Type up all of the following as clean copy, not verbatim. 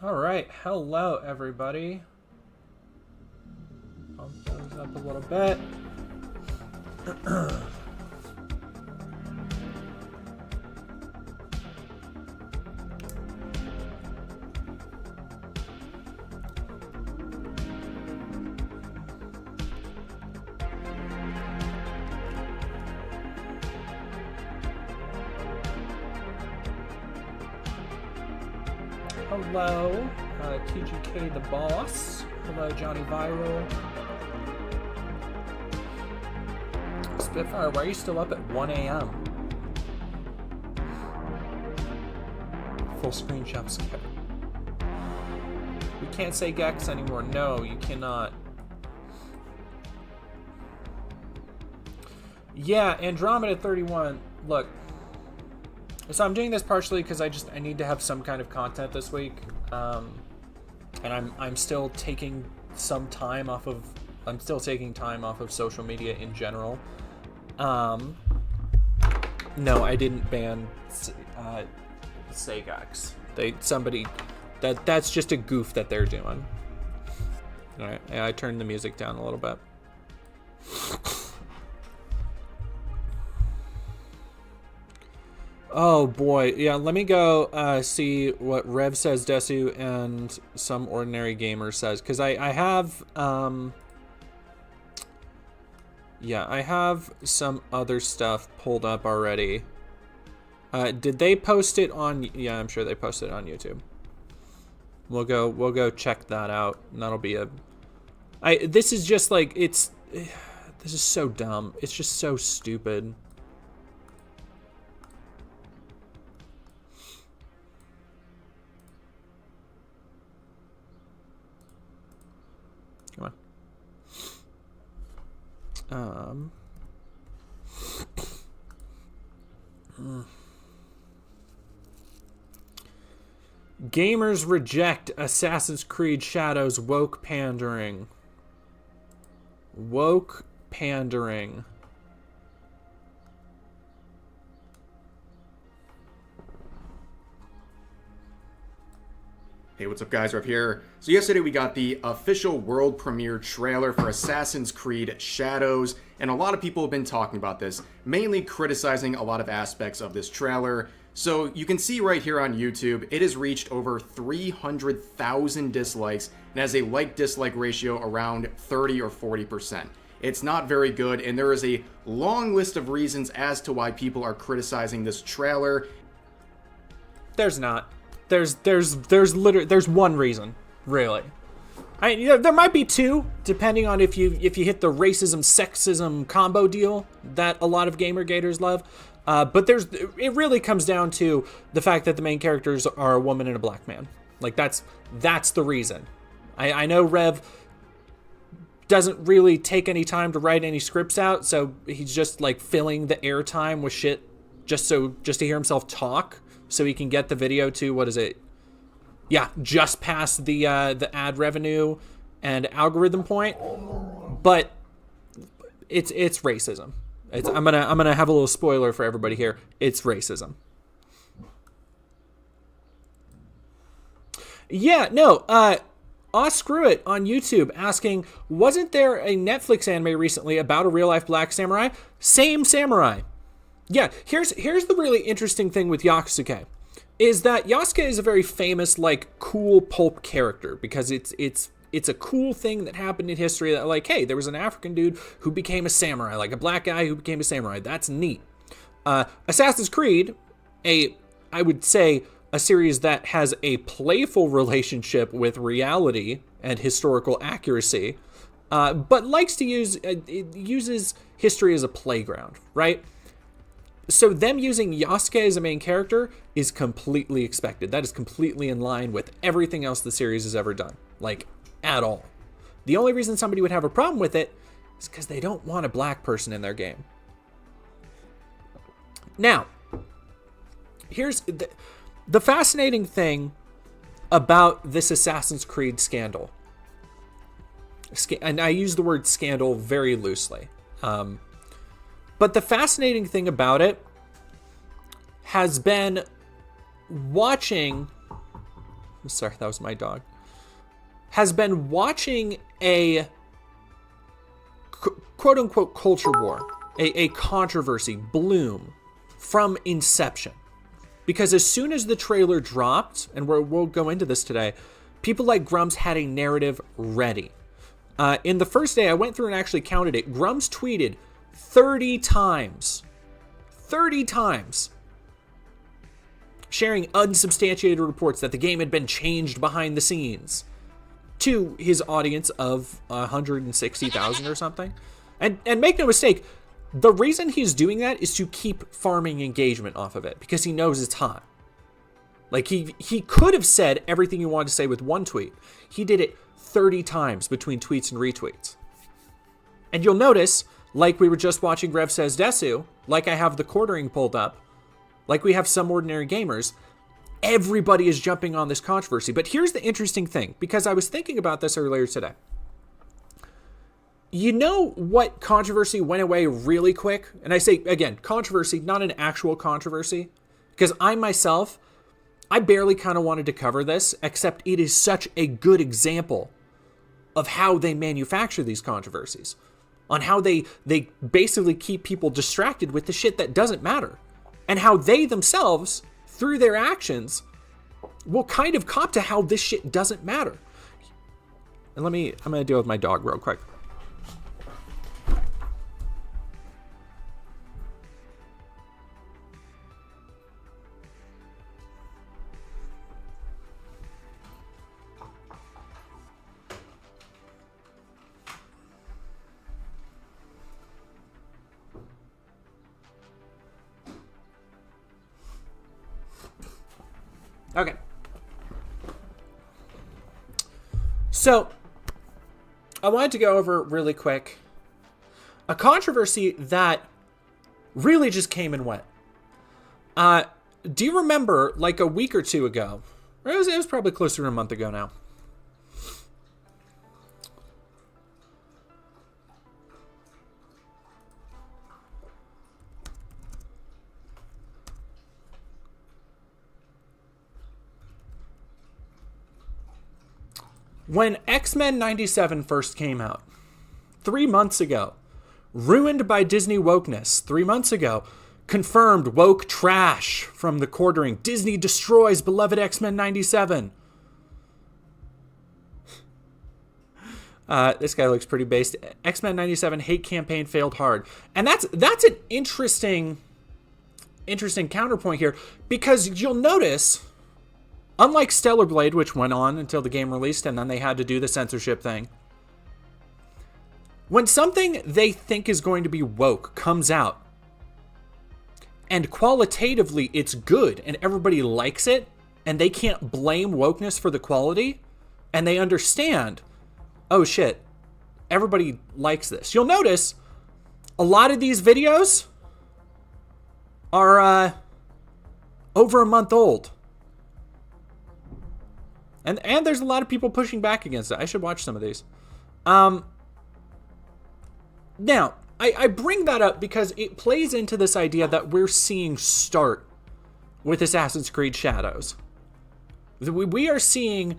All right, hello everybody. Bump those up a little bit. Hello, TGK the boss. Hello, Johnny Viral. Spitfire, why are you still up at 1 a.m.? Full screen jump scare. We can't say Gex anymore. No, you cannot. Yeah, Andromeda 31. Look. So I'm doing this partially because I need to have some kind of content this week. And I'm still taking some time off of social media in general. No, I didn't ban Segax. That's just a goof that they're doing. All right, I turned the music down a little bit. Oh boy, yeah. Let me go see what Rev says, Desu, and some ordinary gamer says, because I have I have some other stuff pulled up already. Did they post it on? Yeah, I'm sure they posted it on YouTube. We'll go check that out. And that'll be a. This is just like this is so dumb. It's just so stupid. Come on. Gamers reject Assassin's Creed Shadows woke pandering. Woke pandering. Hey, what's up guys, Rev here. So yesterday we got the official world premiere trailer for Assassin's Creed Shadows, and a lot of people have been talking about this, mainly criticizing a lot of aspects of this trailer. So you can see right here on YouTube, it has reached over 300,000 dislikes and has a like-dislike ratio around 30 or 40%. It's not very good, and there is a long list of reasons as to why people are criticizing this trailer. There's not. There's one reason, really. There might be two, depending on if you hit the racism sexism combo deal that a lot of Gamergaters love. But it really comes down to the fact that the main characters are a woman and a black man. Like that's the reason. I know Rev doesn't really take any time to write any scripts out, so he's just like filling the airtime with shit just to hear himself talk. So he can get the video to, what is it? Yeah, just past the ad revenue and algorithm point. But it's racism. I'm gonna have a little spoiler for everybody here. It's racism. Yeah, no. Screw it on YouTube asking, wasn't there a Netflix anime recently about a real life black samurai? Same samurai. Yeah, here's the really interesting thing with Yasuke, is that Yasuke is a very famous, like, cool pulp character, because it's a cool thing that happened in history that, like, hey, there was an African dude who became a samurai, like a black guy who became a samurai. That's neat. Assassin's Creed, I would say a series that has a playful relationship with reality and historical accuracy, but likes to it uses history as a playground, right? So them using Yasuke as a main character is completely expected. That is completely in line with everything else the series has ever done. Like, at all. The only reason somebody would have a problem with it is because they don't want a black person in their game. Now, here's the fascinating thing about this Assassin's Creed scandal. And I use the word scandal very loosely. But the fascinating thing about it has been watching sorry, that was my dog, has been watching a quote-unquote culture war, a controversy bloom from inception. Because as soon as the trailer dropped, and we'll go into this today, people like Grumps had a narrative ready. In the first day, I went through and actually counted it. Grumps tweeted 30 times. 30 times. Sharing unsubstantiated reports that the game had been changed behind the scenes to his audience of 160,000 or something. And make no mistake, the reason he's doing that is to keep farming engagement off of it, because he knows it's hot. Like, he could have said everything he wanted to say with one tweet. He did it 30 times between tweets and retweets. And you'll notice, like we were just watching Rev Says Desu, like I have the quartering pulled up, like we have Some Ordinary Gamers, everybody is jumping on this controversy. But here's the interesting thing, because I was thinking about this earlier today. You know what controversy went away really quick? And I say, again, controversy, not an actual controversy. Because I myself, I barely kind of wanted to cover this, except it is such a good example of how they manufacture these controversies. On how they basically keep people distracted with the shit that doesn't matter. And how they themselves, through their actions, will kind of cop to how this shit doesn't matter. And I'm going to deal with my dog real quick. Okay. So, I wanted to go over really quick a controversy that really just came and went. Do you remember, like a week or two ago, or it was probably closer to a month ago now, when X-Men 97 first came out, 3 months ago, ruined by Disney wokeness, 3 months ago, confirmed woke trash from the quartering, Disney destroys beloved X-Men 97. This guy looks pretty based. X-Men 97 hate campaign failed hard. And that's an interesting counterpoint here, because you'll notice, unlike Stellar Blade, which went on until the game released and then they had to do the censorship thing, when something they think is going to be woke comes out and qualitatively it's good and everybody likes it and they can't blame wokeness for the quality and they understand, oh shit, everybody likes this. You'll notice a lot of these videos are over a month old. And there's a lot of people pushing back against it. I should watch some of these. Now, I bring that up because it plays into this idea that we're seeing start with Assassin's Creed Shadows. We are seeing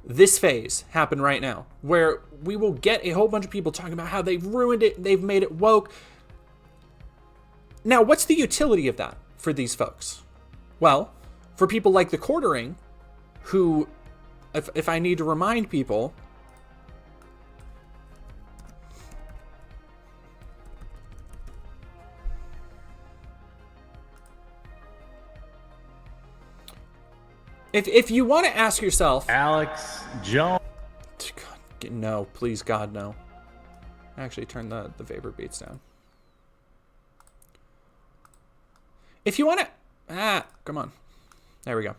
this phase happen right now, where we will get a whole bunch of people talking about how they've ruined it, they've made it woke. Now, what's the utility of that for these folks? Well, for people like the quartering, who, if I need to remind people, if you want to ask yourself, Alex Jones. God, no, please God, no. Actually, turn the Vapor Beats down. If you want to, come on, there we go.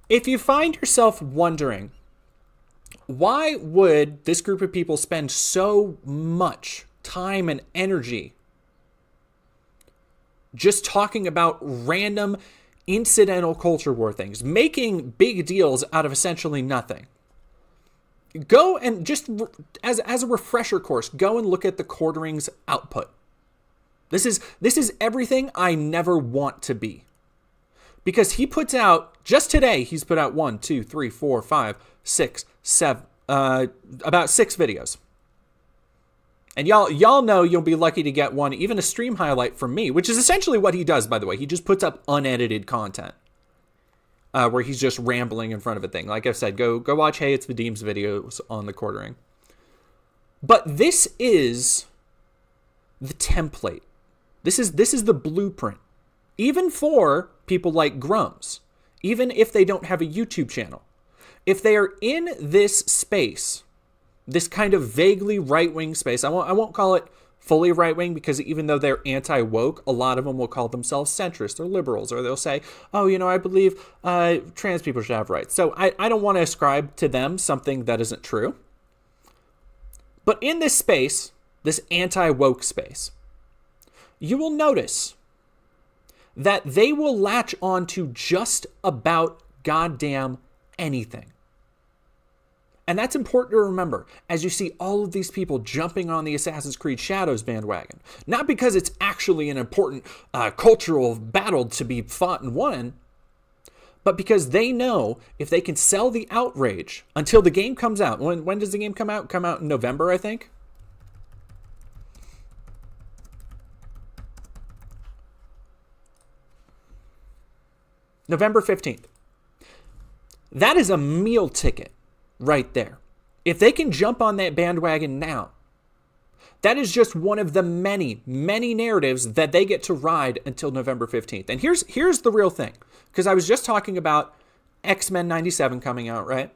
If you find yourself wondering, why would this group of people spend so much time and energy just talking about random incidental culture war things, making big deals out of essentially nothing? Go and just, as a refresher course, go and look at the quartering's output. This is everything I never want to be. Because he puts out, just today, he's put out 1, 2, 3, 4, 5, 6, 7, about 6 videos. And y'all know you'll be lucky to get one, even a stream highlight from me, which is essentially what he does, by the way. He just puts up unedited content where he's just rambling in front of a thing. Like I've said, go watch Hey It's Vadim's videos on the quartering. But this is the template. This is the blueprint. Even for people like Grums, even if they don't have a YouTube channel. If they are in this space, this kind of vaguely right-wing space, I won't call it fully right-wing, because even though they're anti-woke, a lot of them will call themselves centrist or liberals, or they'll say, oh, I believe trans people should have rights. So I don't want to ascribe to them something that isn't true. But in this space, this anti-woke space, you will notice that they will latch on to just about goddamn anything. And that's important to remember as you see all of these people jumping on the Assassin's Creed Shadows bandwagon. Not because it's actually an important cultural battle to be fought and won, but because they know if they can sell the outrage until the game comes out. When does the game come out? Come out in November, I think. November 15th. That is a meal ticket right there. If they can jump on that bandwagon now, that is just one of the many, many narratives that they get to ride until November 15th. And here's the real thing. Because I was just talking about X-Men 97 coming out, right?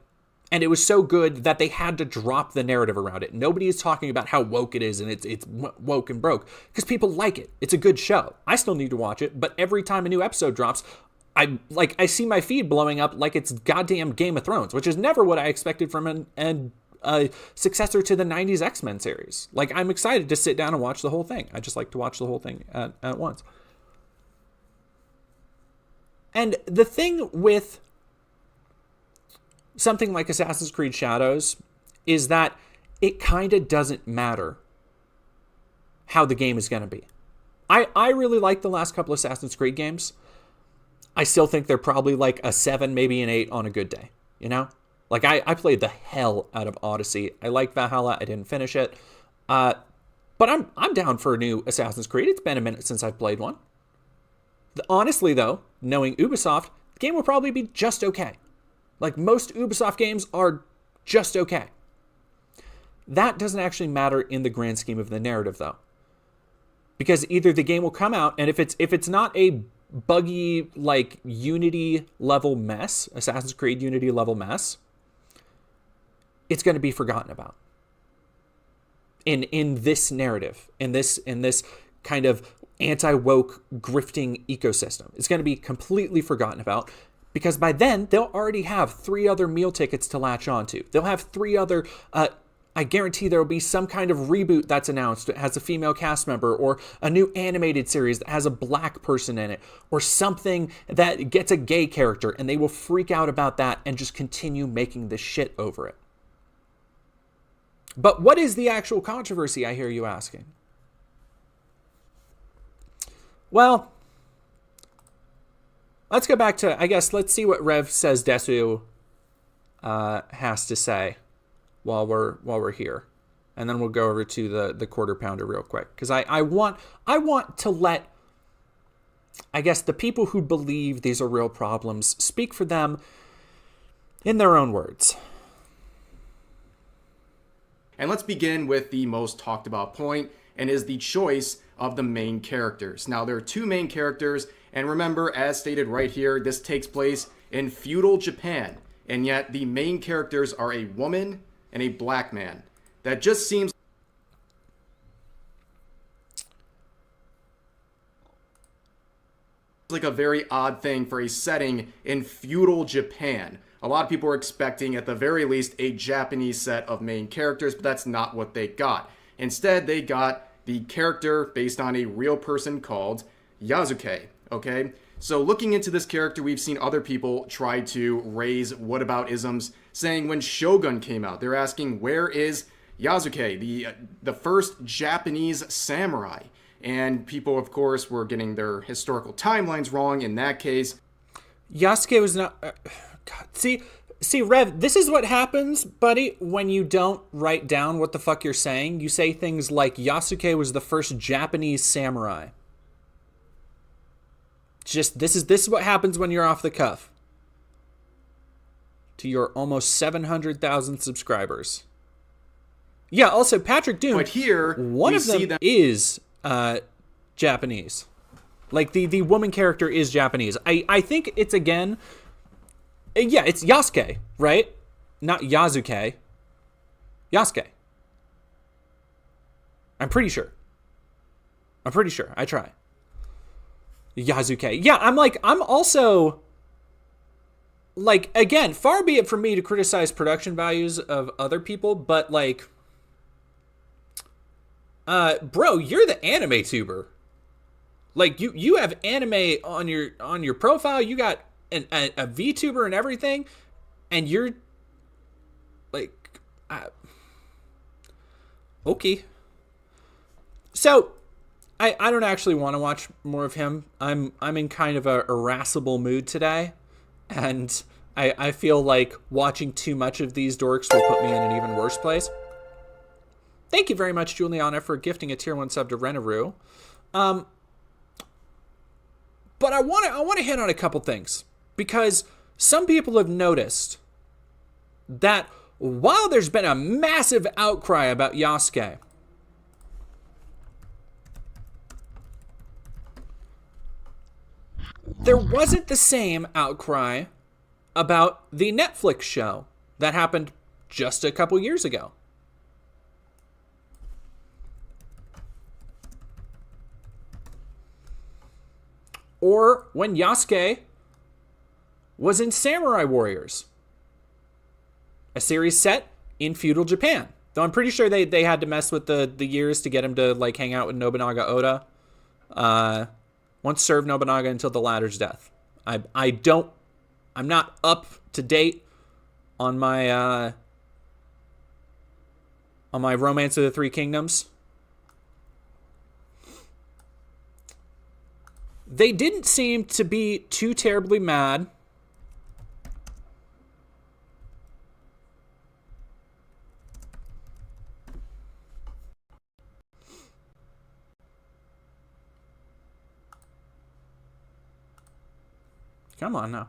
And it was so good that they had to drop the narrative around it. Nobody is talking about how woke it is and it's woke and broke. Because people like it. It's a good show. I still need to watch it. But every time a new episode drops, I see my feed blowing up like it's goddamn Game of Thrones, which is never what I expected from a successor to the 90s X-Men series. Like, I'm excited to sit down and watch the whole thing. I just like to watch the whole thing at once. And the thing with something like Assassin's Creed Shadows is that it kind of doesn't matter how the game is going to be. I really like the last couple of Assassin's Creed games. I still think they're probably like a 7, maybe an 8 on a good day, Like, I played the hell out of Odyssey. I like Valhalla. I didn't finish it. But I'm down for a new Assassin's Creed. It's been a minute since I've played one. Honestly, though, knowing Ubisoft, the game will probably be just okay. Like, most Ubisoft games are just okay. That doesn't actually matter in the grand scheme of the narrative, though. Because either the game will come out, and if it's not a buggy, like, Unity level mess, Assassin's Creed Unity level mess, it's going to be forgotten about in this narrative, in this kind of anti-woke grifting ecosystem. It's going to be completely forgotten about, because by then they'll already have 3 other meal tickets to latch onto. They'll have 3 other I guarantee there will be some kind of reboot that's announced that has a female cast member, or a new animated series that has a black person in it, or something that gets a gay character, and they will freak out about that and just continue making this shit over it. But what is the actual controversy, I hear you asking? Well, let's go back to, I guess, let's see what Rev Says Desu has to say while we're here, and then we'll go over to the quarter pounder real quick, because I want to let, I guess, the people who believe these are real problems speak for them in their own words. And let's begin with the most talked about point, and is the choice of the main characters. Now, there are 2 main characters, and remember, as stated right here, this takes place in feudal Japan, and yet the main characters are a woman and a black man. That just seems like a very odd thing for a setting in feudal Japan. A lot of people were expecting, at the very least, a Japanese set of main characters, but that's not what they got. Instead, they got the character based on a real person called Yasuke, okay? So looking into this character, we've seen other people try to raise whataboutisms, saying when Shogun came out, they're asking, where is Yasuke, the first Japanese samurai? And people, of course, were getting their historical timelines wrong in that case. Yasuke was not. God, see, Rev. This is what happens, buddy, when you don't write down what the fuck you're saying. You say things like Yasuke was the first Japanese samurai. Just this is what happens when you're off the cuff. To your almost 700,000 subscribers. Yeah. Also, Patrick Doom. But here, one of them is Japanese. Like the woman character is Japanese. I think it's again. Yeah, it's Yasuke, right? Not Yazuke. Yasuke. I'm pretty sure. I try. Yazuke. Yeah, I'm also, like, again, far be it from me to criticize production values of other people, but, like, bro, you're the anime tuber. Like, you have anime on your profile, you got a VTuber and everything, and you're like, okay. So, I don't actually want to watch more of him. I'm in kind of a irascible mood today, and I feel like watching too much of these dorks will put me in an even worse place. Thank you very much, Juliana, for gifting a tier 1 sub to Renaru. But I want to hit on a couple things, because some people have noticed that while there's been a massive outcry about Yasuke, there wasn't the same outcry about the Netflix show that happened just a couple years ago. Or when Yasuke was in Samurai Warriors, a series set in feudal Japan. Though I'm pretty sure they had to mess with the years to get him to like hang out with Nobunaga Oda. Once served Nobunaga until the latter's death. I'm not up to date on my Romance of the Three Kingdoms. They didn't seem to be too terribly mad. Come on now.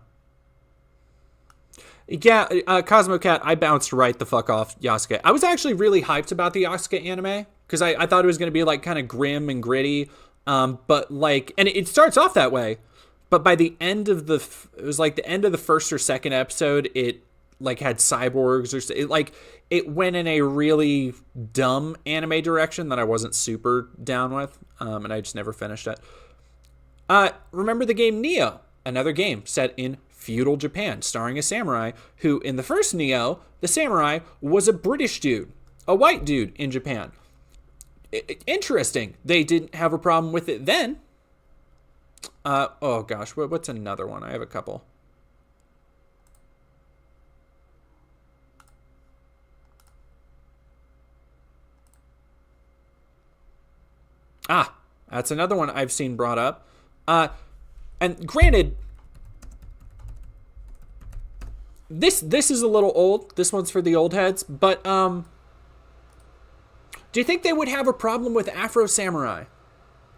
Yeah, Cosmo Cat, I bounced right the fuck off Yasuke. I was actually really hyped about the Yasuke anime, because I thought it was going to be like kind of grim and gritty. But like, and it starts off that way, but by the end of it was like the end of the first or second episode, it like had cyborgs it went in a really dumb anime direction that I wasn't super down with. And I just never finished it. Remember the game Neo, another game set in feudal Japan, starring a samurai who in the first Neo, the samurai was a British dude, a white dude in Japan. Interesting. They didn't have a problem with it then. Oh gosh, what's another one? I have a couple. That's another one I've seen brought up. And granted, this is a little old. This one's for the old heads, but do you think they would have a problem with Afro Samurai?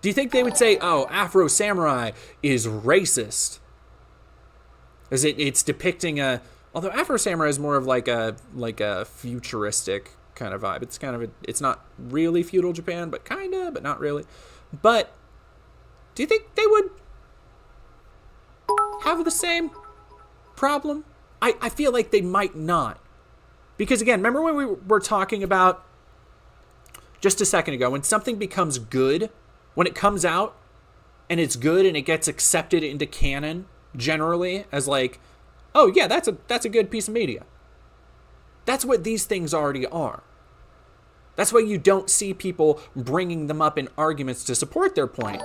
Do you think they would say, oh, Afro Samurai is racist? As it's depicting although Afro Samurai is more of like a futuristic kind of vibe. It's not really feudal Japan, but kinda, but not really. But do you think they would have the same problem? I feel like they might not. Because again, remember when we were talking about just a second ago, when something becomes good, when it comes out and it's good and it gets accepted into canon generally as like, oh yeah, that's a good piece of media. That's what these things already are. That's why you don't see people bringing them up in arguments to support their point.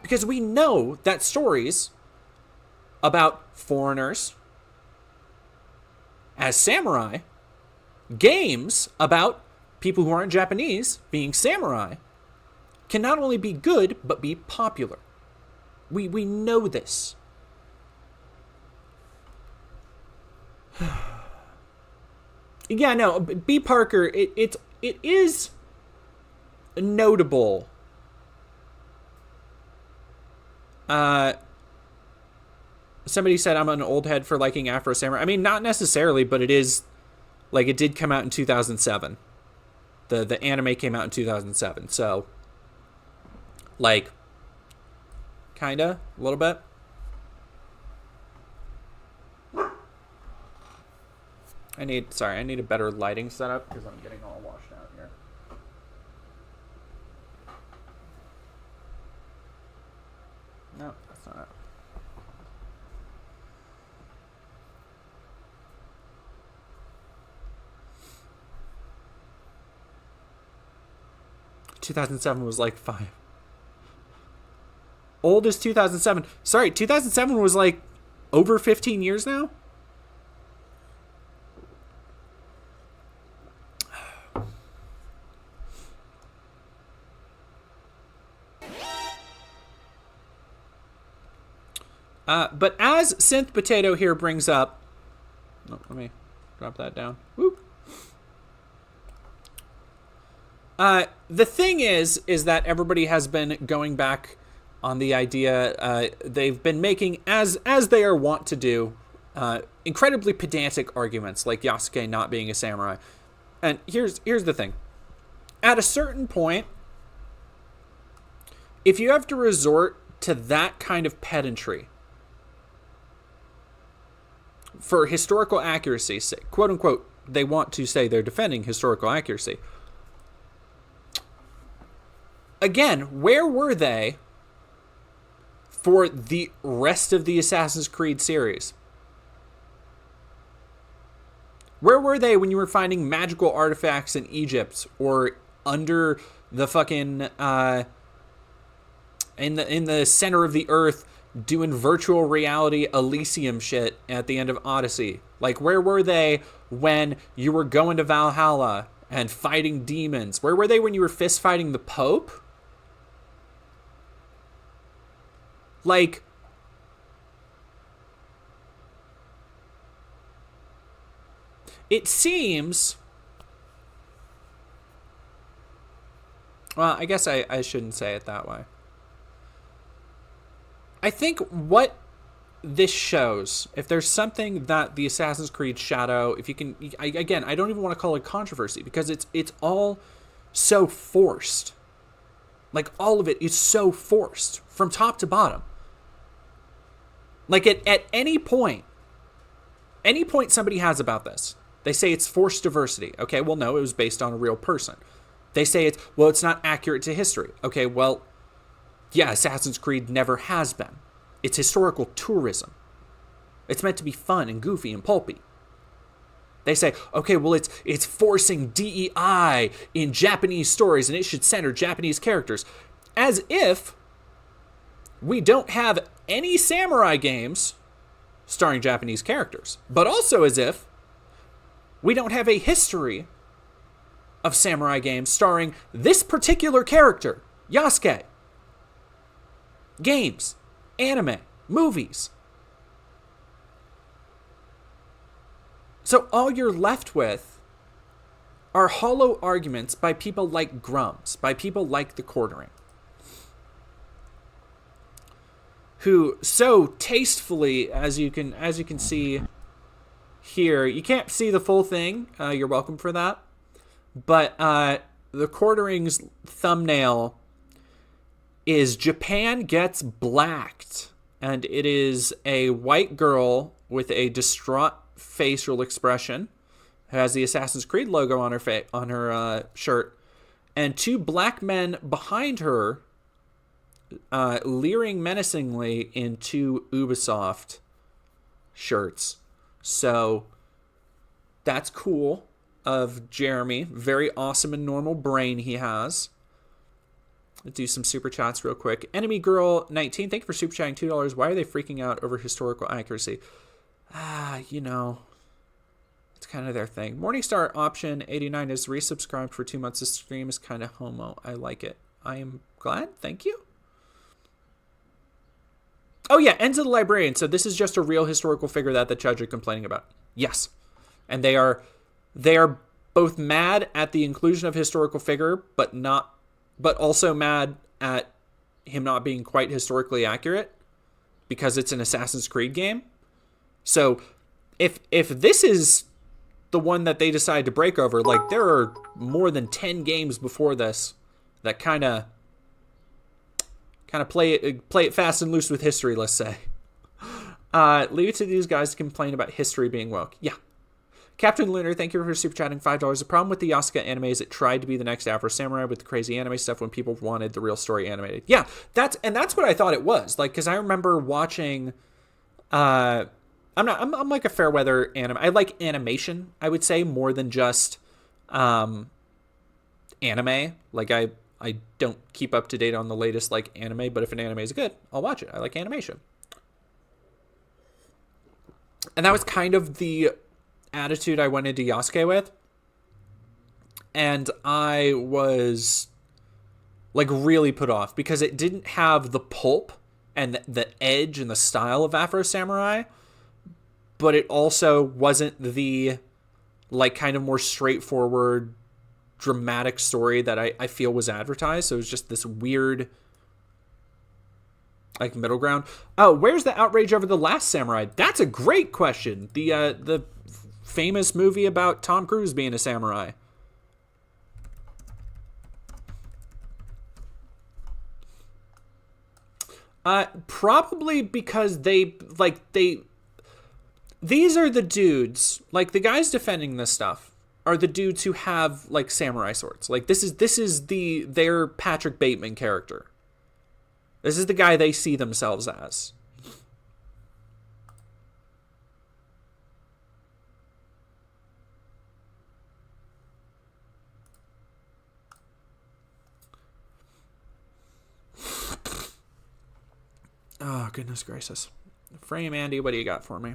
Because we know that stories about foreigners as samurai, games about people who aren't Japanese being samurai, can not only be good, but be popular. We know this. Yeah, no, B. Parker, it is notable. Somebody said I'm an old head for liking Afro Samurai. I mean, not necessarily, but it is, like, it did come out in 2007. The anime came out in 2007, so, like, kinda, a little bit. I need a better lighting setup because I'm getting all washed out here. No, that's not it. ...2007 was like 5. Old as 2007. Sorry, 2007 was like over 15 years now? But as Synth Potato here brings up... Oh, let me drop that down. Whoop. The thing is that everybody has been going back on the idea, they've been making, as they are wont to do, incredibly pedantic arguments, like Yasuke not being a samurai. And here's the thing. At a certain point, if you have to resort to that kind of pedantry for historical accuracy's sake, quote unquote, they want to say they're defending historical accuracy. Again, where were they for the rest of the Assassin's Creed series? Where were they when you were finding magical artifacts in Egypt or under the fucking in the center of the earth doing virtual reality Elysium shit at the end of Odyssey? Like, where were they when you were going to Valhalla and fighting demons? Where were they when you were fist fighting the Pope? Like, it seems... Well, I guess I shouldn't say it that way. I think what this shows, if there's something that the Assassin's Creed Shadow, if you can... Again, I don't even want to call it controversy, because it's all so forced. Like, all of it is so forced, from top to bottom. Like, at any point somebody has about this, they say it's forced diversity. Okay, well, no, it was based on a real person. They say it's not accurate to history. Okay, well, yeah, Assassin's Creed never has been. It's historical tourism. It's meant to be fun and goofy and pulpy. They say, okay, well, it's forcing DEI in Japanese stories, and it should center Japanese characters. As if we don't have any samurai games starring Japanese characters. But also as if we don't have a history of samurai games starring this particular character, Yasuke. Games, anime, movies. So all you're left with are hollow arguments by people like Grumps, by people like the Quartering, who so tastefully, as you can see here, you can't see the full thing. You're welcome for that. But the Quartering's thumbnail is Japan Gets Blacked, and it is a white girl with a distraught facial expression, who has the Assassin's Creed logo on her shirt, and two black men behind her, leering menacingly in two Ubisoft shirts. So that's cool of Jeremy. Very awesome and normal brain he has. Let's do some super chats real quick. Enemy Girl 19, thank you for super chatting $2. Why are they freaking out over historical accuracy? It's kind of their thing. Morningstar Option 89 is resubscribed for 2 months. This stream is kind of homo. I like it. I am glad. Thank you. Oh yeah, Ends of the Librarian. So this is just a real historical figure that the judge are complaining about. Yes. And they are both mad at the inclusion of historical figure, but also mad at him not being quite historically accurate because it's an Assassin's Creed game. So if this is the one that they decide to break over, like, there are more than 10 games before this that kind of play it fast and loose with history, let's say. Leave it to these guys to complain about history being woke. Yeah. Captain Lunar, thank you for super chatting $5. The problem with the Yasuka anime is it tried to be the next Afro Samurai with the crazy anime stuff when people wanted the real story animated. Yeah, that's what I thought it was. Like, because I remember watching. I'm like a fair weather anime. I like animation, I would say, more than just anime. Like, I don't keep up to date on the latest like anime, but if an anime is good, I'll watch it. I like animation. And that was kind of the attitude I went into Yasuke with. And I was like really put off because it didn't have the pulp and the edge and the style of Afro Samurai, but it also wasn't the like kind of more straightforward dramatic story that I feel was advertised. So it was just this weird like middle ground. Oh, where's the outrage over the Last Samurai? That's a great question. The famous movie about Tom Cruise being a samurai. Probably because these are the dudes, like the guys defending this stuff are the dudes who have like samurai swords. Like this is their Patrick Bateman character. This is the guy they see themselves as. Oh, goodness gracious. Frame Andy, what do you got for me?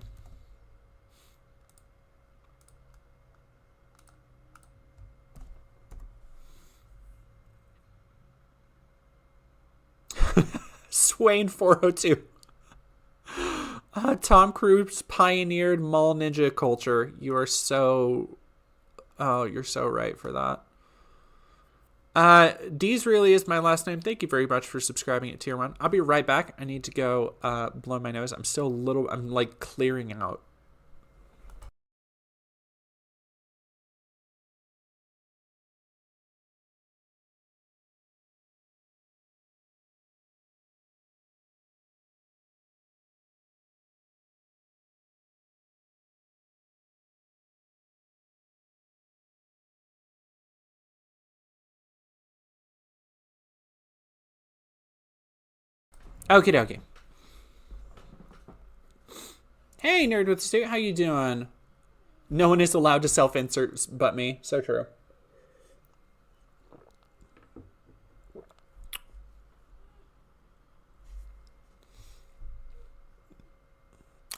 Swain 402. Tom Cruise pioneered mall ninja culture. You're so right for that. Deez really is my last name. Thank you very much for subscribing at tier 1. I'll be right back. I need to go blow my nose. I'm like clearing out. Okie dokie. Hey, Nerd with the Suit, how you doing? No one is allowed to self-insert but me. So true.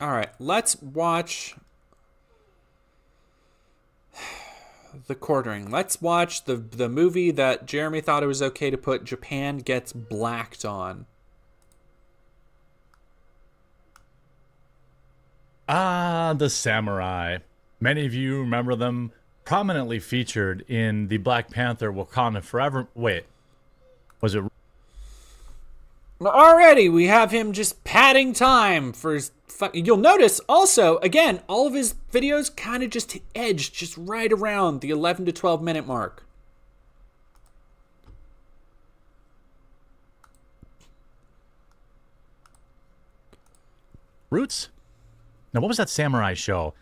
All right, let's watch The Quartering. Let's watch the movie that Jeremy thought it was okay to put Japan Gets Blacked on. The samurai. Many of you remember them prominently featured in the Black Panther Wakanda Forever. Wait, was it? Already, we have him just padding time for his you'll notice also, again, all of his videos kind of just edge just right around the 11 to 12 minute mark. Roots? Now, what was that samurai show?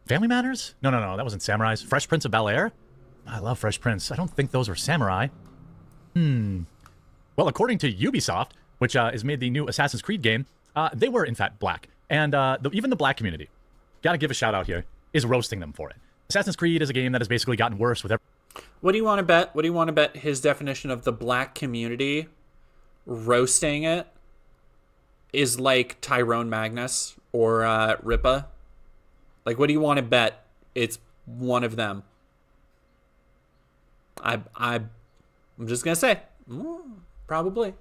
Family Matters? No, that wasn't samurais. Fresh Prince of Bel-Air? I love Fresh Prince. I don't think those were samurai. Well, according to Ubisoft, which has made the new Assassin's Creed game, they were, in fact, black. And even the black community, gotta give a shout out here, is roasting them for it. Assassin's Creed is a game that has basically gotten worse with every... What do you want to bet? What do you want to bet his definition of the black community roasting it is like Tyrone Magnus or Ripa? Like, what do you want to bet it's one of them? I'm just gonna say probably.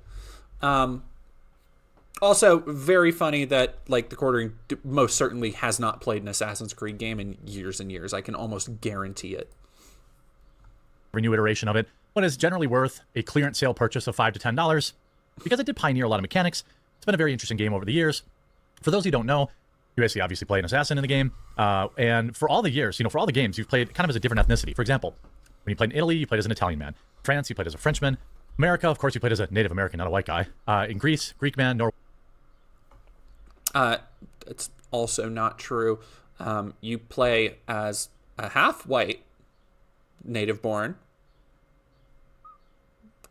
Also, very funny that like the Quartering most certainly has not played an Assassin's Creed game in years and years. I can almost guarantee it. New iteration of it, but is generally worth a clearance sale purchase of $5 to $10 because it did pioneer a lot of mechanics. It's been a very interesting game over the years. For those who don't know, you basically obviously play an assassin in the game, and for all the years, for all the games, you've played kind of as a different ethnicity. For example, when you played in Italy, you played as an Italian man. France, you played as a Frenchman. America, of course, you played as a Native American, not a white guy. In Greece, Greek man, Norway. It's also not true. You play as a half-white, native-born,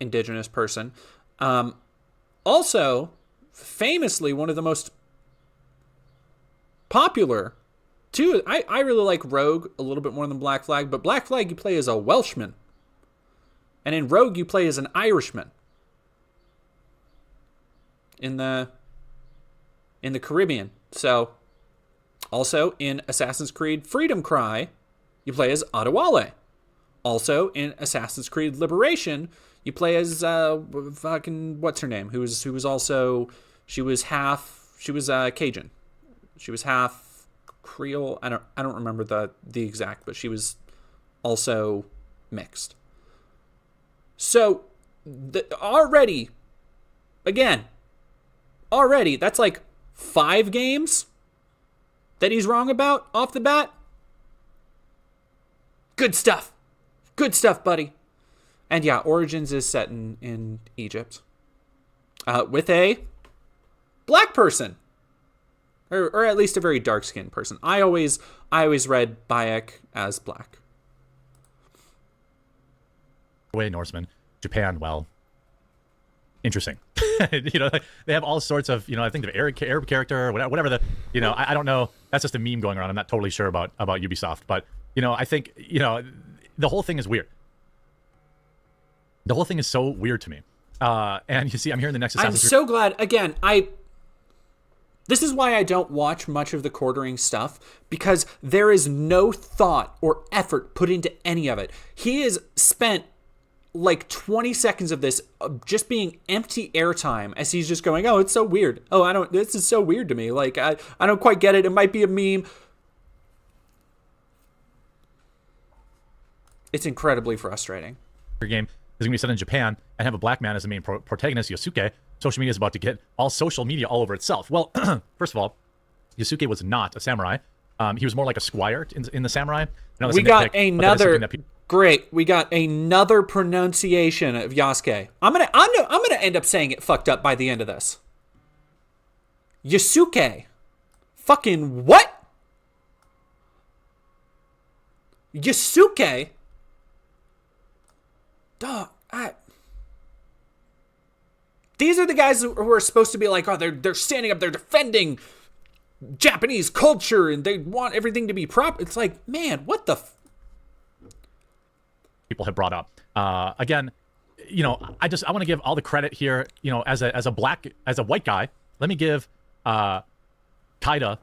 indigenous person. Also, famously, one of the most popular, too. I really like Rogue a little bit more than Black Flag, but Black Flag you play as a Welshman. And in Rogue you play as an Irishman. In the Caribbean. So, also in Assassin's Creed Freedom Cry, you play as Adewale. Also in Assassin's Creed Liberation, you play as fucking what's her name? Who was also she was Cajun. She was half Creole. I don't remember the exact, but she was also mixed. So already that's like 5 games that he's wrong about off the bat. Good stuff. Good stuff, buddy. And yeah, Origins is set in Egypt. With a black person. Or at least a very dark-skinned person. I always read Bayek as black. Norseman. Japan, well, interesting. They have all sorts of, I think the Arab character, or whatever the, I don't know. That's just a meme going around. I'm not totally sure about Ubisoft, but, I think, the whole thing is weird. The whole thing is so weird to me. And you see, I'm here in the next Assassin's Creed. I'm so glad, again, this is why I don't watch much of the Quartering stuff, because there is no thought or effort put into any of it. He has spent like 20 seconds of this just being empty airtime as he's just going, oh, it's so weird. Oh, this is so weird to me. Like, I don't quite get it. It might be a meme. It's incredibly frustrating. Your game is going to be set in Japan and have a black man as the main protagonist, Yosuke. Social media is about to get all social media all over itself. Well, first of all, Yosuke was not a samurai. He was more like a squire in the samurai. We got another pronunciation of Yasuke. I'm gonna end up saying it fucked up by the end of this. Yosuke. Fucking what? Yosuke. Dog. These are the guys who are supposed to be like, oh, they're standing up, they're defending Japanese culture, and they want everything to be proper. It's like, man, what the people have brought up. Again, I want to give all the credit here, as a white guy. Let me give Kaida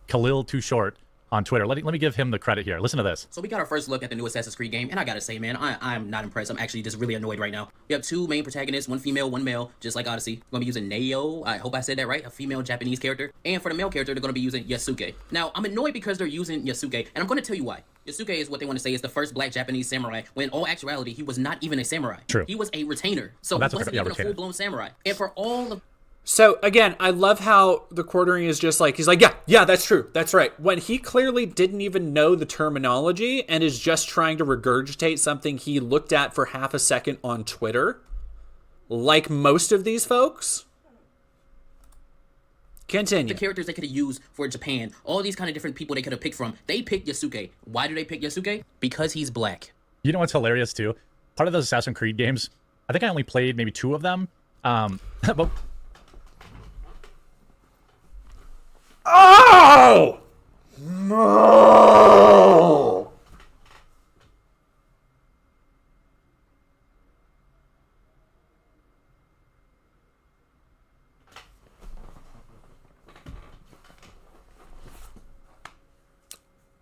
Khalil Too Short on Twitter. Let me give him the credit here. Listen to this. So we got our first look at the new Assassin's Creed game, and I gotta say, man, I'm not impressed. I'm actually just really annoyed right now. We have 2 main protagonists, 1 female, 1 male, just like Odyssey. We're gonna be using Neo, I hope I said that right, a female Japanese character. And for the male character, they're gonna be using Yasuke. Now, I'm annoyed because they're using Yasuke, and I'm gonna tell you why. Yasuke is what they want to say is the first black Japanese samurai, when in all actuality, he was not even a samurai. True. He was a retainer. So he wasn't even a full-blown samurai. And for all of... So, again, I love how the Quartering is just like, he's like, yeah, that's true. That's right. When he clearly didn't even know the terminology and is just trying to regurgitate something he looked at for half a second on Twitter, like most of these folks. Continue. The characters they could have used for Japan, all these kind of different people they could have picked from, they picked Yasuke. Why do they pick Yasuke? Because he's black. You know what's hilarious, too? Part of those Assassin's Creed games, I think I only played maybe 2 of them. But... Oh! No!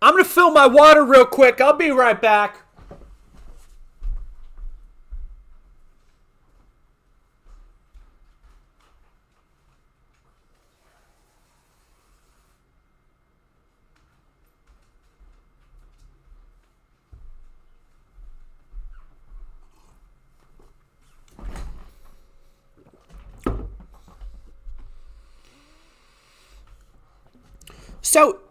I'm gonna fill my water real quick. I'll be right back. So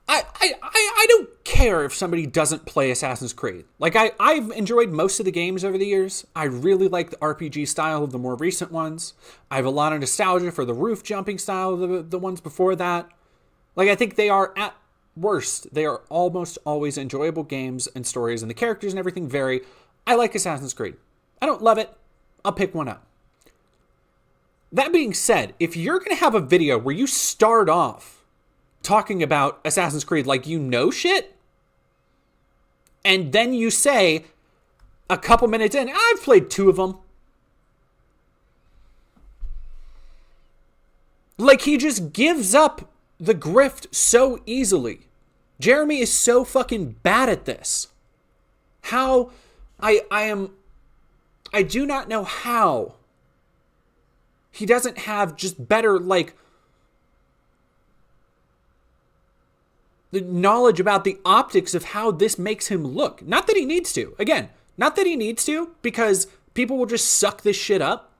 I don't care if somebody doesn't play Assassin's Creed. Like, I've enjoyed most of the games over the years. I really like the RPG style of the more recent ones. I have a lot of nostalgia for the roof jumping style of the ones before that. Like, I think they are, at worst, they are almost always enjoyable games and stories, and the characters and everything vary. I like Assassin's Creed. I don't love it. I'll pick one up. That being said, if you're going to have a video where you start off talking about Assassin's Creed like you know shit, and then you say a couple minutes in, I've played 2 of them. Like, he just gives up the grift so easily. Jeremy is so fucking bad at this. How I do not know how he doesn't have just better, like, the knowledge about the optics of how this makes him look. Not that he needs to. Again, not that he needs to, because people will just suck this shit up.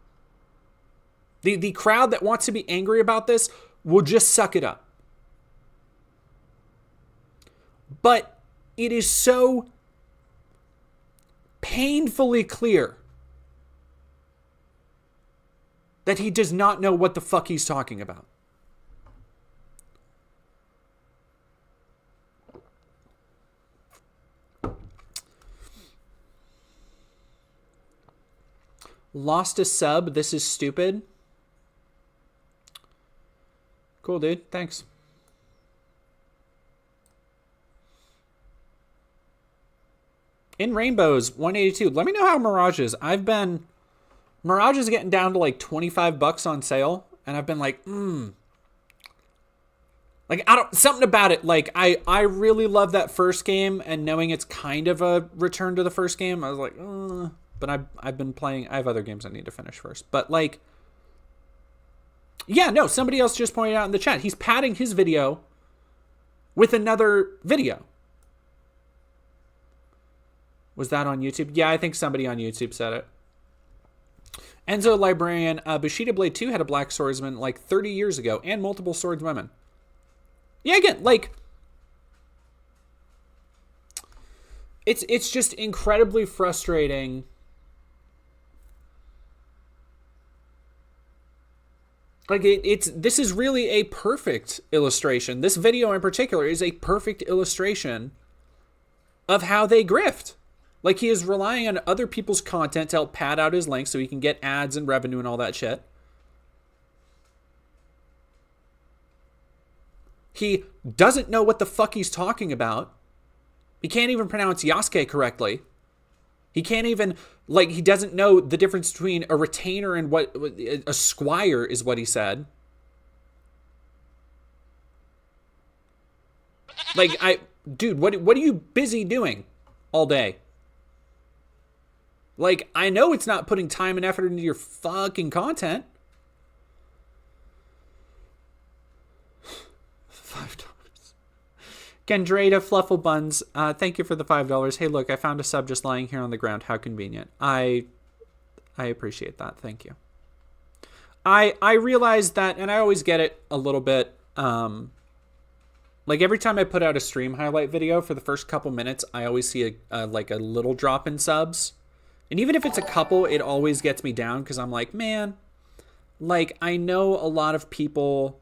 The crowd that wants to be angry about this will just suck it up. But it is so painfully clear that he does not know what the fuck he's talking about. Lost a sub. This is stupid. Cool, dude. Thanks. In Rainbows, 182. Let me know how Mirage is. Mirage is getting down to like $25 on sale. And I've been like, Like, something about it. Like, I really love that first game. And knowing it's kind of a return to the first game, I was like, But I've been playing. I have other games I need to finish first. But, like, yeah, no, somebody else just pointed out in the chat. He's padding his video with another video. Was that on YouTube? Yeah, I think somebody on YouTube said it. Enzo Librarian, Bushido Blade 2 had a black swordsman like 30 years ago and multiple swordswomen. Yeah, again, like, it's just incredibly frustrating. Like, this is really a perfect illustration. This video in particular is a perfect illustration of how they grift. Like, he is relying on other people's content to help pad out his links so he can get ads and revenue and all that shit. He doesn't know what the fuck he's talking about. He can't even pronounce Yasuke correctly. He can't even, like, he doesn't know the difference between a retainer and what a squire is what he said. Like, dude, what are you busy doing all day? Like, I know it's not putting time and effort into your fucking content. $5. Gendrada Fluffle Buns, thank you for the $5. Hey, look, I found a sub just lying here on the ground. How convenient. I appreciate that. Thank you. I realize that, and I always get it a little bit. Like, every time I put out a stream highlight video for the first couple minutes, I always see a little drop in subs. And even if it's a couple, it always gets me down because I'm like, man, like, I know a lot of people,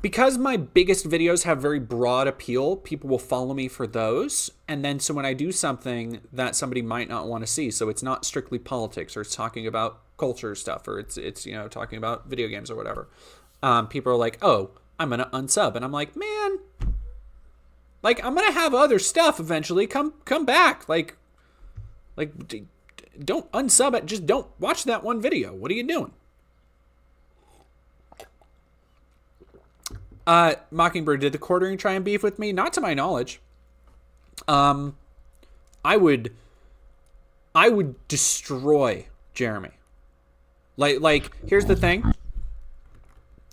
because my biggest videos have very broad appeal, people will follow me for those. And then so when I do something that somebody might not want to see, so it's not strictly politics or it's talking about culture stuff or it's you know, talking about video games or whatever, people are like, oh, I'm going to unsub. And I'm like, man, like, I'm going to have other stuff eventually. Come back. Like, don't unsub it. Just don't watch that one video. What are you doing? Mockingbird, did the quartering try and beef with me? Not to my knowledge. I would destroy Jeremy. Like, here's the thing.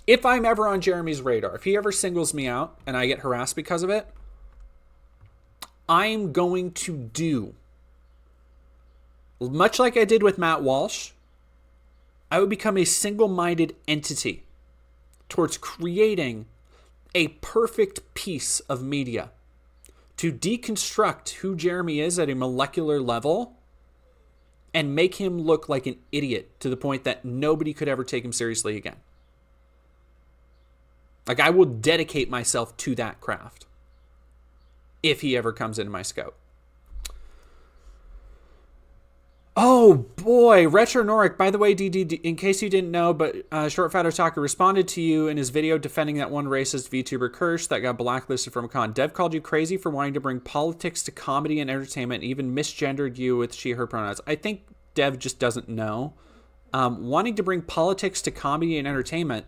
If I'm ever on Jeremy's radar, if he ever singles me out and I get harassed because of it, I'm going to do, much like I did with Matt Walsh, I would become a single-minded entity towards creating a perfect piece of media to deconstruct who Jeremy is at a molecular level and make him look like an idiot to the point that nobody could ever take him seriously again. Like, I will dedicate myself to that craft if he ever comes into my scope. Oh boy, Retro Noric. By the way, DD, in case you didn't know, but Short Fat Otaku responded to you in his video defending that one racist VTuber Kirsch that got blacklisted from a con. Dev called you crazy for wanting to bring politics to comedy and entertainment, and even misgendered you with she, her pronouns. I think Dev just doesn't know. Wanting to bring politics to comedy and entertainment,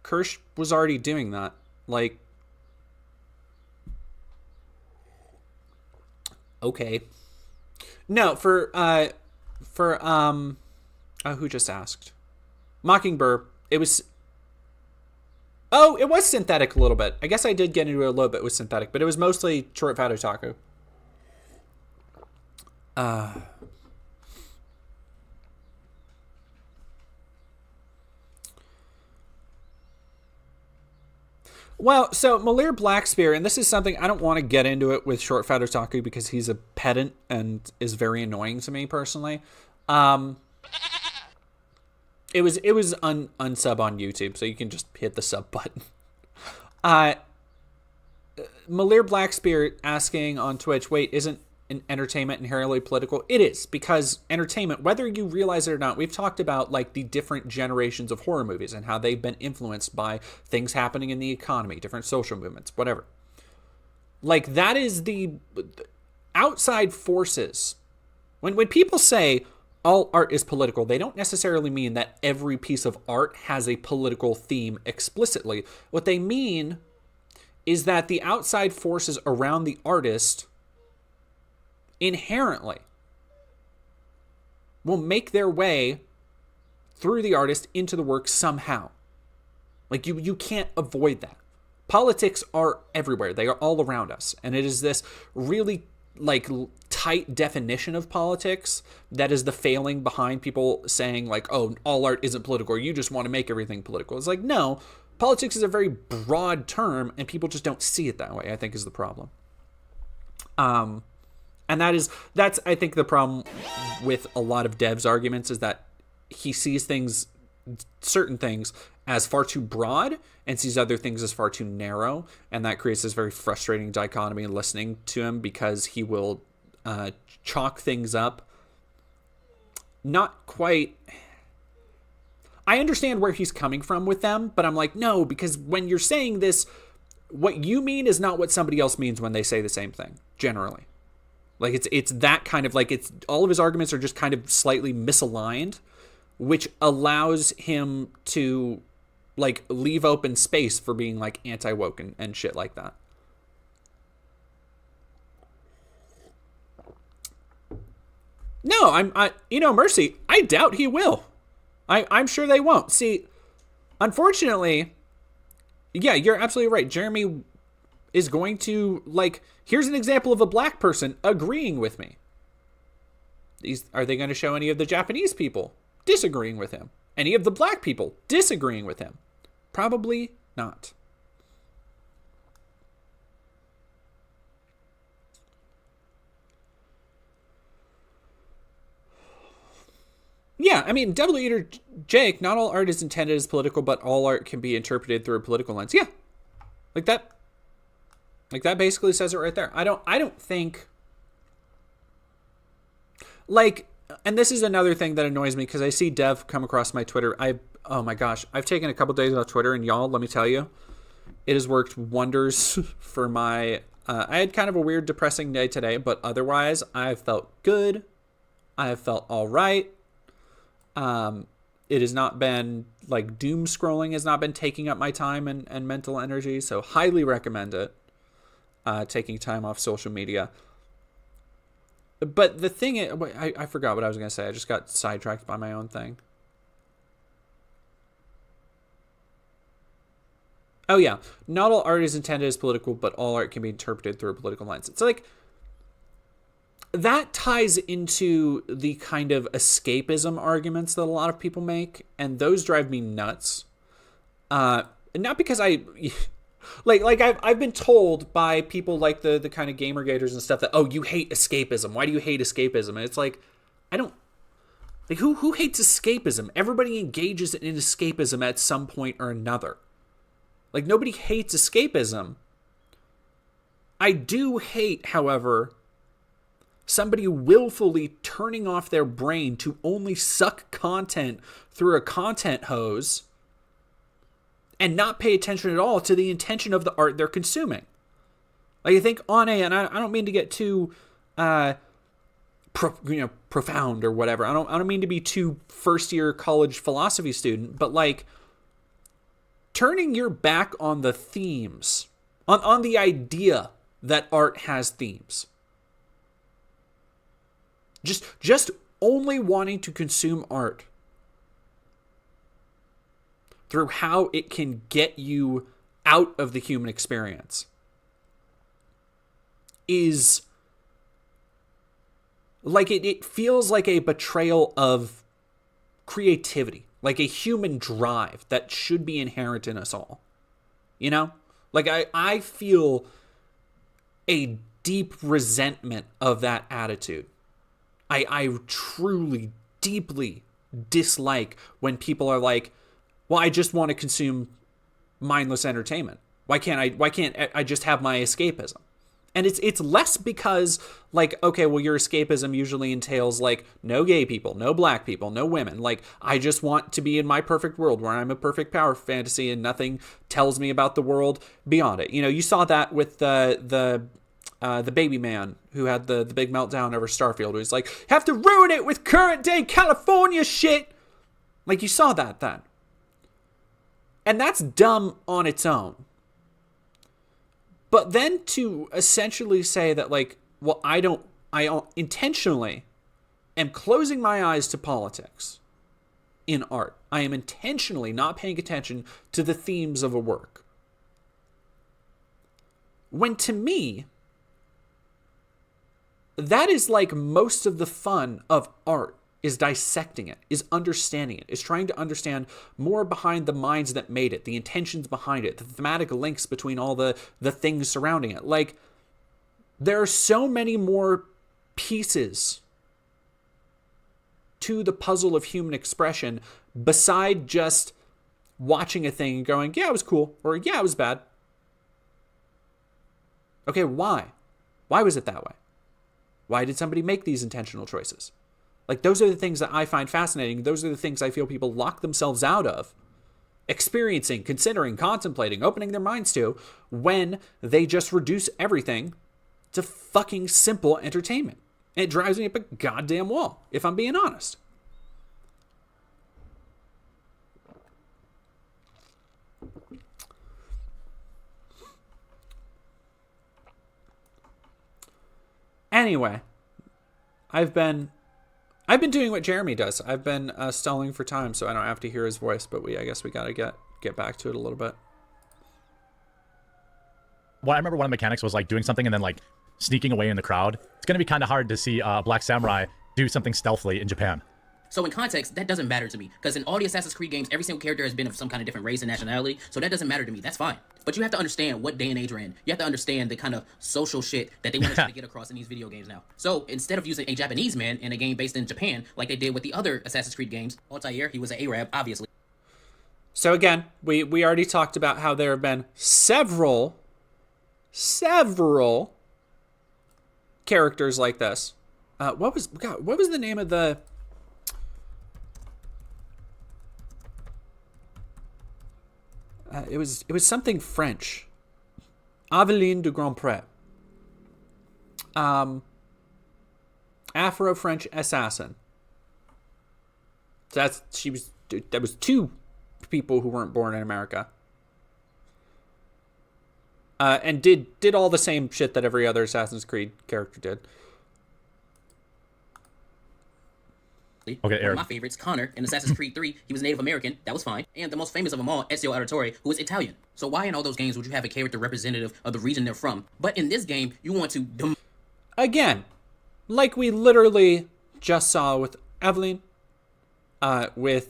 Kirsch was already doing that. Like, okay. No, who just asked? Mockingbird. It was synthetic a little bit. I guess I did get into it a little bit with synthetic, but it was mostly Short Fat Otaku. Well, so Malir Blackspear, and this is something I don't want to get into it with Short Fat Otaku because he's a pedant and is very annoying to me personally. It was unsub on YouTube, so you can just hit the sub button. Malir Blackspear asking on Twitch, wait, isn't an entertainment inherently political? It is, because entertainment, whether you realize it or not, we've talked about like the different generations of horror movies and how they've been influenced by things happening in the economy, different social movements, whatever. Like, that is the outside forces. When people say all art is political, they don't necessarily mean that every piece of art has a political theme explicitly. What they mean is that the outside forces around the artist inherently will make their way through the artist into the work somehow. Like, you can't avoid that. Politics are everywhere. They are all around us. And it is this really like tight definition of politics that is the failing behind people saying like, oh, all art isn't political, or you just want to make everything political. It's like, no, politics is a very broad term and people just don't see it that way, I think, is the problem. And that's I think the problem with a lot of Dev's arguments is that he sees certain things as far too broad and sees other things as far too narrow, and that creates this very frustrating dichotomy in listening to him, because he will chalk things up. Not quite. I understand where he's coming from with them, but I'm like, no, because when you're saying this, what you mean is not what somebody else means when they say the same thing, generally. Like, it's that kind of, like, it's all of his arguments are just kind of slightly misaligned, which allows him to, like, leave open space for being, like, anti-woke and shit like that. No, Mercy, I doubt he will. I'm sure they won't. See, unfortunately, yeah, you're absolutely right. Jeremy is going to, like, here's an example of a black person agreeing with me. Are they going to show any of the Japanese people disagreeing with him? Any of the black people disagreeing with him? Probably not. Yeah, I mean, Devil Eater Jake, not all art is intended as political, but all art can be interpreted through a political lens. Yeah. Like that basically says it right there. I don't think, like, and this is another thing that annoys me, because I see Dev come across my Twitter. Oh my gosh, I've taken a couple days off Twitter, and y'all, let me tell you, it has worked wonders for my, I had kind of a weird, depressing day today, but otherwise, I've felt good. I have felt all right. It has not been, like, doom scrolling has not been taking up my time and mental energy, so highly recommend it. Taking time off social media. But the thing is, I forgot what I was going to say. I just got sidetracked by my own thing. Oh yeah, not all art is intended as political, but all art can be interpreted through a political lens. It's like, that ties into the kind of escapism arguments that a lot of people make, and those drive me nuts. Not because I've been told by people like the kind of Gamergaters and stuff that, oh, you hate escapism. Why do you hate escapism? And it's like, I don't, like, who hates escapism? Everybody engages in escapism at some point or another. Like, nobody hates escapism. I do hate, however, somebody willfully turning off their brain to only suck content through a content hose and not pay attention at all to the intention of the art they're consuming. Like, I think and I don't mean to get too, profound or whatever. I don't mean to be too first-year college philosophy student, but like, turning your back on the themes, on the idea that art has themes. Just only wanting to consume art through how it can get you out of the human experience is like, it feels like a betrayal of creativity, like a human drive that should be inherent in us all. You know? Like, I feel a deep resentment of that attitude. I truly, deeply dislike when people are like, well, I just want to consume mindless entertainment. Why can't I just have my escapism? And it's less because, like, okay, well, your escapism usually entails, like, no gay people, no black people, no women. Like, I just want to be in my perfect world where I'm a perfect power fantasy and nothing tells me about the world beyond it. You know, you saw that with the baby man who had the big meltdown over Starfield, who was like, have to ruin it with current day California shit. Like, you saw that then. And that's dumb on its own. But then to essentially say that, like, well, I intentionally am closing my eyes to politics in art. I am intentionally not paying attention to the themes of a work. When to me, that is like most of the fun of art, is dissecting it, is understanding it, is trying to understand more behind the minds that made it, the intentions behind it, the thematic links between all the things surrounding it. Like, there are so many more pieces to the puzzle of human expression beside just watching a thing and going, yeah, it was cool, or yeah, it was bad. Okay, why? Why was it that way? Why did somebody make these intentional choices? Like, those are the things that I find fascinating. Those are the things I feel people lock themselves out of experiencing, considering, contemplating, opening their minds to, when they just reduce everything to fucking simple entertainment. And it drives me up a goddamn wall, if I'm being honest. Anyway, I've been doing what Jeremy does. I've been stalling for time so I don't have to hear his voice, but I guess we gotta get back to it a little bit. Well, I remember one of the mechanics was like doing something and then like sneaking away in the crowd. It's gonna be kind of hard to see a black samurai do something stealthily in Japan. So in context, that doesn't matter to me, because in all the Assassin's Creed games, every single character has been of some kind of different race and nationality, so that doesn't matter to me. That's fine. But you have to understand what day and age we're in. You have to understand the kind of social shit that they want us to get across in these video games now. So instead of using a Japanese man in a game based in Japan, like they did with the other Assassin's Creed games, Altair, he was an Arab, obviously. So again, we already talked about how there have been several characters like this. What was the name of the... It was something French. Aveline de Grandpré. Afro-French assassin. So that was two people who weren't born in America. And did all the same shit that every other Assassin's Creed character did. Okay, One Eric. of my favorites, Connor, in Assassin's Creed 3, he was Native American, that was fine. And the most famous of them all, Ezio Auditore, who was Italian. So why in all those games would you have a character representative of the region they're from? But in this game, you want to... Again, like we literally just saw with Evelyn, with,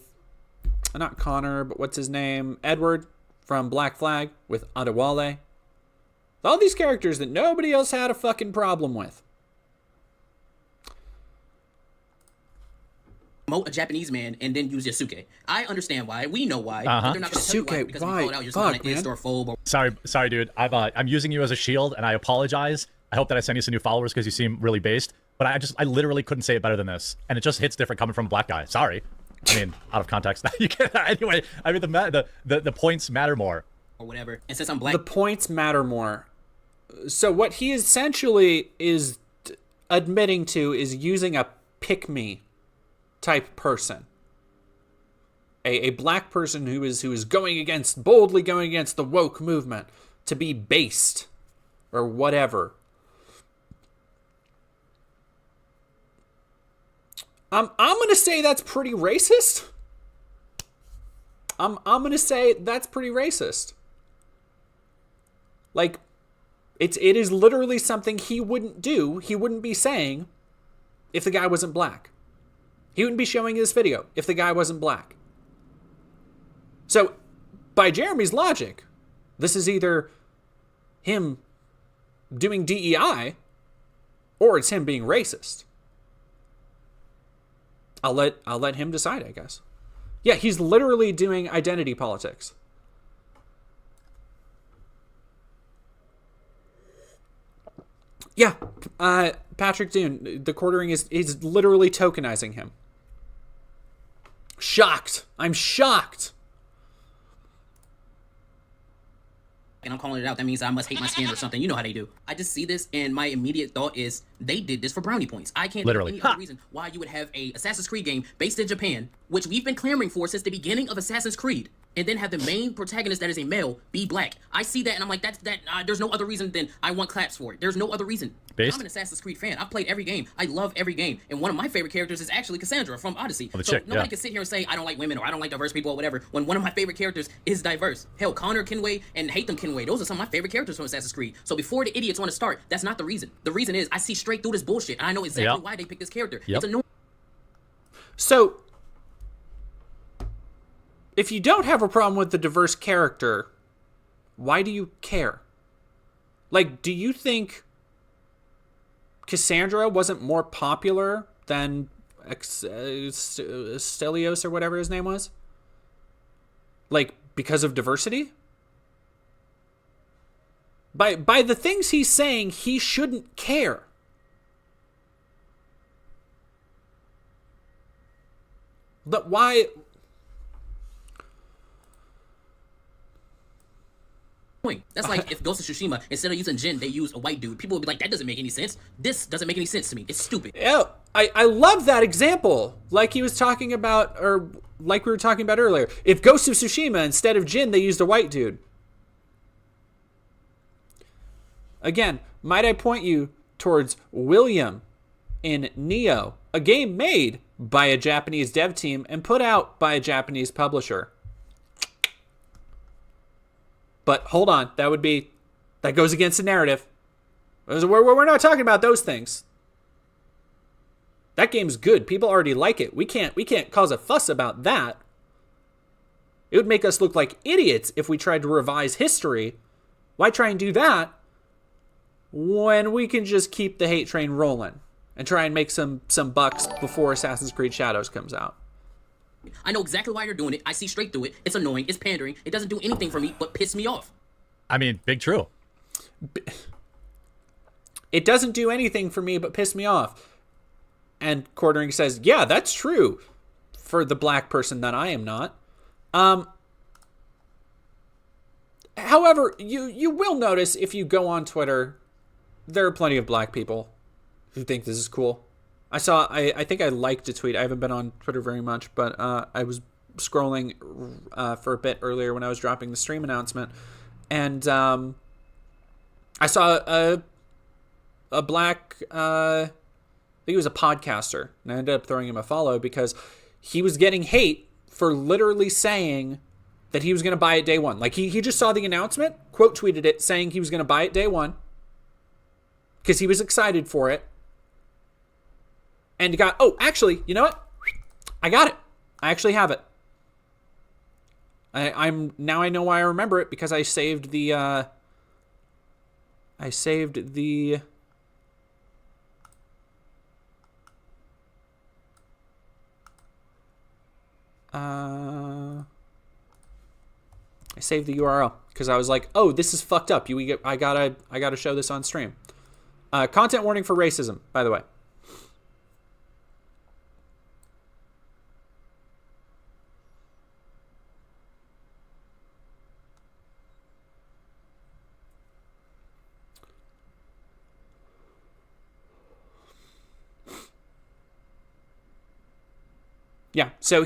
not Connor, but what's his name? Edward from Black Flag, with Adewale. All these characters that nobody else had a fucking problem with. Promote a Japanese man and then use Yasuke. I understand why. We know why. But they're not going to tell you why because we called out you're some kind of in-store phobe. Sorry, dude. I'm using you as a shield, and I apologize. I hope that I send you some new followers because you seem really based. But I literally couldn't say it better than this, and it just hits different coming from a black guy. Sorry. I mean, out of context. Anyway, I mean the points matter more. Or whatever. And since I'm black, the points matter more. So what he essentially is admitting to is using a pick-me type person, a black person who is boldly going against the woke movement, to be based or whatever. I'm gonna say that's pretty racist. I'm gonna say that's pretty racist. Like, it is literally something he wouldn't do. He wouldn't be saying if the guy wasn't black. He wouldn't be showing this video if the guy wasn't black. So, by Jeremy's logic, this is either him doing DEI or it's him being racist. I'll let him decide, I guess. Yeah, he's literally doing identity politics. Yeah, Patrick Dune, the quartering is literally tokenizing him. Shocked. I'm shocked. and I'm calling it out, that means I must hate my skin or something. You know how they do. I just see this, and my immediate thought is they did this for brownie points. I can't think of any other reason why you would have a Assassin's Creed game based in Japan, which we've been clamoring for since the beginning of Assassin's Creed, and then have the main protagonist that is a male be black. I see that, and I'm like, there's no other reason than I want claps for it. There's no other reason. I'm an Assassin's Creed fan. I've played every game. I love every game. And one of my favorite characters is actually Cassandra from Odyssey. Nobody can sit here and say, I don't like women or I don't like diverse people or whatever, when one of my favorite characters is diverse. Hell, Connor Kenway and Hatham Kenway, those are some of my favorite characters from Assassin's Creed. So before the idiots want to start, that's not the reason. The reason is I see straight through this bullshit, and I know exactly why they picked this character. It's annoying. So, if you don't have a problem with the diverse character, why do you care? Like, do you think Cassandra wasn't more popular than Stelios or whatever his name was? Like, because of diversity? By the things he's saying, he shouldn't care. But why? That's like if Ghost of Tsushima, instead of using Jin, they use a white dude. People would be like, that doesn't make any sense. This doesn't make any sense to me. It's stupid. Yeah, I love that example. Like he was talking about, or like we were talking about earlier. If Ghost of Tsushima, instead of Jin, they used a white dude. Again, might I point you towards William in Neo, a game made by a Japanese dev team and put out by a Japanese publisher. But hold on, that goes against the narrative. We're not talking about those things. That game's good. People already like it. We can't cause a fuss about that. It would make us look like idiots if we tried to revise history. Why try and do that when we can just keep the hate train rolling and try and make some bucks before Assassin's Creed Shadows comes out? I know exactly why you're doing it. I see straight through it. It's annoying. It's pandering. It doesn't do anything for me but piss me off. I mean, big true. It doesn't do anything for me but piss me off. And Quartering says, yeah, that's true for the black person that I am not. However, you will notice if you go on Twitter, there are plenty of black people who think this is cool. I think I liked a tweet. I haven't been on Twitter very much, but I was scrolling for a bit earlier when I was dropping the stream announcement, and I saw a black, I think he was a podcaster, and I ended up throwing him a follow because he was getting hate for literally saying that he was going to buy it day one. Like, he just saw the announcement, quote tweeted it, saying he was going to buy it day one because he was excited for it. and got, oh, actually, you know what? I got it. I actually have it. Now I know why I remember it, because I saved the URL, because I was like, oh, this is fucked up. I gotta show this on stream. Content warning for racism, by the way. Yeah, so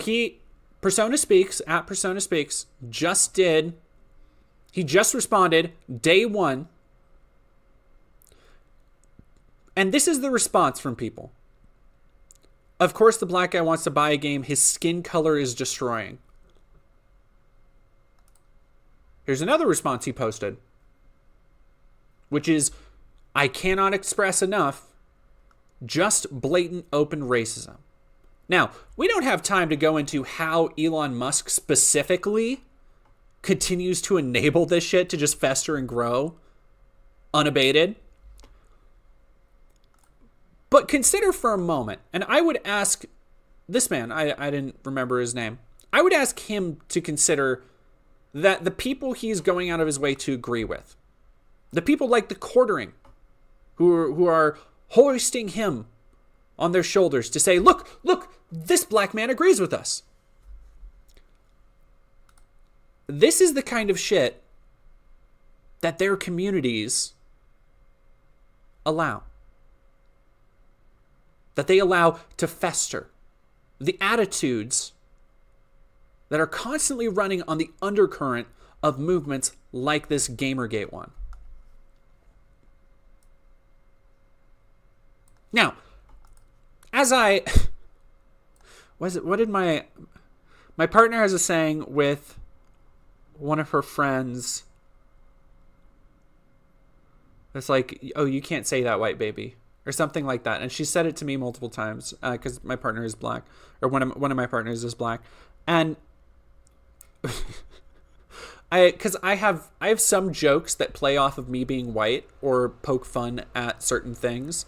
Persona Speaks, at Persona Speaks, he just responded day one. And this is the response from people. Of course, the black guy wants to buy a game his skin color is destroying. Here's another response he posted, which is, I cannot express enough, just blatant open racism. Now, we don't have time to go into how Elon Musk specifically continues to enable this shit to just fester and grow unabated. But consider for a moment, and I would ask this man, I didn't remember his name, I would ask him to consider that the people he's going out of his way to agree with, the people like the quartering, who are hoisting him on their shoulders to say, look, this black man agrees with us. This is the kind of shit that their communities allow. That they allow to fester. The attitudes that are constantly running on the undercurrent of movements like this Gamergate one. Now, as I... what did my partner has a saying with one of her friends. It's like, oh, you can't say that, white baby, or something like that. And she said it to me multiple times because my partner is black, or one of my partners is black, and I have some jokes that play off of me being white or poke fun at certain things.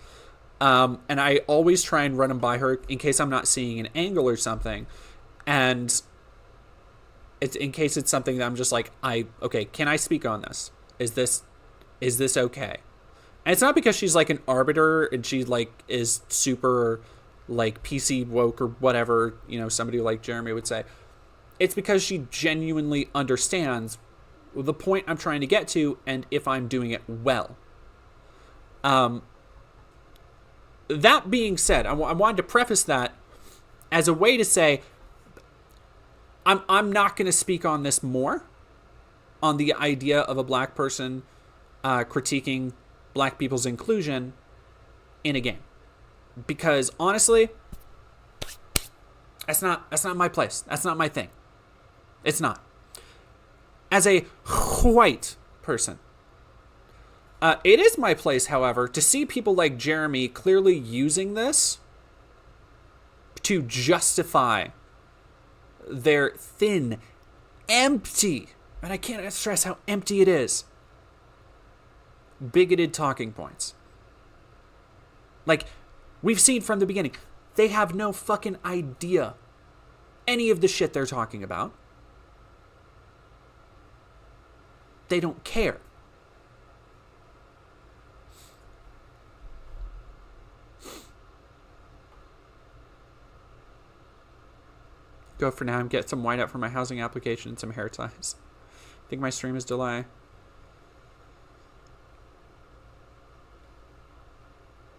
And I always try and run them by her in case I'm not seeing an angle or something. And it's in case it's something that I'm just like, okay, can I speak on this? Is this okay? And it's not because she's like an arbiter and she like is super like PC woke or whatever, somebody like Jeremy would say. It's because she genuinely understands the point I'm trying to get to and if I'm doing it well. That being said, I wanted to preface that as a way to say I'm not going to speak on this more, on the idea of a black person critiquing black people's inclusion in a game, because honestly, that's not my place. That's not my thing. It's not. As a white person, it is my place, however, to see people like Jeremy clearly using this to justify their thin, empty, and I can't stress how empty it is, bigoted talking points. Like, we've seen from the beginning, they have no fucking idea any of the shit they're talking about. They don't care. Go for now and get some white out for my housing application and some hair ties. I think my stream is delay.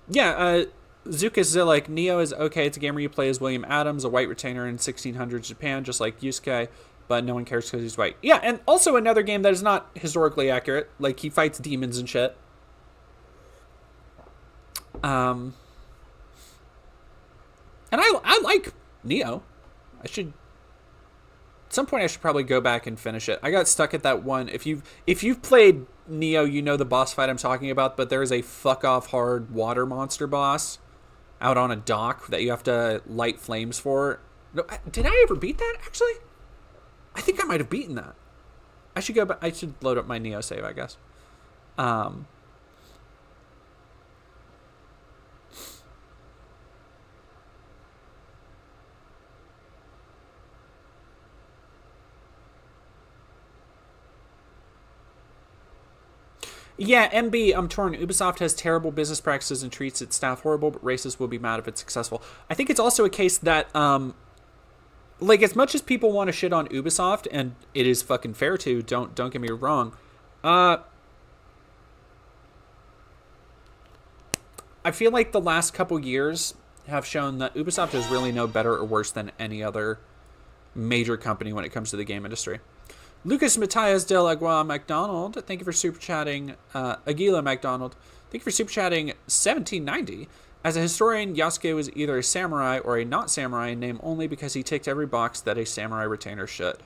Yeah, Zukas Zillik, Neo is okay. It's a gamer you play as William Adams, a white retainer in 1600s Japan, just like Yusuke, but no one cares because he's white. Yeah, and also another game that is not historically accurate. Like, he fights demons and shit. And I like Neo. At some point I should probably go back and finish it. I got stuck at that one. If you've played Neo, you know the boss fight I'm talking about, but there is a fuck off hard water monster boss out on a dock that you have to light flames for. No, did I ever beat that, actually? I think I might have beaten that. I should go back. I should load up my Neo save, I guess. Yeah, MB, I'm torn. Ubisoft has terrible business practices and treats its staff horrible, but racists will be mad if it's successful. I think it's also a case that, like, as much as people want to shit on Ubisoft, and it is fucking fair to, don't get me wrong, I feel like the last couple years have shown that Ubisoft is really no better or worse than any other major company when it comes to the game industry. Lucas Matias del Agua McDonald, thank you for super chatting. Aguila McDonald, thank you for super chatting. 1790. As a historian, Yasuke was either a samurai or a not samurai in name only because he ticked every box that a samurai retainer should.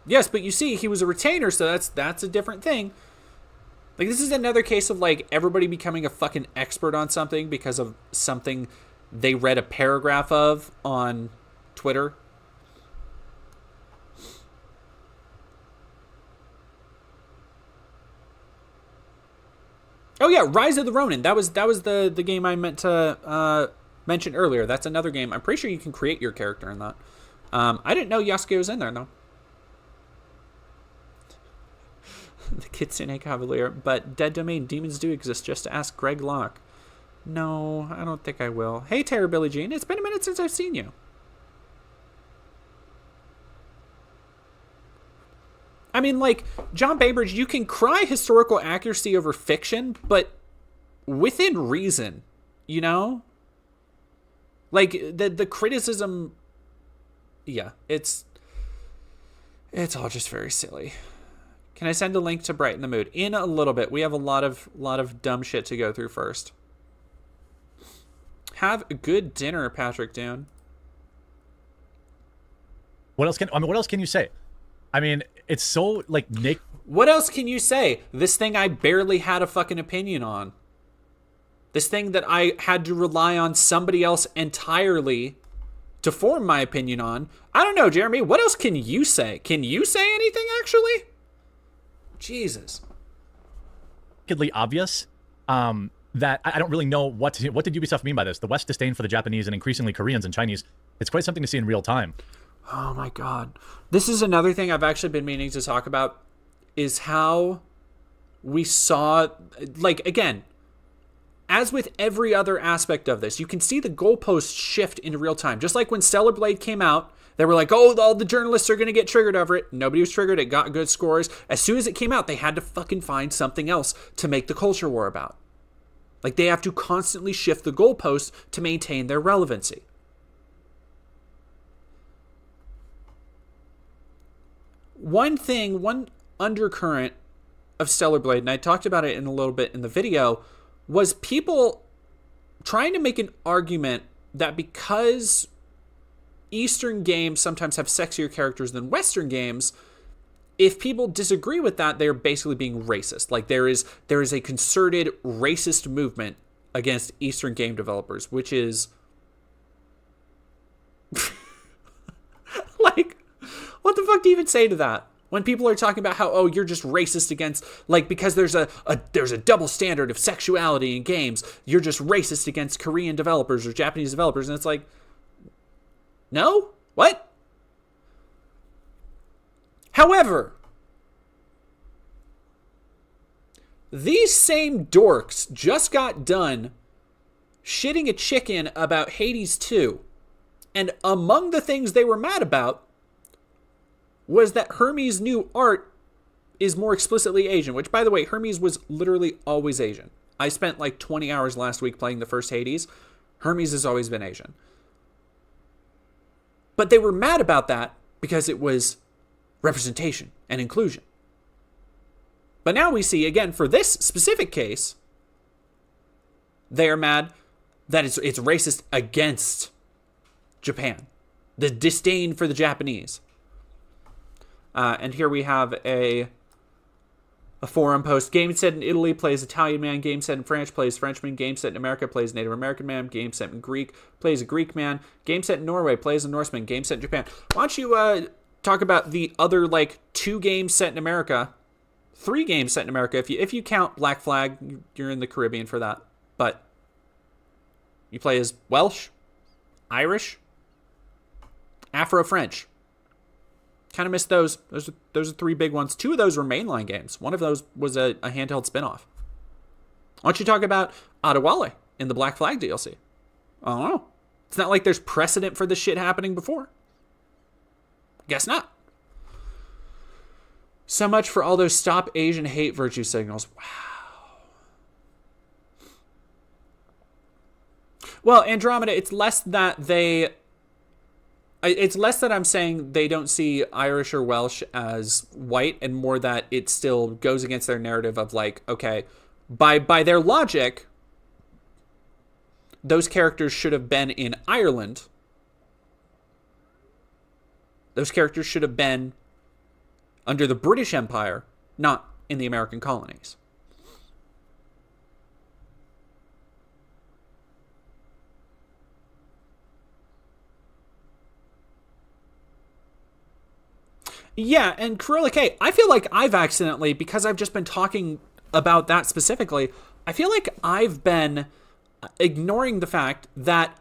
Yes, but you see, he was a retainer, so that's a different thing. Like, this is another case of, like, everybody becoming a fucking expert on something because of something they read a paragraph of on Twitter. Oh yeah, Rise of the Ronin. That was the game I meant to mention earlier. That's another game. I'm pretty sure you can create your character in that. I didn't know Yasuke was in there though. The Kitsune Cavalier. But Dead Domain demons do exist. Just to ask Greg Locke. No, I don't think I will. Hey, Tara Billie Jean. It's been a minute since I've seen you. I mean, like, John Baybridge, you can cry historical accuracy over fiction, but within reason, you know? Like, the criticism, yeah, it's all just very silly. Can I send a link to Brighten the Mood? In a little bit. We have a lot of dumb shit to go through first. Have a good dinner, Patrick Dune. What else can you say? I mean, it's so, like, Nick... What else can you say? This thing I barely had a fucking opinion on. This thing that I had to rely on somebody else entirely to form my opinion on. I don't know, Jeremy. What else can you say? Can you say anything, actually? Jesus. Obvious that I don't really know what did Ubisoft mean by this. The West's disdain for the Japanese and increasingly Koreans and Chinese. It's quite something to see in real time. Oh my God. This is another thing I've actually been meaning to talk about, is how we saw, like, again, as with every other aspect of this, you can see the goalposts shift in real time. Just like when Stellar Blade came out, they were like, oh, all the journalists are going to get triggered over it. Nobody was triggered. It got good scores. As soon as it came out, they had to fucking find something else to make the culture war about. Like, they have to constantly shift the goalposts to maintain their relevancy. One undercurrent of Stellar Blade, and I talked about it in a little bit in the video, was people trying to make an argument that because Eastern games sometimes have sexier characters than Western games, if people disagree with that, they're basically being racist. Like, there is a concerted racist movement against Eastern game developers, which is like, what the fuck do you even say to that? When people are talking about how, oh, you're just racist against, like, because there's a double standard of sexuality in games, you're just racist against Korean developers or Japanese developers. And it's like, no? What? However, these same dorks just got done shitting a chicken about Hades 2. And among the things they were mad about was that Hermes' new art is more explicitly Asian, which, by the way, Hermes was literally always Asian. I spent like 20 hours last week playing the first Hades. Hermes has always been Asian. But they were mad about that because it was representation and inclusion. But now we see, again, for this specific case, they are mad that it's racist against Japan. The disdain for the Japanese. And here we have a A forum post. Game set in Italy plays Italian man. Game set in France plays Frenchman. Game set in America plays Native American man. Game set in Greek plays a Greek man. Game set in Norway plays a Norseman. Game set in Japan. Why don't you talk about the other, like, 2 games set in America, 3 games set in America. If you count Black Flag, you're in the Caribbean for that. But you play as Welsh, Irish, Afro-French. Kind of missed those. Those are 3 big ones. 2 of those were mainline games. One of those was a handheld spinoff. Why don't you talk about Adewale in the Black Flag DLC? I don't know. It's not like there's precedent for this shit happening before. Guess not. So much for all those stop Asian hate virtue signals. Wow. Well, Andromeda, it's less that I'm saying they don't see Irish or Welsh as white, and more that it still goes against their narrative of, like, okay, by their logic, those characters should have been in Ireland. Those characters should have been under the British Empire, not in the American colonies. Yeah, and Corilla K, I feel like I've accidentally, because I've just been talking about that specifically, I feel like I've been ignoring the fact that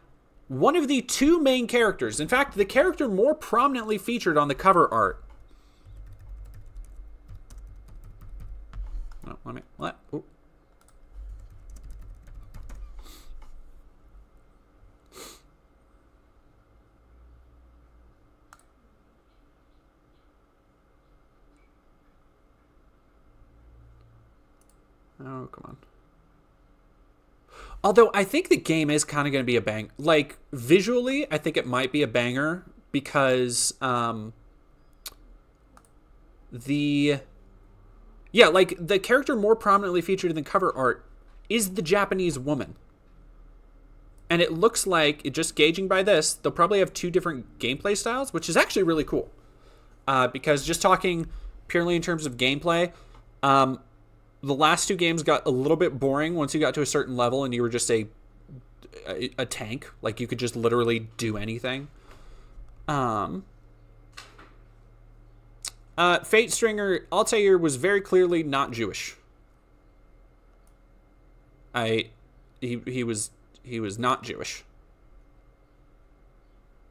one of the 2 main characters, in fact, the character more prominently featured on the cover art. Oh, what? Ooh. Oh, come on. Although I think the game is kind of going to be a bang. Like, visually, I think it might be a banger because the character more prominently featured in the cover art is the Japanese woman. And it looks like, just gauging by this, they'll probably have 2 different gameplay styles, which is actually really cool. Because just talking purely in terms of gameplay, the last 2 games got a little bit boring once you got to a certain level and you were just a tank. Like, you could just literally do anything. Fate Stringer, Altair was very clearly not Jewish. He was not Jewish.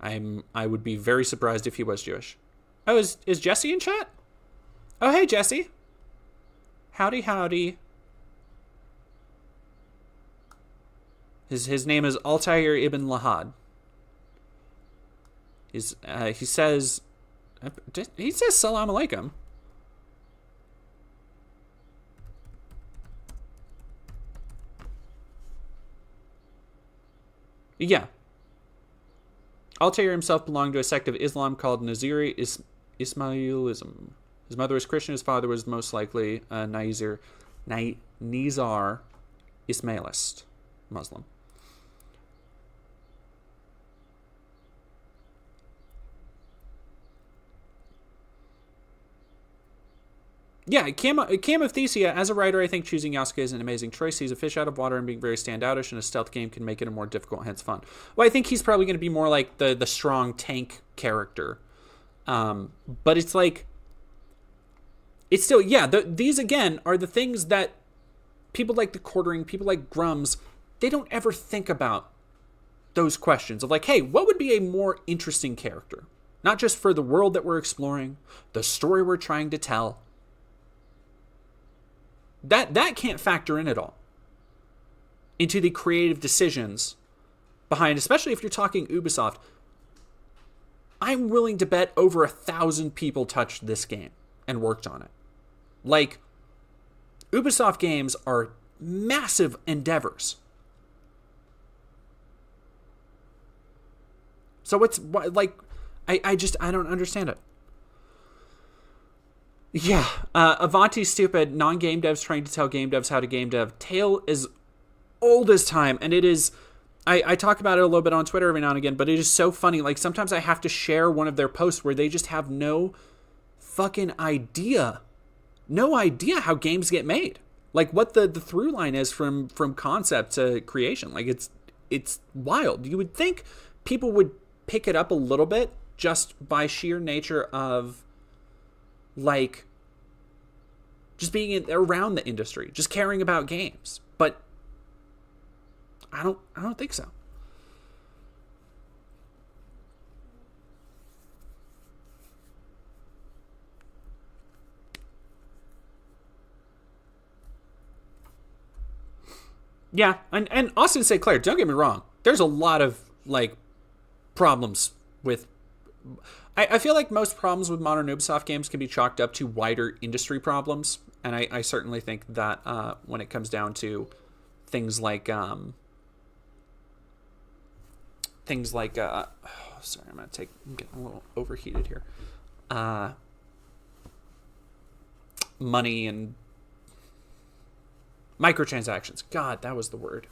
I would be very surprised if he was Jewish. Oh, is Jesse in chat? Oh, hey, Jesse. Howdy, howdy. His name is Altair ibn Lahad. He says salam alaikum. Yeah. Altair himself belonged to a sect of Islam called Naziri Ismailism. His mother was Christian. His father was most likely a Nizar Ismailist Muslim. Yeah, Cam of Thesia, as a writer, I think choosing Yasuke is an amazing choice. He's a fish out of water and being very standoutish, and a stealth game can make it a more difficult, hence fun. Well, I think he's probably going to be more like the strong tank character. But it's like... It's still, yeah, these, again, are the things that people like the Quartering, people like Grums, they don't ever think about those questions of like, hey, what would be a more interesting character? Not just for the world that we're exploring, the story we're trying to tell. That can't factor in at all into the creative decisions behind, especially if you're talking Ubisoft. I'm willing to bet over 1,000 people touched this game and worked on it. Like, Ubisoft games are massive endeavors. So it's like, I don't understand it. Yeah, Avanti stupid, non-game devs trying to tell game devs how to game dev. Tale is old as time, and it is... I talk about it a little bit on Twitter every now and again, but it is so funny. Like, sometimes I have to share one of their posts where they just have no fucking idea no idea how games get made. Like what the through line is from concept to creation. Like it's wild. You would think people would pick it up a little bit just by sheer nature of like just being around the industry, just caring about games. But I don't think so. Yeah, and Austin St. Clair, don't get me wrong. There's a lot of like problems with. I feel like most problems with modern Ubisoft games can be chalked up to wider industry problems, and I certainly think that when it comes down to things like sorry, I'm getting a little overheated here. Money and microtransactions. God, that was the word.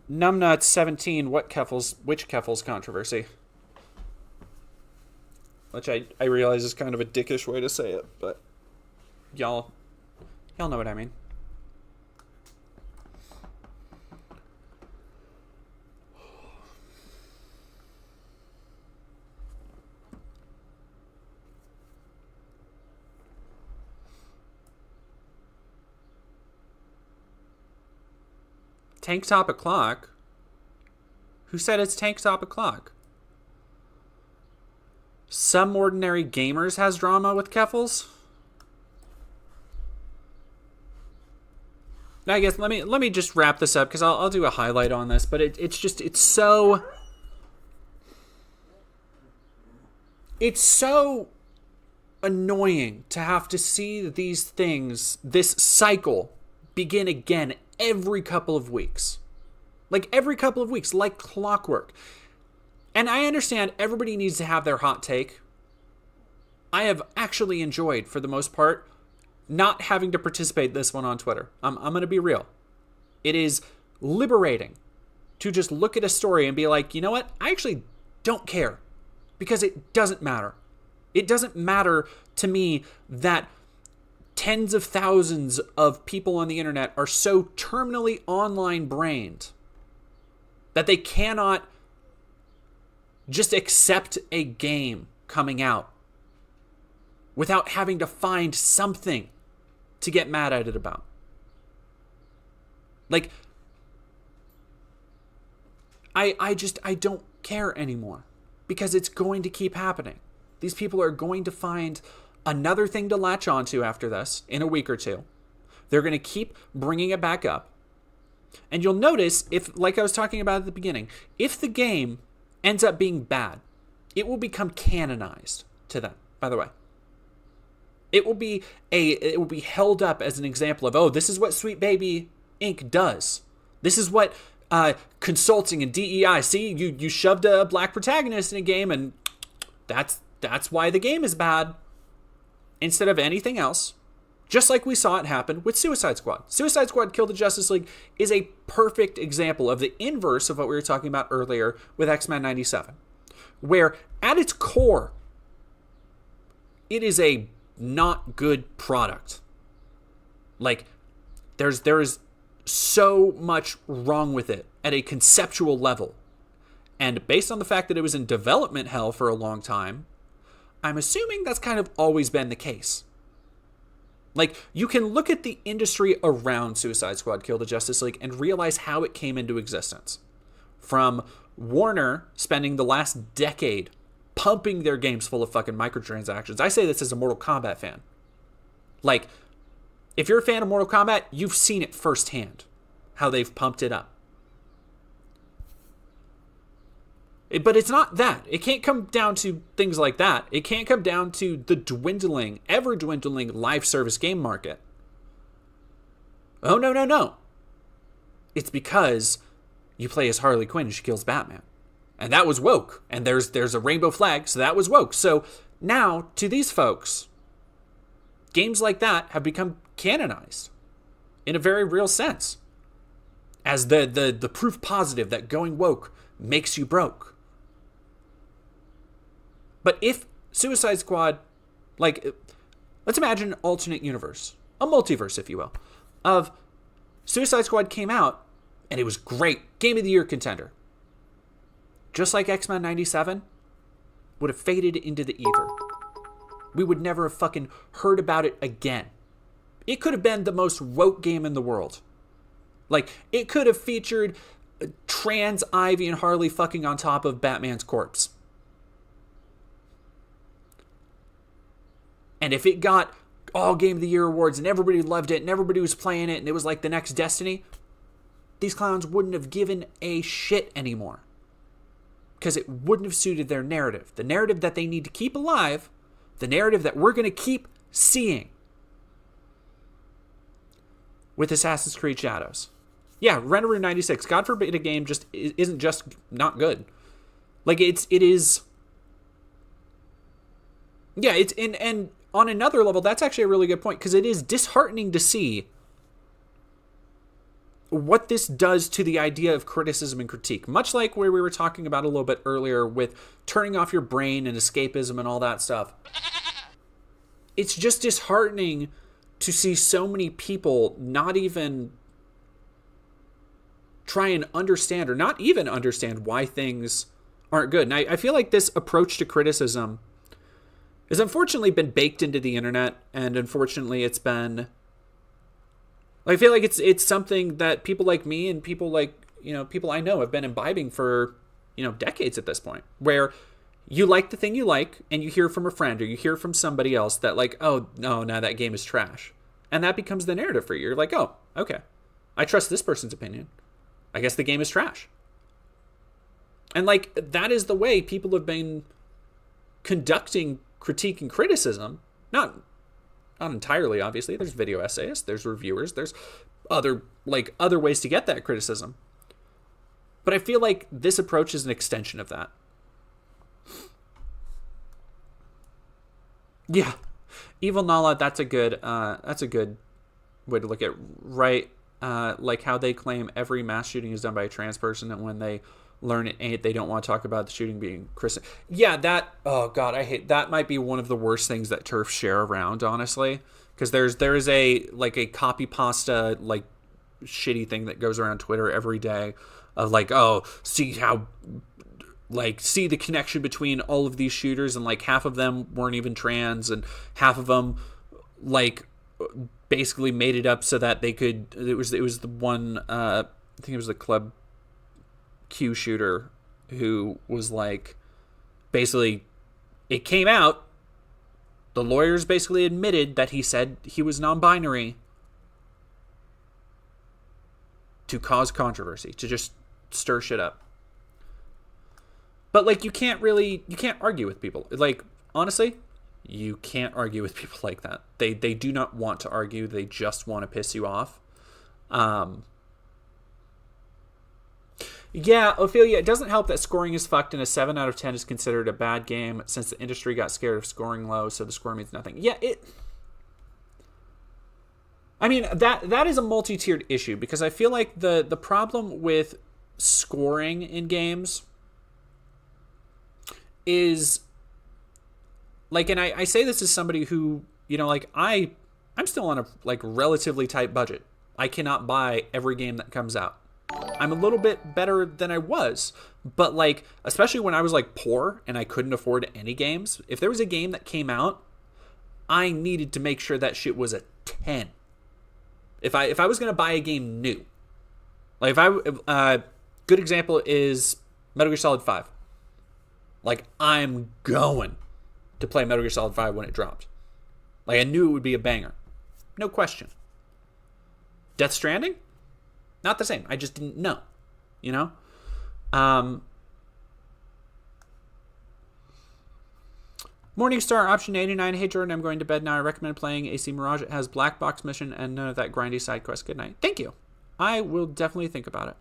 Numbnut17, which Keffels controversy? Which I realize is kind of a dickish way to say it, but y'all know what I mean. Tank Top O'Clock? Who said it's Tank Top O'Clock? Some Ordinary Gamers has drama with Keffels? I guess let me just wrap this up because I'll do a highlight on this, but it's so annoying to have to see these things, this cycle begin again every couple of weeks. Like every couple of weeks, like clockwork. And I understand everybody needs to have their hot take. I have actually enjoyed, for the most part, not having to participate this one on Twitter. I'm going to be real. It is liberating to just look at a story and be like, you know what? I actually don't care because it doesn't matter. It doesn't matter to me that tens of thousands of people on the internet are so terminally online brained that they cannot just accept a game coming out without having to find something to get mad at it about. Like, I don't care anymore because it's going to keep happening. These people are going to find another thing to latch onto after this in a week or two. They're going to keep bringing it back up. And you'll notice, if, like I was talking about at the beginning, if the game ends up being bad, it will become canonized to them, by the way. It will be held up as an example of, oh, this is what Sweet Baby Inc. does. This is what consulting and DEI, see, you shoved a black protagonist in a game and that's why the game is bad. Instead of anything else, just like we saw it happen with Suicide Squad. Suicide Squad Kill the Justice League is a perfect example of the inverse of what we were talking about earlier with X-Men 97, where at its core, it is a not good product. Like, there is so much wrong with it at a conceptual level. And based on the fact that it was in development hell for a long time, I'm assuming that's kind of always been the case. Like, you can look at the industry around Suicide Squad Kill the Justice League and realize how it came into existence. From Warner spending the last decade pumping their games full of fucking microtransactions. I say this as a Mortal Kombat fan. Like, if you're a fan of Mortal Kombat, you've seen it firsthand, how they've pumped it up. But it's not that. It can't come down to things like that. It can't come down to the dwindling, ever-dwindling live service game market. Oh, no. It's because you play as Harley Quinn and she kills Batman. And that was woke. And there's a rainbow flag, so that was woke. So now, to these folks, games like that have become canonized in a very real sense. As the proof positive that going woke makes you broke. But if Suicide Squad, like, let's imagine an alternate universe, a multiverse, if you will, of Suicide Squad came out, and it was great. Game of the Year contender. Just like X-Men 97, would have faded into the ether. We would never have fucking heard about it again. It could have been the most woke game in the world. Like, it could have featured trans Ivy and Harley fucking on top of Batman's corpse. And if it got all Game of the Year awards and everybody loved it and everybody was playing it and it was like the next Destiny, these clowns wouldn't have given a shit anymore. Because it wouldn't have suited their narrative. The narrative that they need to keep alive. The narrative that we're going to keep seeing. With Assassin's Creed Shadows. Yeah, Renderer 96. God forbid a game just isn't just not good. Like, it is... Yeah, it's... And on another level, that's actually a really good point. Because it is disheartening to see what this does to the idea of criticism and critique. Much like where we were talking about a little bit earlier with turning off your brain and escapism and all that stuff. It's just disheartening to see so many people not even try and understand or not even understand why things aren't good. And I feel like this approach to criticism has unfortunately been baked into the internet, and unfortunately it's been... I feel like it's something that people like me and people like, people I know have been imbibing for, decades at this point, where you like the thing you like and you hear from a friend or you hear from somebody else that like, oh, no, that game is trash. And that becomes the narrative for you. You're like, oh, okay. I trust this person's opinion. I guess the game is trash. And like, that is the way people have been conducting critique and criticism. Not entirely, obviously. There's video essayists, there's reviewers, there's other ways to get that criticism. But I feel like this approach is an extension of that. Yeah. Evil Nala, that's a good way to look at it. Right. Like how they claim every mass shooting is done by a trans person, and when they learn it ain't, they don't want to talk about the shooting being Christian. Yeah, oh god, I hate that. Might be one of the worst things that TERFs share around, honestly, because there is a copy pasta like shitty thing that goes around Twitter every day of like, oh, see the connection between all of these shooters, and like half of them weren't even trans and half of them like basically made it up so that they could, it was the one I think it was the Club Q shooter who was like, basically it came out, the lawyers basically admitted that he said he was non-binary to cause controversy, to just stir shit up. But like, you can't argue with people. Like, honestly, you can't argue with people like that. They do not want to argue. They just want to piss you off. Yeah, Ophelia, it doesn't help that scoring is fucked and a 7 out of 10 is considered a bad game since the industry got scared of scoring low, so the score means nothing. Yeah, I mean, that is a multi-tiered issue, because I feel like the problem with scoring in games is, like, and I say this as somebody who, I'm still on a, like, relatively tight budget. I cannot buy every game that comes out. I'm a little bit better than I was, but like, especially when I was like poor and I couldn't afford any games, if there was a game that came out, I needed to make sure that shit was a 10. If I was going to buy a game new, like good example is Metal Gear Solid 5. Like, I'm going to play Metal Gear Solid 5 when it dropped. Like, I knew it would be a banger. No question. Death Stranding? Not the same. I just didn't know, Morningstar option 89. Hey Jordan, I'm going to bed now. I recommend playing AC Mirage. It has black box mission and none of that grindy side quest. Good night. Thank you. I will definitely think about it.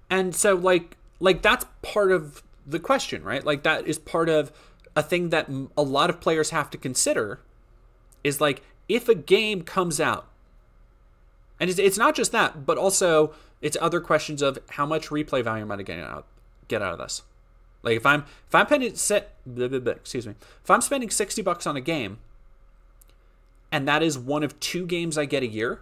And so like that's part of the question, right? Like, that is part of a thing that a lot of players have to consider, is like, if a game comes out, and it's not just that, but also it's other questions of how much replay value am I going to get out of this? Like if I'm spending if I'm spending $60 on a game, and that is one of 2 games I get a year,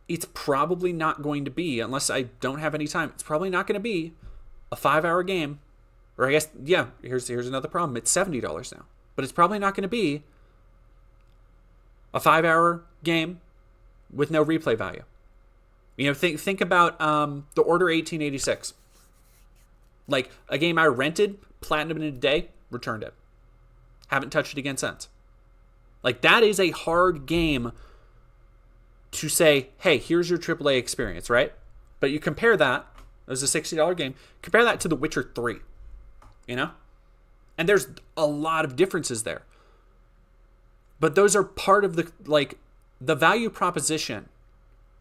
it's probably not going to be, unless I don't have any time, it's probably not going to be a 5-hour game. Or I guess, yeah, here's another problem. It's $70 now. But it's probably not going to be a 5-hour game with no replay value. You know, think about The Order 1886. Like, a game I rented, platinum in a day, returned it. Haven't touched it again since. Like, that is a hard game to say, hey, here's your AAA experience, right? But you compare that, it was a $60 game, compare that to The Witcher 3, you know? And there's a lot of differences there. But those are part of the, like, the value proposition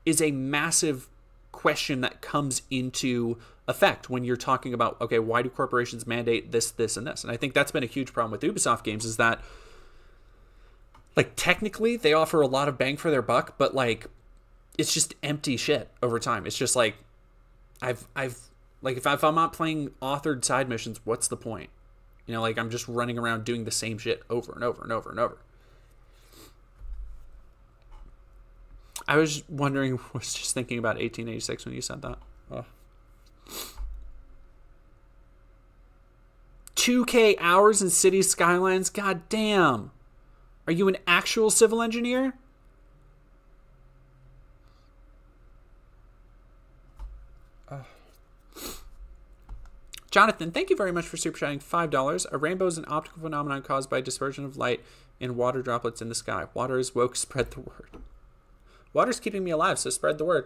is a massive question that comes into effect when you're talking about, okay, why do corporations mandate this, this, and this? And I think that's been a huge problem with Ubisoft games, is that, like, technically they offer a lot of bang for their buck, but, like, it's just empty shit over time. It's just like, I've like, if I'm not playing authored side missions, what's the point? You know, like, I'm just running around doing the same shit over and over and over and over. I was wondering, was just thinking about 1886 when you said that. Oh. 2K hours in City Skylines? God damn. Are you an actual civil engineer? Jonathan, thank you very much for super chatting $5. A rainbow is an optical phenomenon caused by dispersion of light in water droplets in the sky. Water is woke, spread the word. Water's keeping me alive, so spread the word.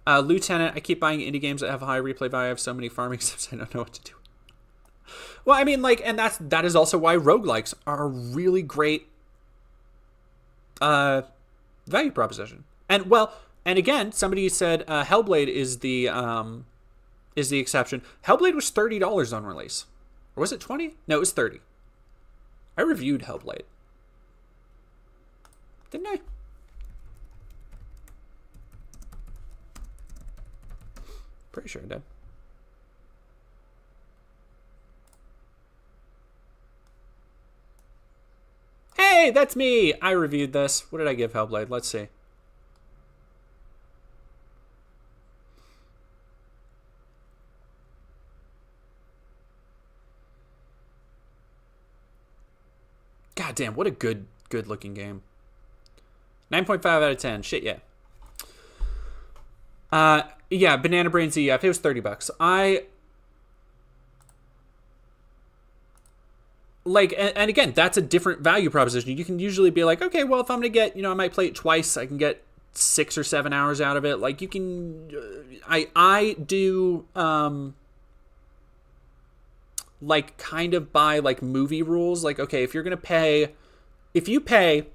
Lieutenant, I keep buying indie games that have high replay value. I have so many farming sims, I don't know what to do. Well, I mean, like, and that is also why roguelikes are a really great value proposition. And, well, and again, somebody said Hellblade is the exception. Hellblade was $30 on release. Or was it 20? No, it was 30. I reviewed Hellblade. Didn't I? Pretty sure I did. Hey, that's me! I reviewed this. What did I give Hellblade? Let's see. God damn, what a good looking game. 9.5 out of 10. Shit, yeah. Yeah, Banana Brain ZF. It was $30. I like, and again, that's a different value proposition. You can usually be like, okay, well, if I'm gonna get, you know, I might play it twice. I can get 6 or 7 hours out of it. Like, you can, I do, like, kind of by, like, movie rules. Like, okay, if you're gonna pay, if you pay,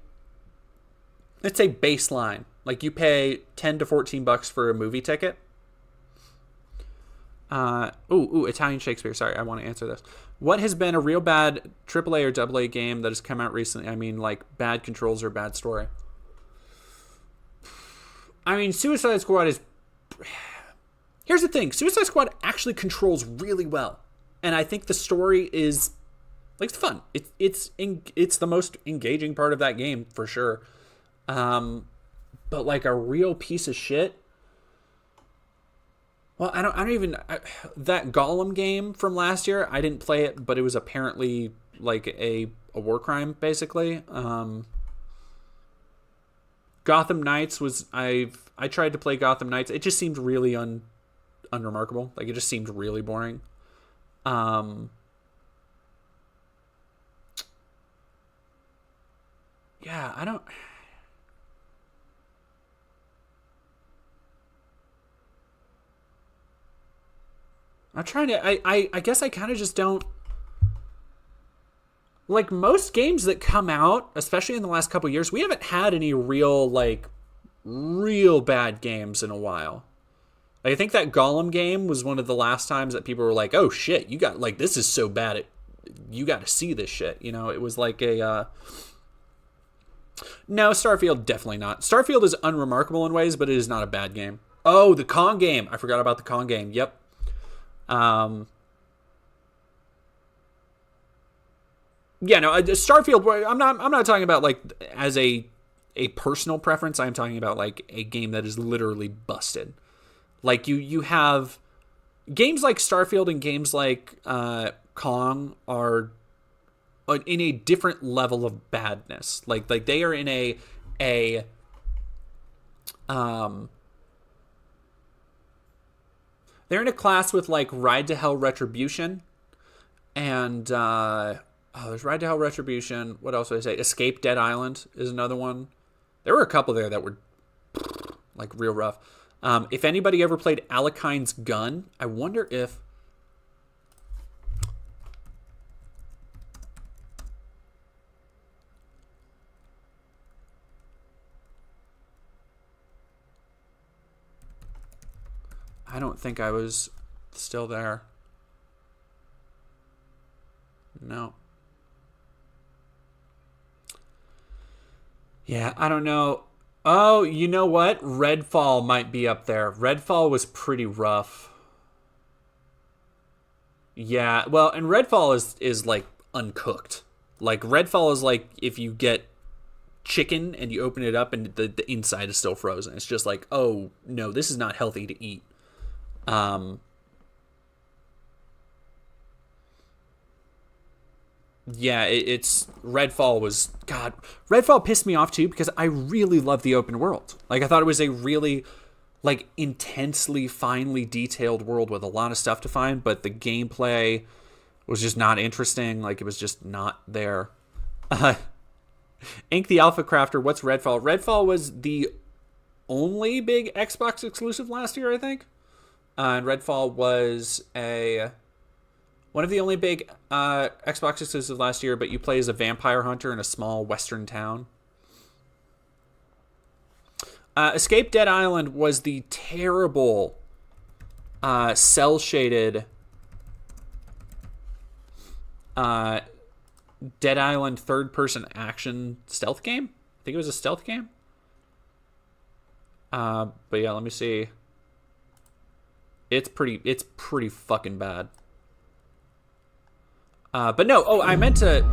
let's say baseline, like, you pay $10 to $14 for a movie ticket. Italian Shakespeare. Sorry, I want to answer this. What has been a real bad AAA or AA game that has come out recently? I mean, like, bad controls or bad story. I mean, Suicide Squad is... Here's the thing. Suicide Squad actually controls really well. And I think the story is, like, it's fun. It's the most engaging part of that game, for sure. But, like, a real piece of shit... Well, I don't even... that Gollum game from last year, I didn't play it, but it was apparently, like, a war crime, basically. Gotham Knights was... I tried to play Gotham Knights. It just seemed really unremarkable. Like, it just seemed really boring. Yeah, I don't... I'm trying to... I guess I kind of just don't... Like, most games that come out, especially in the last couple of years, we haven't had any real, like, real bad games in a while. Like, I think that Gollum game was one of the last times that people were like, oh, shit, you got... Like, this is so bad, you got to see this shit. You know, it was like a... No, Starfield, definitely not. Starfield is unremarkable in ways, but it is not a bad game. Oh, the Kong game. I forgot about the Kong game. Yep. Yeah, no, Starfield, I'm not talking about like as a personal preference. I'm talking about like a game that is literally busted. Like you have games like Starfield and games like Kong are in a different level of badness. Like they are in a they're in a class with like Ride to Hell Retribution and there's Ride to Hell Retribution. What else did I say? Escape Dead Island is another one. There were a couple there that were like real rough. If anybody ever played Alekine's Gun, I wonder if I don't think I was still there. No. Yeah, I don't know. Oh, you know what? Redfall might be up there. Redfall was pretty rough. Yeah, well, and Redfall is like uncooked. Like Redfall is like if you get chicken and you open it up and the inside is still frozen. It's just like, oh no, this is not healthy to eat. Yeah, it's Redfall was God. Redfall pissed me off too because I really love the open world. Like I thought it was a really like intensely finely detailed world with a lot of stuff to find, but the gameplay was just not interesting. Like it was just not there. Ink the Alpha Crafter, what's Redfall? Redfall was the only big Xbox exclusive last year, I think. And Redfall was one of the only big Xbox exclusives last year, but you play as a vampire hunter in a small western town. Escape Dead Island was the terrible cel-shaded Dead Island third-person action stealth game. I think it was a stealth game. But yeah, let me see. It's pretty fucking bad. But no, I meant to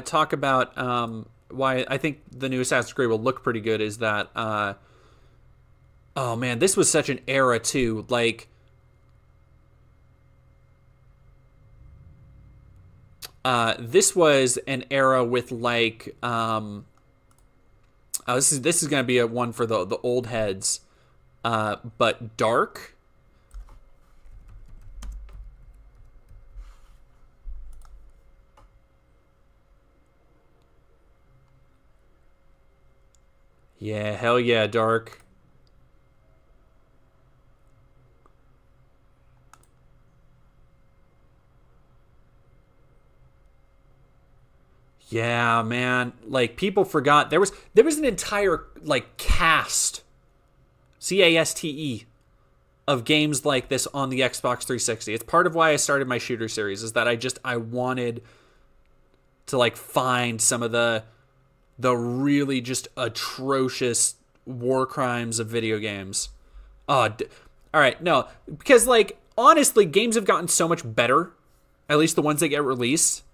talk about why I think the new Assassin's Creed will look pretty good is that, oh man, this was such an era too. Like, this was an era with like, this is gonna be a one for the old heads, but dark. Yeah, hell yeah, dark. Yeah, man. Like people forgot there was an entire like cast, CASTE, of games like this on the Xbox 360. It's part of why I started my shooter series is that I wanted to like find some of the really just atrocious war crimes of video games. All right, no, because like honestly, games have gotten so much better, at least the ones that get released,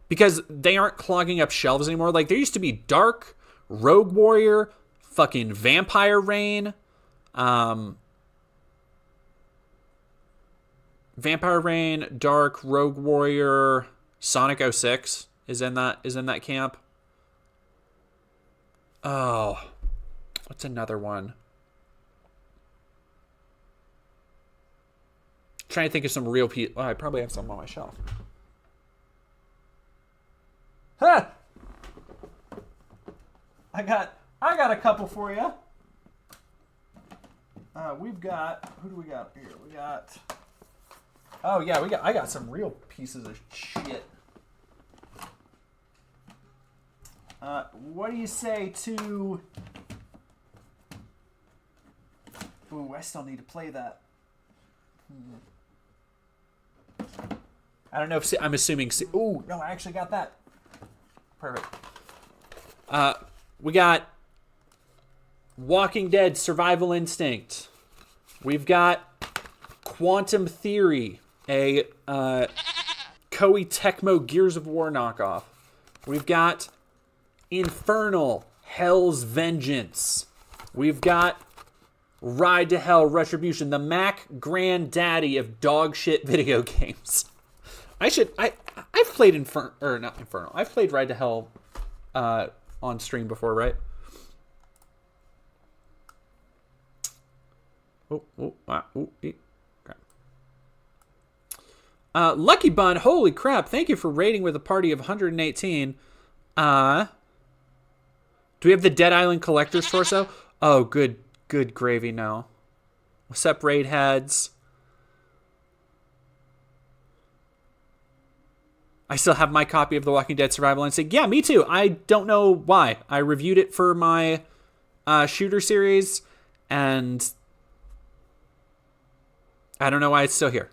because they aren't clogging up shelves anymore. Like there used to be Dark, Rogue Warrior, fucking Vampire Reign, Dark, Rogue Warrior, Sonic 06 is in that camp. Oh, what's another one? Trying to think of some real people. Oh, I probably have some on my shelf. Huh! I got a couple for you. We've got, who do we got here? We got, oh yeah, I got some real pieces of shit. What do you say to... Ooh, I still need to play that. I don't know if... I'm assuming... Ooh, no, I actually got that. Perfect. We got Walking Dead Survival Instinct. We've got Quantum Theory, a Koei Tecmo Gears of War knockoff. We've got Infernal, Hell's Vengeance. We've got Ride to Hell Retribution, the Mac granddaddy of dog shit video games. I've played Infernal. I've played Ride to Hell on stream before, right? Lucky Bun, holy crap, thank you for raiding with a party of 118. Do we have the Dead Island Collector's Torso? Oh, good gravy, no. What's up, raid heads? I still have my copy of The Walking Dead Survival Instinct. Yeah, me too. I don't know why. I reviewed it for my shooter series, and I don't know why it's still here.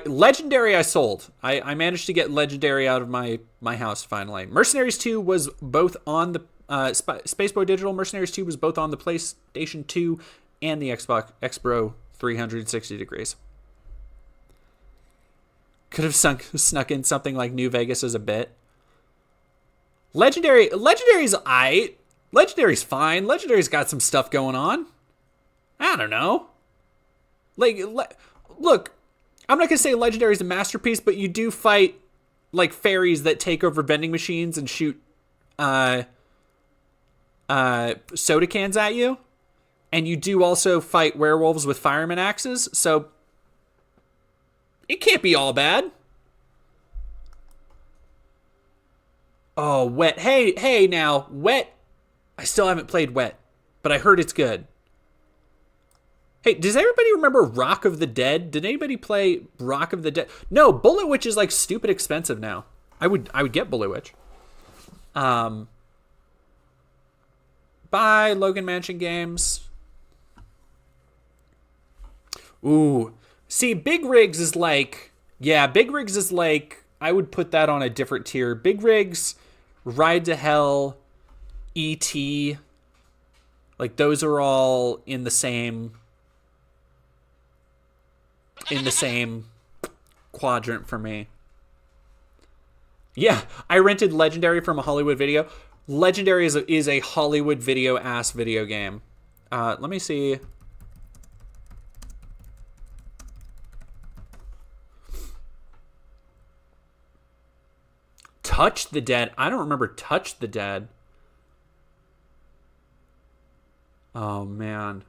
Legendary I sold. I managed to get Legendary out of my house finally. Mercenaries 2 was both on the Spaceboy Digital. Mercenaries 2 was both on the PlayStation 2 and the Xbox X-Pro 360 degrees. Could have snuck in something like New Vegas as a bit. Legendary's Legendary's fine. Legendary's got some stuff going on. I don't know. Look, I'm not gonna say Legendary's a masterpiece, but you do fight like fairies that take over vending machines and shoot soda cans at you, and you do also fight werewolves with fireman axes. So it can't be all bad. Oh, Wet. Hey, now, Wet. I still haven't played Wet, but I heard it's good. Hey, does everybody remember Rock of the Dead? Did anybody play Rock of the Dead? No, Bullet Witch is like stupid expensive now. I would get Bullet Witch. Bye, Logan Mansion Games. Ooh. See, Big Rigs is like, I would put that on a different tier. Big Rigs, Ride to Hell, E.T., like those are all in the same quadrant for me. Yeah, I rented Legendary from a Hollywood Video. Legendary is a Hollywood Video ass video game. Let me see. Touch the Dead. I don't remember Touch the Dead. Oh, man.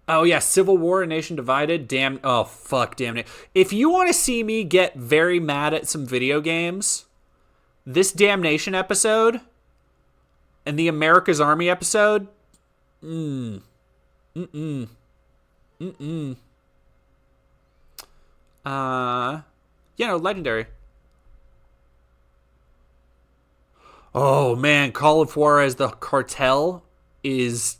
Oh, yeah. Civil War, A Nation Divided. Damn. Oh, fuck. Damn it. If you want to see me get very mad at some video games, this Damnation episode and the America's Army episode. Yeah, no, Legendary. Oh, man. Call of Juarez, the Cartel is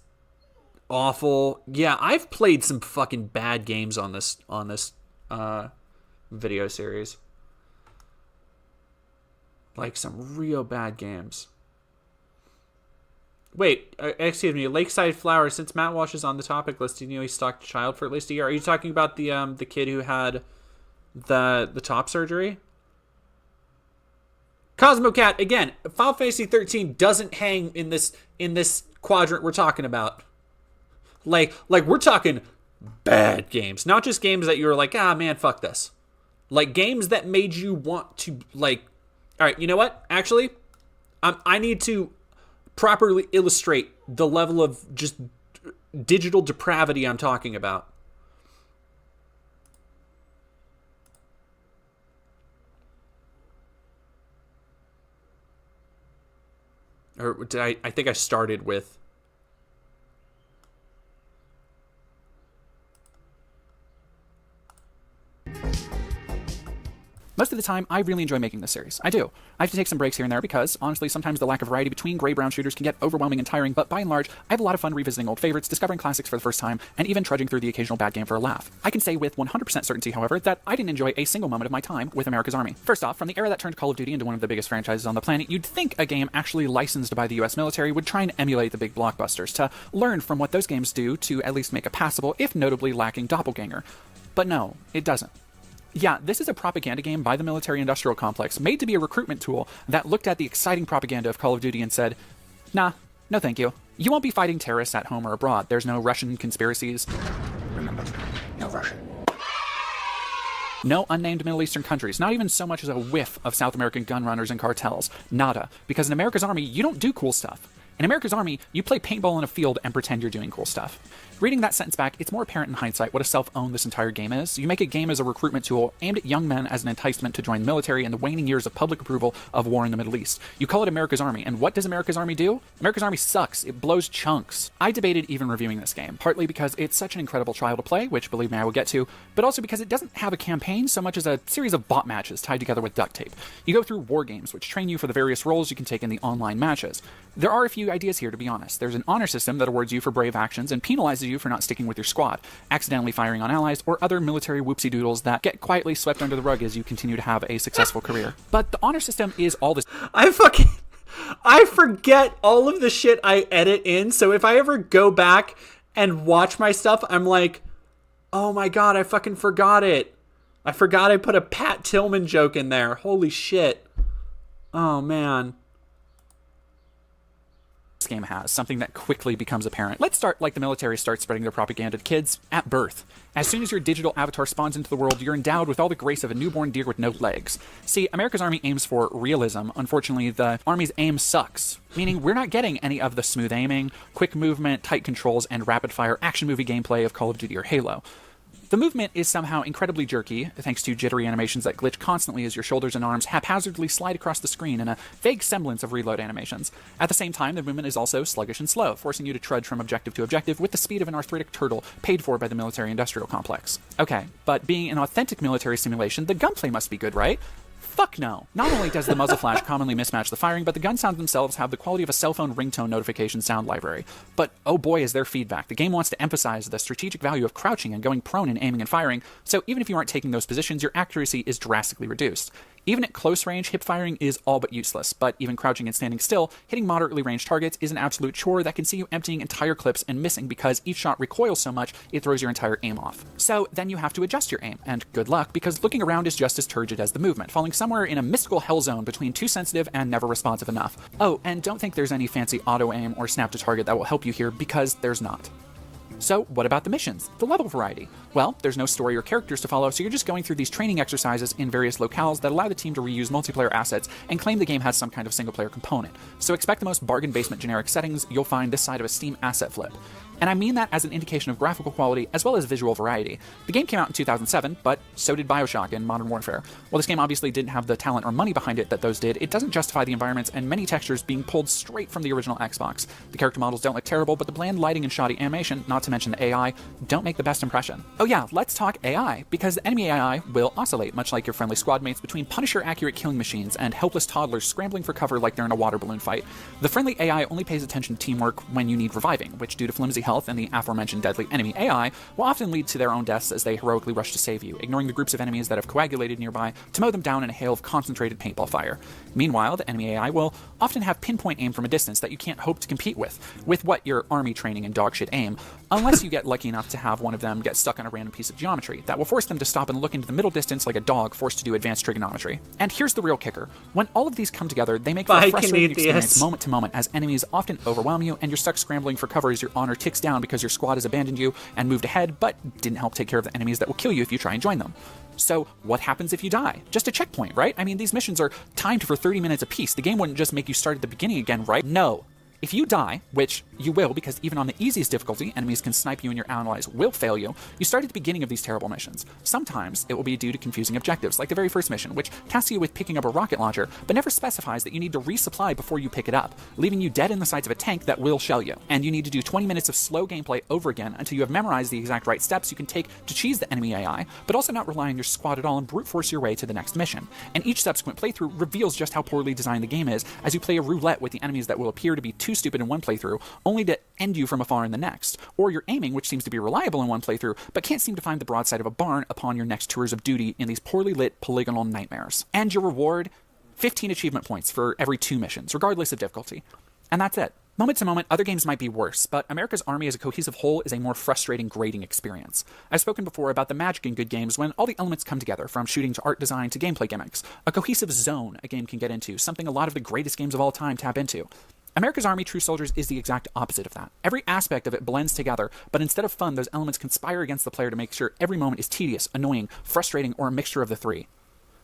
awful. Yeah, I've played some fucking bad games on this video series. Like some real bad games. Wait, excuse me. Lakeside Flowers. Since Matt Walsh is on the topic list, do you know he stalked a child for at least a year? Are you talking about the kid who had the top surgery? Cosmo Cat, again, Final Fantasy 13 doesn't hang in this quadrant we're talking about. Like we're talking bad games, not just games that you're like, ah man, fuck this. Like games that made you want to like, all right, you know what? Actually, I need to properly illustrate the level of just digital depravity I'm talking about. Or did I think I started with... Most of the time, I really enjoy making this series. I do. I have to take some breaks here and there because, honestly, sometimes the lack of variety between gray-brown shooters can get overwhelming and tiring, but by and large, I have a lot of fun revisiting old favorites, discovering classics for the first time, and even trudging through the occasional bad game for a laugh. I can say with 100% certainty, however, that I didn't enjoy a single moment of my time with America's Army. First off, from the era that turned Call of Duty into one of the biggest franchises on the planet, you'd think a game actually licensed by the US military would try and emulate the big blockbusters, to learn from what those games do to at least make a passable, if notably lacking, doppelganger. But no, it doesn't. Yeah, this is a propaganda game by the military-industrial complex, made to be a recruitment tool that looked at the exciting propaganda of Call of Duty and said, nah, no thank you. You won't be fighting terrorists at home or abroad. There's no Russian conspiracies. Remember, no Russian. No unnamed Middle Eastern countries, not even so much as a whiff of South American gun runners and cartels. Nada. Because in America's Army, you don't do cool stuff. In America's Army, you play paintball in a field and pretend you're doing cool stuff. Reading that sentence back, it's more apparent in hindsight what a self-own this entire game is. You make a game as a recruitment tool aimed at young men as an enticement to join the military in the waning years of public approval of war in the Middle East. You call it America's Army, and what does America's Army do? America's Army sucks. It blows chunks. I debated even reviewing this game, partly because it's such an incredible trial to play, which believe me I will get to, but also because it doesn't have a campaign so much as a series of bot matches tied together with duct tape. You go through war games, which train you for the various roles you can take in the online matches. There are a few ideas here, to be honest. There's an honor system that awards you for brave actions and penalizes you for not sticking with your squad, accidentally firing on allies, or other military whoopsie-doodles that get quietly swept under the rug as you continue to have a successful career. But the honor system is all this... I forget all of the shit I edit in, so if I ever go back and watch my stuff, I'm like, oh my god, I fucking forgot it. I forgot I put a Pat Tillman joke in there. Holy shit. Oh, man. This game has, something that quickly becomes apparent. Let's start like the military starts spreading their propaganda to kids, at birth. As soon as your digital avatar spawns into the world, you're endowed with all the grace of a newborn deer with no legs. See, America's Army aims for realism. Unfortunately, the Army's aim sucks, meaning we're not getting any of the smooth aiming, quick movement, tight controls, and rapid-fire action movie gameplay of Call of Duty or Halo. The movement is somehow incredibly jerky, thanks to jittery animations that glitch constantly as your shoulders and arms haphazardly slide across the screen in a vague semblance of reload animations. At the same time, the movement is also sluggish and slow, forcing you to trudge from objective to objective with the speed of an arthritic turtle paid for by the military-industrial complex. Okay, but being an authentic military simulation, the gunplay must be good, right? Fuck no. Not only does the muzzle flash commonly mismatch the firing, but the gun sounds themselves have the quality of a cell phone ringtone notification sound library. But oh boy is there feedback. The game wants to emphasize the strategic value of crouching and going prone in aiming and firing, so even if you aren't taking those positions, your accuracy is drastically reduced. Even at close range, hip firing is all but useless, but even crouching and standing still, hitting moderately ranged targets is an absolute chore that can see you emptying entire clips and missing because each shot recoils so much it throws your entire aim off. So then you have to adjust your aim, and good luck, because looking around is just as turgid as the movement, falling somewhere in a mystical hell zone between too sensitive and never responsive enough. Oh, and don't think there's any fancy auto aim or snap to target that will help you here, because there's not. So what about the missions? The level variety? Well, there's no story or characters to follow, so you're just going through these training exercises in various locales that allow the team to reuse multiplayer assets and claim the game has some kind of single-player component. So expect the most bargain basement generic settings you'll find this side of a Steam asset flip. And I mean that as an indication of graphical quality as well as visual variety. The game came out in 2007, but so did BioShock and Modern Warfare. While this game obviously didn't have the talent or money behind it that those did, it doesn't justify the environments and many textures being pulled straight from the original Xbox. The character models don't look terrible, but the bland lighting and shoddy animation, not to mention the AI, don't make the best impression. Oh yeah, let's talk AI, because the enemy AI will oscillate, much like your friendly squad mates, between Punisher-accurate killing machines and helpless toddlers scrambling for cover like they're in a water balloon fight. The friendly AI only pays attention to teamwork when you need reviving, which due to flimsy health and the aforementioned deadly enemy AI, will often lead to their own deaths as they heroically rush to save you, ignoring the groups of enemies that have coagulated nearby to mow them down in a hail of concentrated paintball fire. Meanwhile, the enemy AI will often have pinpoint aim from a distance that you can't hope to compete with what your army training and dogshit aim, unless you get lucky enough to have one of them get stuck on a random piece of geometry that will force them to stop and look into the middle distance like a dog forced to do advanced trigonometry. And here's the real kicker. When all of these come together, they make for a frustrating experience moment to moment, as enemies often overwhelm you and you're stuck scrambling for cover as your honor ticks down because your squad has abandoned you and moved ahead, but didn't help take care of the enemies that will kill you if you try and join them. So what happens if you die? Just a checkpoint, right? I mean, these missions are timed for 30 minutes apiece. The game wouldn't just make you start at the beginning again, right? No. If you die, which you will because even on the easiest difficulty, enemies can snipe you and your allies will fail you, you start at the beginning of these terrible missions. Sometimes it will be due to confusing objectives, like the very first mission, which tasks you with picking up a rocket launcher, but never specifies that you need to resupply before you pick it up, leaving you dead in the sights of a tank that will shell you. And you need to do 20 minutes of slow gameplay over again until you have memorized the exact right steps you can take to cheese the enemy AI, but also not rely on your squad at all and brute force your way to the next mission. And each subsequent playthrough reveals just how poorly designed the game is, as you play a roulette with the enemies that will appear to be too stupid in one playthrough, only to end you from afar in the next. Or your aiming, which seems to be reliable in one playthrough, but can't seem to find the broadside of a barn upon your next tours of duty in these poorly lit polygonal nightmares. And your reward? 15 achievement points for every 2 missions, regardless of difficulty. And that's it. Moment to moment, other games might be worse, but America's Army as a cohesive whole is a more frustrating grading experience. I've spoken before about the magic in good games when all the elements come together, from shooting to art design to gameplay gimmicks. A cohesive zone a game can get into, something a lot of the greatest games of all time tap into. America's Army True Soldiers is the exact opposite of that. Every aspect of it blends together, but instead of fun, those elements conspire against the player to make sure every moment is tedious, annoying, frustrating, or a mixture of the three.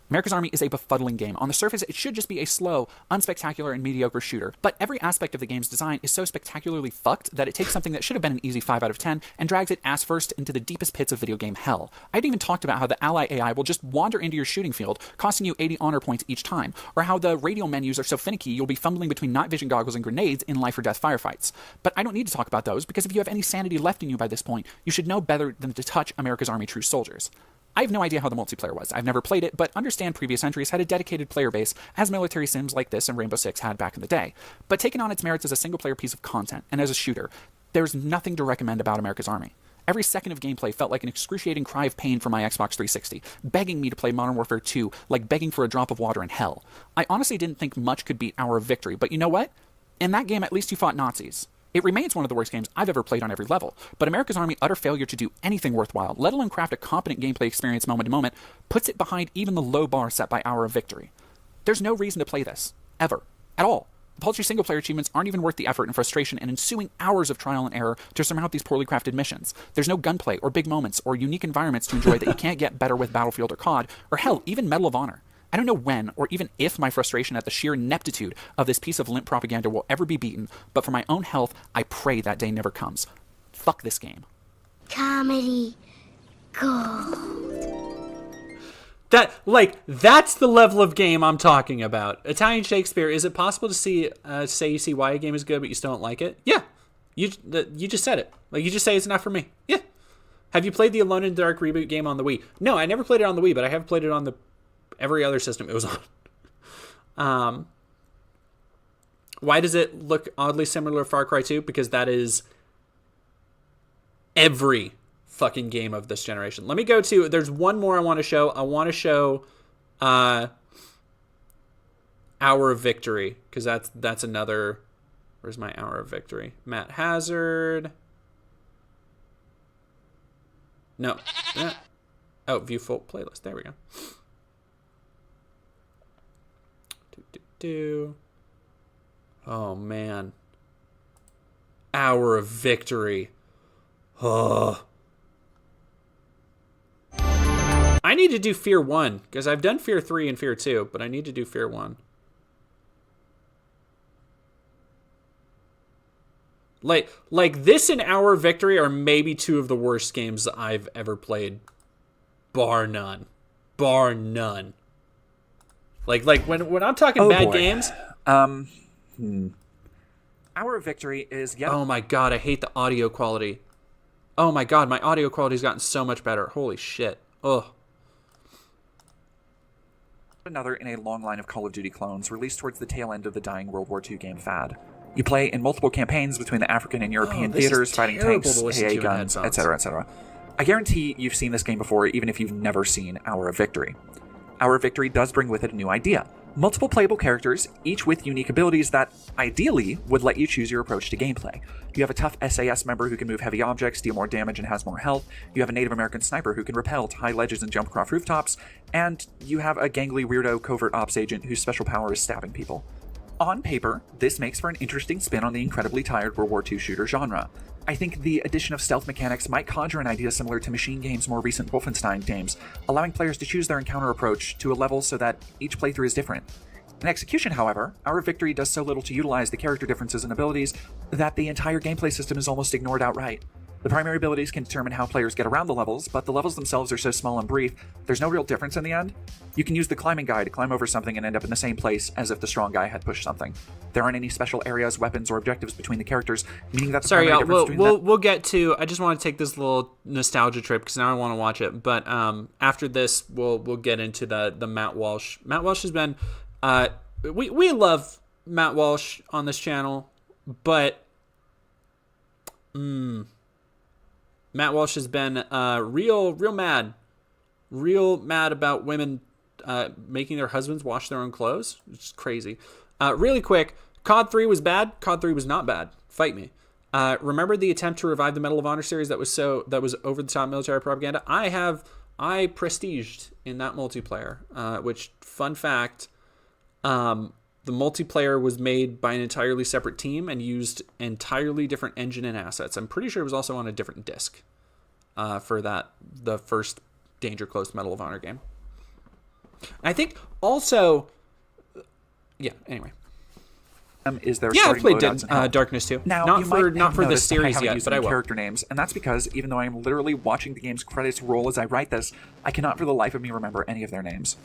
America's Army is a befuddling game. On the surface, it should just be a slow, unspectacular, and mediocre shooter, but every aspect of the game's design is so spectacularly fucked that it takes something that should have been an easy 5 out of 10 and drags it ass first into the deepest pits of video game hell. I hadn't even talked about how the ally AI will just wander into your shooting field, costing you 80 honor points each time, or how the radial menus are so finicky you'll be fumbling between night vision goggles and grenades in life or death firefights. But I don't need to talk about those, because if you have any sanity left in you by this point, you should know better than to touch America's Army True Soldiers. I have no idea how the multiplayer was. I've never played it, but understand previous entries had a dedicated player base, as military sims like this and Rainbow Six had back in the day. But taken on its merits as a single-player piece of content, and as a shooter, there's nothing to recommend about America's Army. Every second of gameplay felt like an excruciating cry of pain from my Xbox 360, begging me to play Modern Warfare 2 like begging for a drop of water in hell. I honestly didn't think much could beat Hour of Victory, but you know what? In that game, at least you fought Nazis. It remains one of the worst games I've ever played on every level, but America's Army utter failure to do anything worthwhile, let alone craft a competent gameplay experience moment to moment, puts it behind even the low bar set by Hour of Victory. There's no reason to play this. Ever. At all. The paltry single-player achievements aren't even worth the effort and frustration and ensuing hours of trial and error to surmount these poorly crafted missions. There's no gunplay or big moments or unique environments to enjoy that you can't get better with Battlefield or COD, or hell, even Medal of Honor. I don't know when, or even if my frustration at the sheer ineptitude of this piece of limp propaganda will ever be beaten, but for my own health, I pray that day never comes. Fuck this game. Comedy gold. That's the level of game I'm talking about. Italian Shakespeare, is it possible to say you see why a game is good, but you still don't like it? Yeah. You just said it. You just say it's not for me. Yeah. Have you played the Alone in the Dark reboot game on the Wii? No, I never played it on the Wii, but I have played it on every other system it was on. Why does it look oddly similar to Far Cry 2? Because that is every fucking game of this generation. Let me go to, there's one more I want to show. I want to show Hour of Victory, because that's another, where's my Hour of Victory? Matt Hazard. No. Oh, view full playlist. There we go. Oh man, Hour of Victory. Oh, I need to do Fear 1 because I've done Fear 3 and Fear 2, but I need to do Fear 1. Like this and Hour of Victory are maybe 2 of the worst games I've ever played, bar none. Like when I'm talking bad games. Hour of Victory is yet. Oh my god, I hate the audio quality. Oh my god, my audio quality's gotten so much better. Holy shit. Ugh. Another in a long line of Call of Duty clones released towards the tail end of the dying World War II game fad. You play in multiple campaigns between the African and European theaters, fighting tanks, AA guns, etc., etc. I guarantee you've seen this game before, even if you've never seen Hour of Victory. Hour of Victory does bring with it a new idea. Multiple playable characters, each with unique abilities that, ideally, would let you choose your approach to gameplay. You have a tough SAS member who can move heavy objects, deal more damage, and has more health. You have a Native American sniper who can rappel to high ledges and jump across rooftops. And you have a gangly weirdo covert ops agent whose special power is stabbing people. On paper, this makes for an interesting spin on the incredibly tired World War II shooter genre. I think the addition of stealth mechanics might conjure an idea similar to Machine Games' more recent Wolfenstein games, allowing players to choose their encounter approach to a level so that each playthrough is different. In execution, however, Our Victory does so little to utilize the character differences and abilities that the entire gameplay system is almost ignored outright. The primary abilities can determine how players get around the levels, but the levels themselves are so small and brief, there's no real difference in the end. You can use the climbing guy to climb over something and end up in the same place as if the strong guy had pushed something. There aren't any special areas, weapons, or objectives between the characters, meaning that the Sorry, primary y'all. difference between them... We'll get to. I just want to take this little nostalgia trip because now I want to watch it. But after this, we'll get into the Matt Walsh. Matt Walsh has been. We love Matt Walsh on this channel, but Matt Walsh has been real mad about women making their husbands wash their own clothes. It's crazy. Really quick, COD 3 was bad. COD 3 was not bad. Fight me. Remember the attempt to revive the Medal of Honor series that was over the top military propaganda? I prestiged in that multiplayer, which, fun fact, the multiplayer was made by an entirely separate team and used entirely different engine and assets. I'm pretty sure it was also on a different disc for the first Danger Close Medal of Honor game. I think also, anyway. Is their I've played loadouts Darkness 2. Now, not you for the series yet, but I will. Character names, and that's because even though I'm literally watching the game's credits roll as I write this, I cannot for the life of me remember any of their names.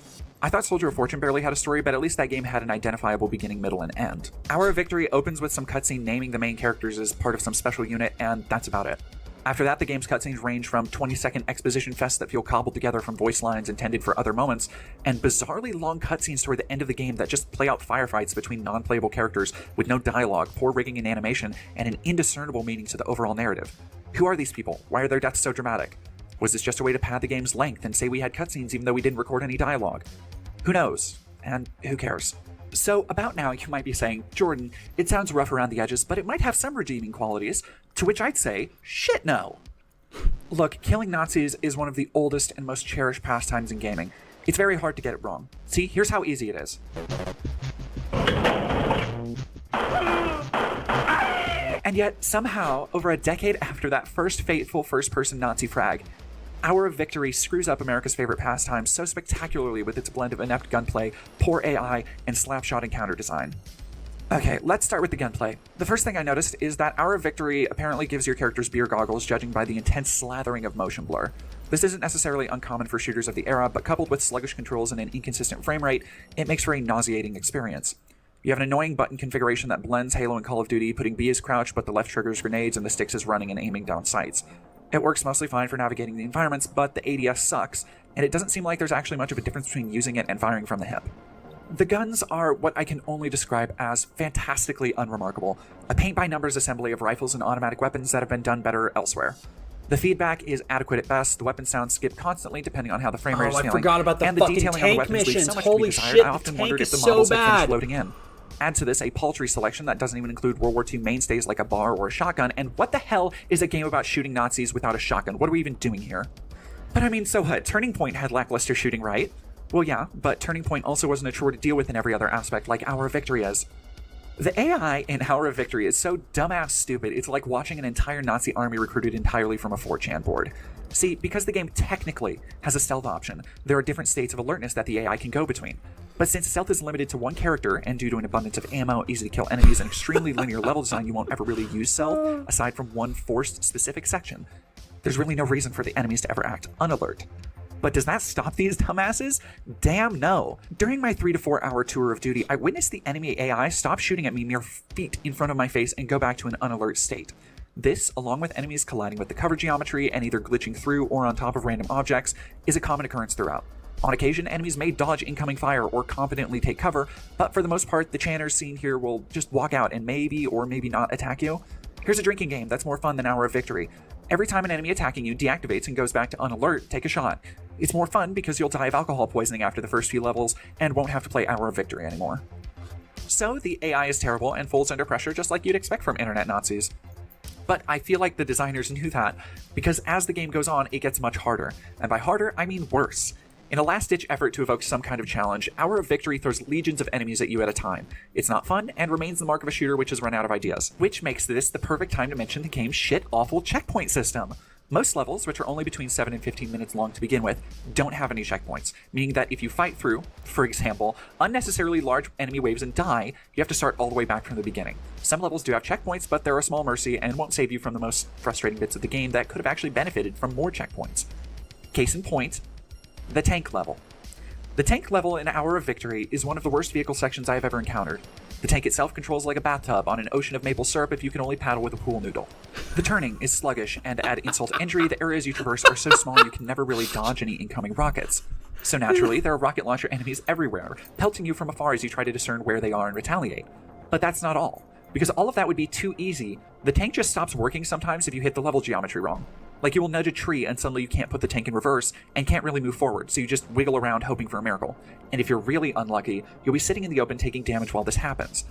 I thought Soldier of Fortune barely had a story, but at least that game had an identifiable beginning, middle, and end. Hour of Victory opens with some cutscene naming the main characters as part of some special unit, and that's about it. After that, the game's cutscenes range from 20-second exposition fests that feel cobbled together from voice lines intended for other moments, and bizarrely long cutscenes toward the end of the game that just play out firefights between non-playable characters with no dialogue, poor rigging and animation, and an indiscernible meaning to the overall narrative. Who are these people? Why are their deaths so dramatic? Was this just a way to pad the game's length and say we had cutscenes even though we didn't record any dialogue? Who knows? And who cares? So, about now, you might be saying, Jordan, it sounds rough around the edges, but it might have some redeeming qualities, to which I'd say, shit no. Look, killing Nazis is one of the oldest and most cherished pastimes in gaming. It's very hard to get it wrong. See, here's how easy it is. And yet, somehow, over a decade after that first fateful first-person Nazi frag, Hour of Victory screws up America's favorite pastime so spectacularly with its blend of inept gunplay, poor AI, and slapshot encounter design. Okay, let's start with the gunplay. The first thing I noticed is that Hour of Victory apparently gives your characters beer goggles, judging by the intense slathering of motion blur. This isn't necessarily uncommon for shooters of the era, but coupled with sluggish controls and an inconsistent frame rate, it makes for a nauseating experience. You have an annoying button configuration that blends Halo and Call of Duty, putting B as crouch, but the left triggers grenades and the sticks as running and aiming down sights. It works mostly fine for navigating the environments, but the ADS sucks, and it doesn't seem like there's actually much of a difference between using it and firing from the hip. The guns are what I can only describe as fantastically unremarkable, a paint-by-numbers assembly of rifles and automatic weapons that have been done better elsewhere. The feedback is adequate at best, the weapon sounds skip constantly depending on how the frame rate is feeling, I forgot about the and the fucking detailing on the tank weapons leaves missions. so much to be Holy desired, shit, I often the wondered tank if the is models so had finished bad. loading in. Add to this a paltry selection that doesn't even include World War II mainstays like a bar or a shotgun, and what the hell is a game about shooting Nazis without a shotgun? What are we even doing here? But I mean, so what? Turning Point had lackluster shooting, right? Well, yeah, but Turning Point also wasn't a chore to deal with in every other aspect like Hour of Victory is. The AI in Hour of Victory is so dumbass stupid, it's like watching an entire Nazi army recruited entirely from a 4chan board. See, because the game technically has a stealth option, there are different states of alertness that the AI can go between. But since stealth is limited to one character, and due to an abundance of ammo, easy to kill enemies, and extremely linear level design, you won't ever really use stealth, aside from one forced specific section. There's really no reason for the enemies to ever act unalert. But does that stop these dumbasses? Damn no. During my 3 to 4 hour tour of duty, I witnessed the enemy AI stop shooting at me mere feet in front of my face and go back to an unalert state. This, along with enemies colliding with the cover geometry and either glitching through or on top of random objects, is a common occurrence throughout. On occasion, enemies may dodge incoming fire or confidently take cover, but for the most part, the channers seen here will just walk out and maybe or maybe not attack you. Here's a drinking game that's more fun than Hour of Victory. Every time an enemy attacking you deactivates and goes back to unalert, take a shot. It's more fun because you'll die of alcohol poisoning after the first few levels and won't have to play Hour of Victory anymore. So the AI is terrible and folds under pressure just like you'd expect from internet Nazis. But I feel like the designers knew that, because as the game goes on, it gets much harder. And by harder, I mean worse. In a last-ditch effort to evoke some kind of challenge, Hour of Victory throws legions of enemies at you at a time. It's not fun, and remains the mark of a shooter which has run out of ideas. Which makes this the perfect time to mention the game's shit-awful checkpoint system. Most levels, which are only between 7 and 15 minutes long to begin with, don't have any checkpoints, meaning that if you fight through, for example, unnecessarily large enemy waves and die, you have to start all the way back from the beginning. Some levels do have checkpoints, but they're a small mercy and won't save you from the most frustrating bits of the game that could have actually benefited from more checkpoints. Case in point, the tank level. The tank level in Hour of Victory is one of the worst vehicle sections I have ever encountered. The tank itself controls like a bathtub on an ocean of maple syrup if you can only paddle with a pool noodle. The turning is sluggish, and to add insult to injury, the areas you traverse are so small you can never really dodge any incoming rockets. So naturally, there are rocket launcher enemies everywhere, pelting you from afar as you try to discern where they are and retaliate. But that's not all. Because all of that would be too easy, the tank just stops working sometimes if you hit the level geometry wrong. Like you will nudge a tree and suddenly you can't put the tank in reverse and can't really move forward, so you just wiggle around hoping for a miracle. And if you're really unlucky, you'll be sitting in the open taking damage while this happens.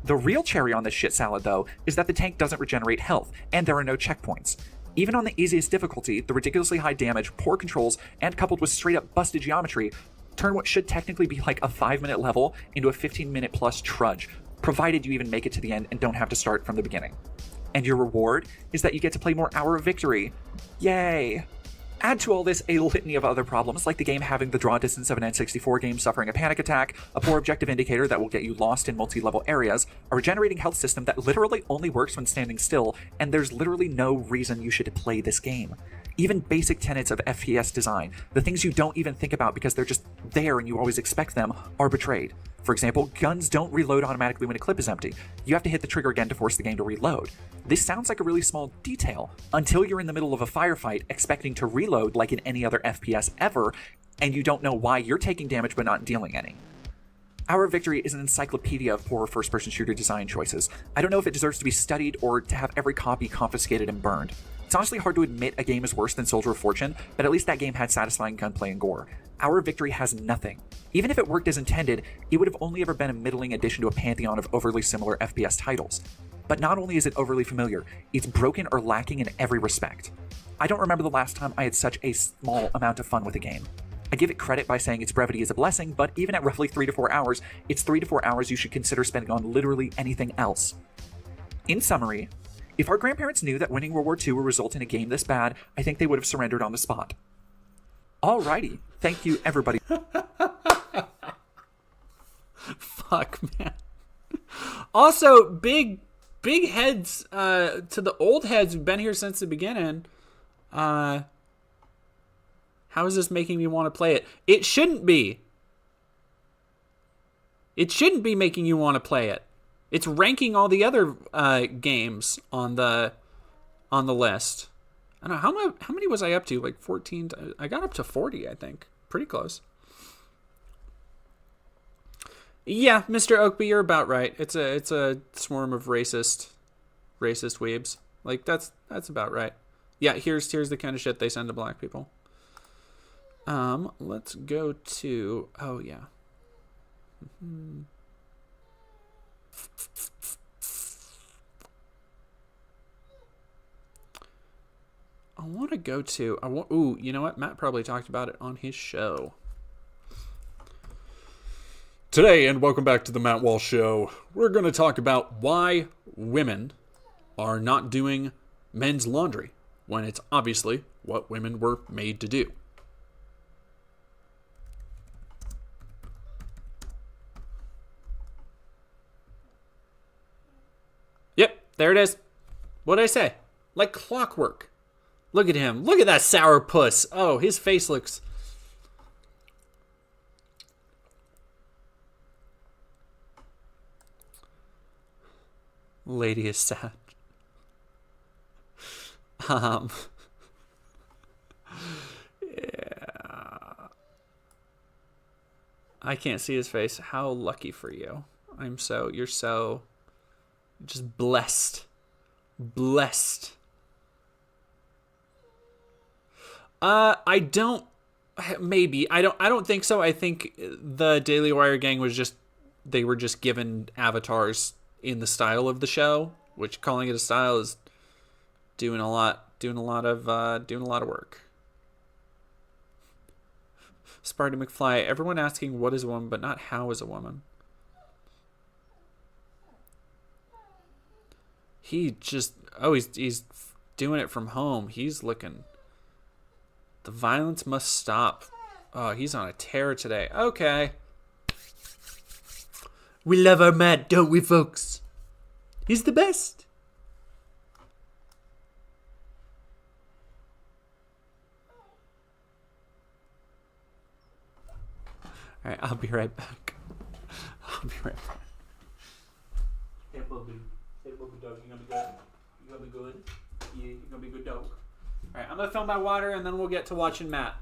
The real cherry on this shit salad, though, is that the tank doesn't regenerate health, and there are no checkpoints. Even on the easiest difficulty, the ridiculously high damage, poor controls, and coupled with straight up busted geometry, turn what should technically be like a 5-minute level into a 15-minute plus trudge, provided you even make it to the end and don't have to start from the beginning. And your reward is that you get to play more Hour of Victory. Yay! Add to all this a litany of other problems, like the game having the draw distance of an N64 game suffering a panic attack, a poor objective indicator that will get you lost in multi-level areas, a regenerating health system that literally only works when standing still, and there's literally no reason you should play this game. Even basic tenets of FPS design, the things you don't even think about because they're just there and you always expect them, are betrayed. For example, guns don't reload automatically when a clip is empty. You have to hit the trigger again to force the game to reload. This sounds like a really small detail, until you're in the middle of a firefight expecting to reload like in any other FPS ever, and you don't know why you're taking damage but not dealing any. Hour of Victory is an encyclopedia of poor first-person shooter design choices. I don't know if it deserves to be studied or to have every copy confiscated and burned. It's honestly hard to admit a game is worse than Soldier of Fortune, but at least that game had satisfying gunplay and gore. Hour of Victory has nothing. Even if it worked as intended, it would have only ever been a middling addition to a pantheon of overly similar FPS titles. But not only is it overly familiar, it's broken or lacking in every respect. I don't remember the last time I had such a small amount of fun with a game. I give it credit by saying its brevity is a blessing, but even at roughly 3 to 4 hours, it's 3 to 4 hours you should consider spending on literally anything else. In summary, if our grandparents knew that winning World War II would result in a game this bad, I think they would have surrendered on the spot. Alrighty, thank you everybody. Fuck, man. Also, big heads to the old heads who've been here since the beginning. How is this making me want to play it? It shouldn't be. It shouldn't be making you want to play it. It's ranking all the other games on the list. I don't know, how many was I up to? Like 14? I got up to 40, I think. Pretty close. Yeah, Mr. Oakby, you're about right. It's a swarm of racist weebs. Like that's about right. Yeah, here's the kind of shit they send to black people. Let's go to yeah. I want to go to ooh, you know what? Matt probably talked about it on his show. Today, and welcome back to the Matt Walsh Show, we're going to talk about why women are not doing men's laundry when it's obviously what women were made to do. Yep, there it is. What'd I say? Like clockwork. Look at him. Look at that sourpuss. Oh, his face looks... Lady is sad. Yeah. I can't see his face. How lucky for you. You're so just blessed. Blessed. I don't think so. I think the Daily Wire gang were just given avatars in the style of the show, which calling it a style is doing a lot of work. Sparty McFly, everyone asking what is a woman, but not how is a woman. He just, he's doing it from home. He's looking. The violence must stop. Oh, he's on a tear today. Okay. We love our Matt, don't we, folks? He's the best. All right, I'll be right back. I'll be right back. Hey, Bubby. Hey, Bubby dog. You gonna be good? You gonna be good? Yeah, you gonna be a good dog. All right, I'm gonna fill my water, and then we'll get to watching Matt.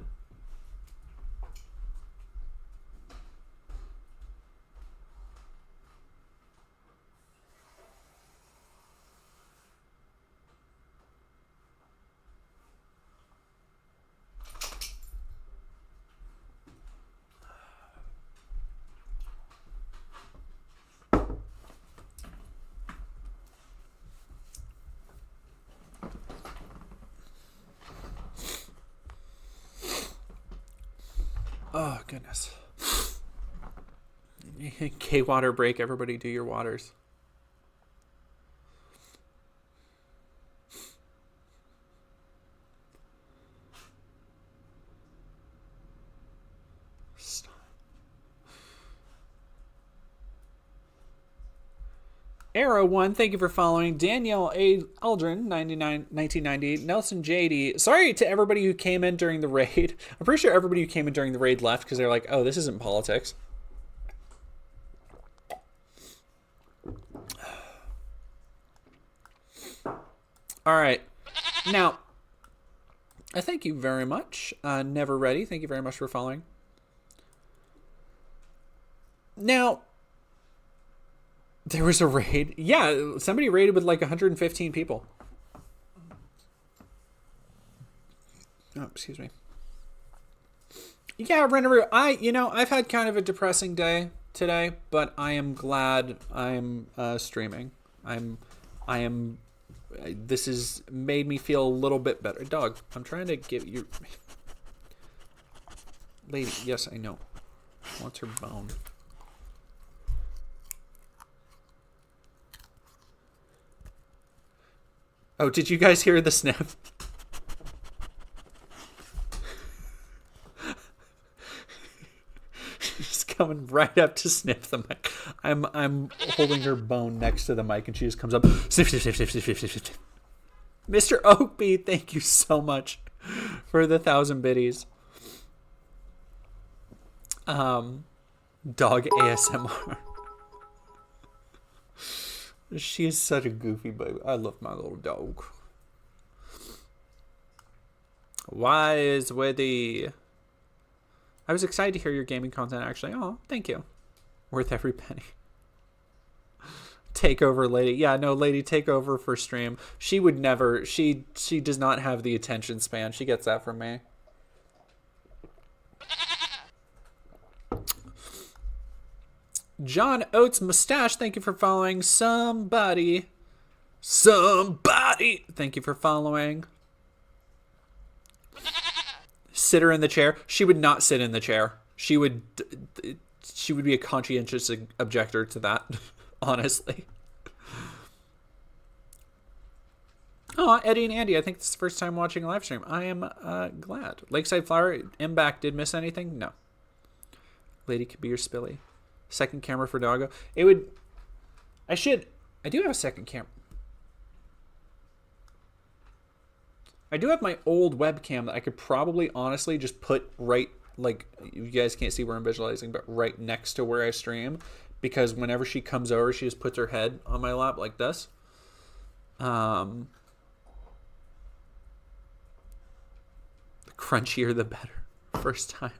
Oh, goodness. K-water break. Everybody do your waters. Stop. Arrow1, thank you for following. Danielle A. Aldrin, 1990. Nelson JD. Sorry to everybody who came in during the raid. I'm pretty sure everybody who came in during the raid left because they're like, oh, this isn't politics. All right. Now, I thank you very much. Never Ready, thank you very much for following. Now, there was a raid. Yeah, somebody raided with like 115 people. Oh, excuse me. Yeah, Renaroo, I've had kind of a depressing day today, but I am glad I'm streaming. This has made me feel a little bit better. Dog, I'm trying to give you... Lady, yes, I know. Wants her bone. Oh, did you guys hear the sniff? She's coming right up to sniff the mic. I'm holding her bone next to the mic, and she just comes up. Sniff, sniff, sniff, sniff, sniff, sniff, sniff. Mr. Oakby, thank you so much for the 1,000 biddies. Dog ASMR. She is such a goofy baby. I love my little dog. Wise Weddy. I was excited to hear your gaming content, actually. Oh, thank you. Worth every penny. Take over, lady. Yeah, no, lady, take over for stream. She would never. She does not have the attention span. She gets that from me. John Oates Mustache, thank you for following. Somebody. Thank you for following. Sit her in the chair. She would not sit in the chair. She would be a conscientious objector to that, honestly. Oh, Eddie and Andy, I think this is the first time watching a live stream. I am glad. Lakeside Flower, M-Back, did miss anything? No. Lady could be your spilly. Second camera for Doggo. I do have a second camera. I do have my old webcam that I could probably honestly just put right, like, you guys can't see where I'm visualizing, but right next to where I stream. Because whenever she comes over, she just puts her head on my lap like this. The crunchier the better. First time.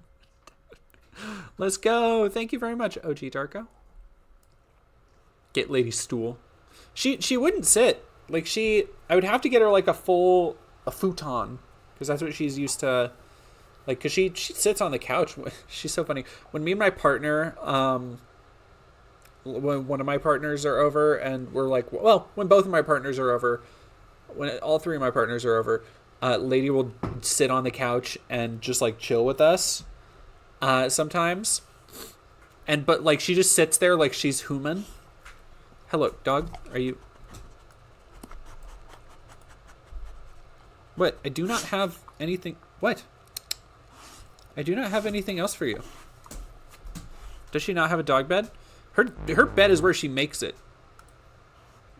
Let's go. Thank you very much, OG Darko. Get lady stool. She wouldn't sit. Like, I would have to get her like a futon, because that's what she's used to. Like, because she sits on the couch. She's so funny. When me and my partner, when one of my partners are over, and we're like, well, when both of my partners are over, when all three of my partners are over, lady will sit on the couch and just like chill with us. Sometimes, but like she just sits there like she's human. Hello, dog. Are you? What? I do not have anything. What? I do not have anything else for you. Does she not have a dog bed? Her bed is where she makes it.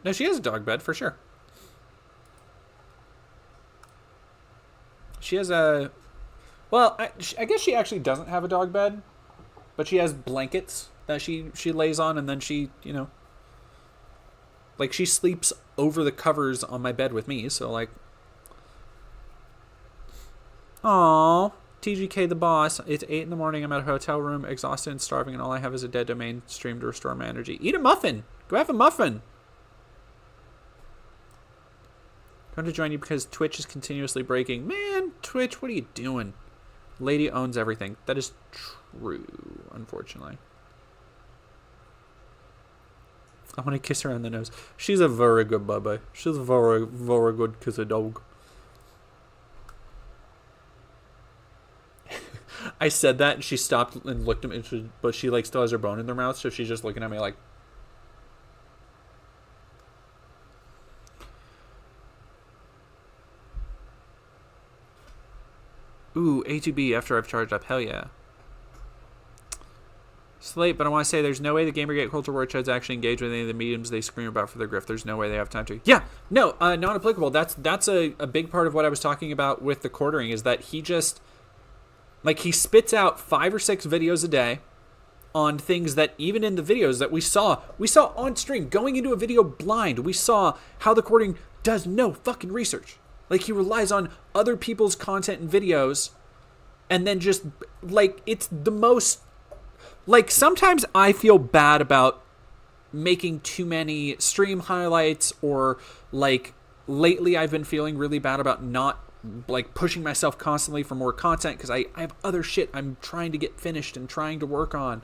No, she has a dog bed for sure. She has a... Well, I guess she actually doesn't have a dog bed, but she has blankets that she lays on, and then she, you know... Like, she sleeps over the covers on my bed with me, so, like... Aww. TGK the boss. It's 8 in the morning. I'm at a hotel room, exhausted and starving, and all I have is a dead domain stream to restore my energy. Eat a muffin. Go have a muffin. I'm going to join you because Twitch is continuously breaking. Man, Twitch, what are you doing? Lady owns everything. That is true, unfortunately. I want to kiss her on the nose. She's a very good baby. She's a very, very good kisser dog. I said that and she stopped and looked at me, but she like still has her bone in her mouth, so she's just looking at me like. Ooh, A2B after I've charged up. Hell yeah. It's late, but I want to say there's no way the Gamergate culture war chuds actually engage with any of the mediums they scream about for their grift. There's no way they have time to. Yeah, no, not applicable. That's a big part of what I was talking about with the quartering, is that he just... Like, he spits out 5 or 6 videos a day on things that even in the videos that we saw on stream, going into a video blind, we saw how the quartering does no fucking research. Like, he relies on other people's content and videos, and then just, like, it's the most... Like, sometimes I feel bad about making too many stream highlights, or, like, lately I've been feeling really bad about not like pushing myself constantly for more content because I have other shit I'm trying to get finished and trying to work on.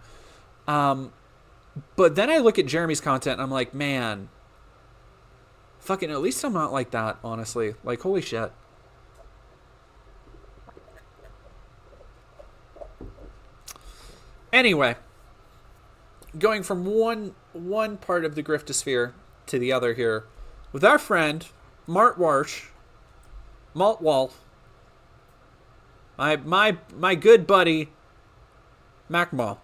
But then I look at Jeremy's content and I'm like, man, fucking at least I'm not like that, honestly. Like, holy shit. Anyway, going from one part of the griftosphere to the other here with our friend Walsh. Malt Wall. My good buddy, Macmall.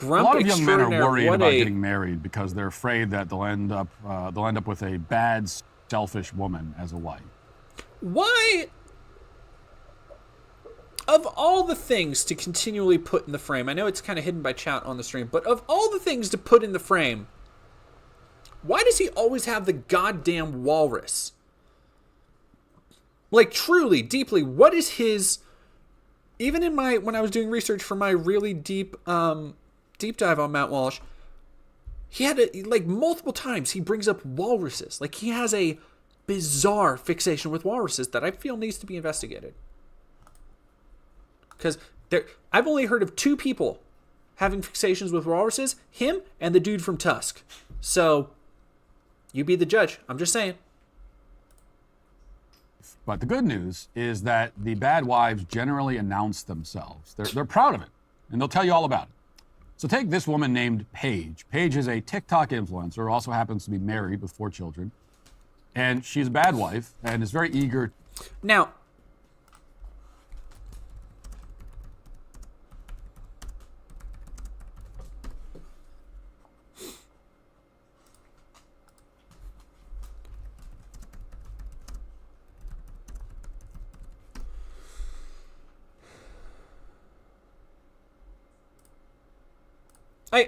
A lot of young men are worried about getting married because they're afraid that they'll end up with a bad, selfish woman as a wife. Why? Of all the things to continually put in the frame, I know it's kind of hidden by chat on the stream, but of all the things to put in the frame, why does he always have the goddamn walrus? Like, truly, deeply, what is his... Even in when I was doing research for my really deep dive on Matt Walsh, he had, like, multiple times he brings up walruses. Like, he has a bizarre fixation with walruses that I feel needs to be investigated. Because I've only heard of 2 people having fixations with walruses, him and the dude from Tusk. So... You be the judge. I'm just saying. But the good news is that the bad wives generally announce themselves. They're proud of it, and they'll tell you all about it. So take this woman named Paige. Paige is a TikTok influencer, also happens to be married with 4 children. And she's a bad wife and is very eager. Now,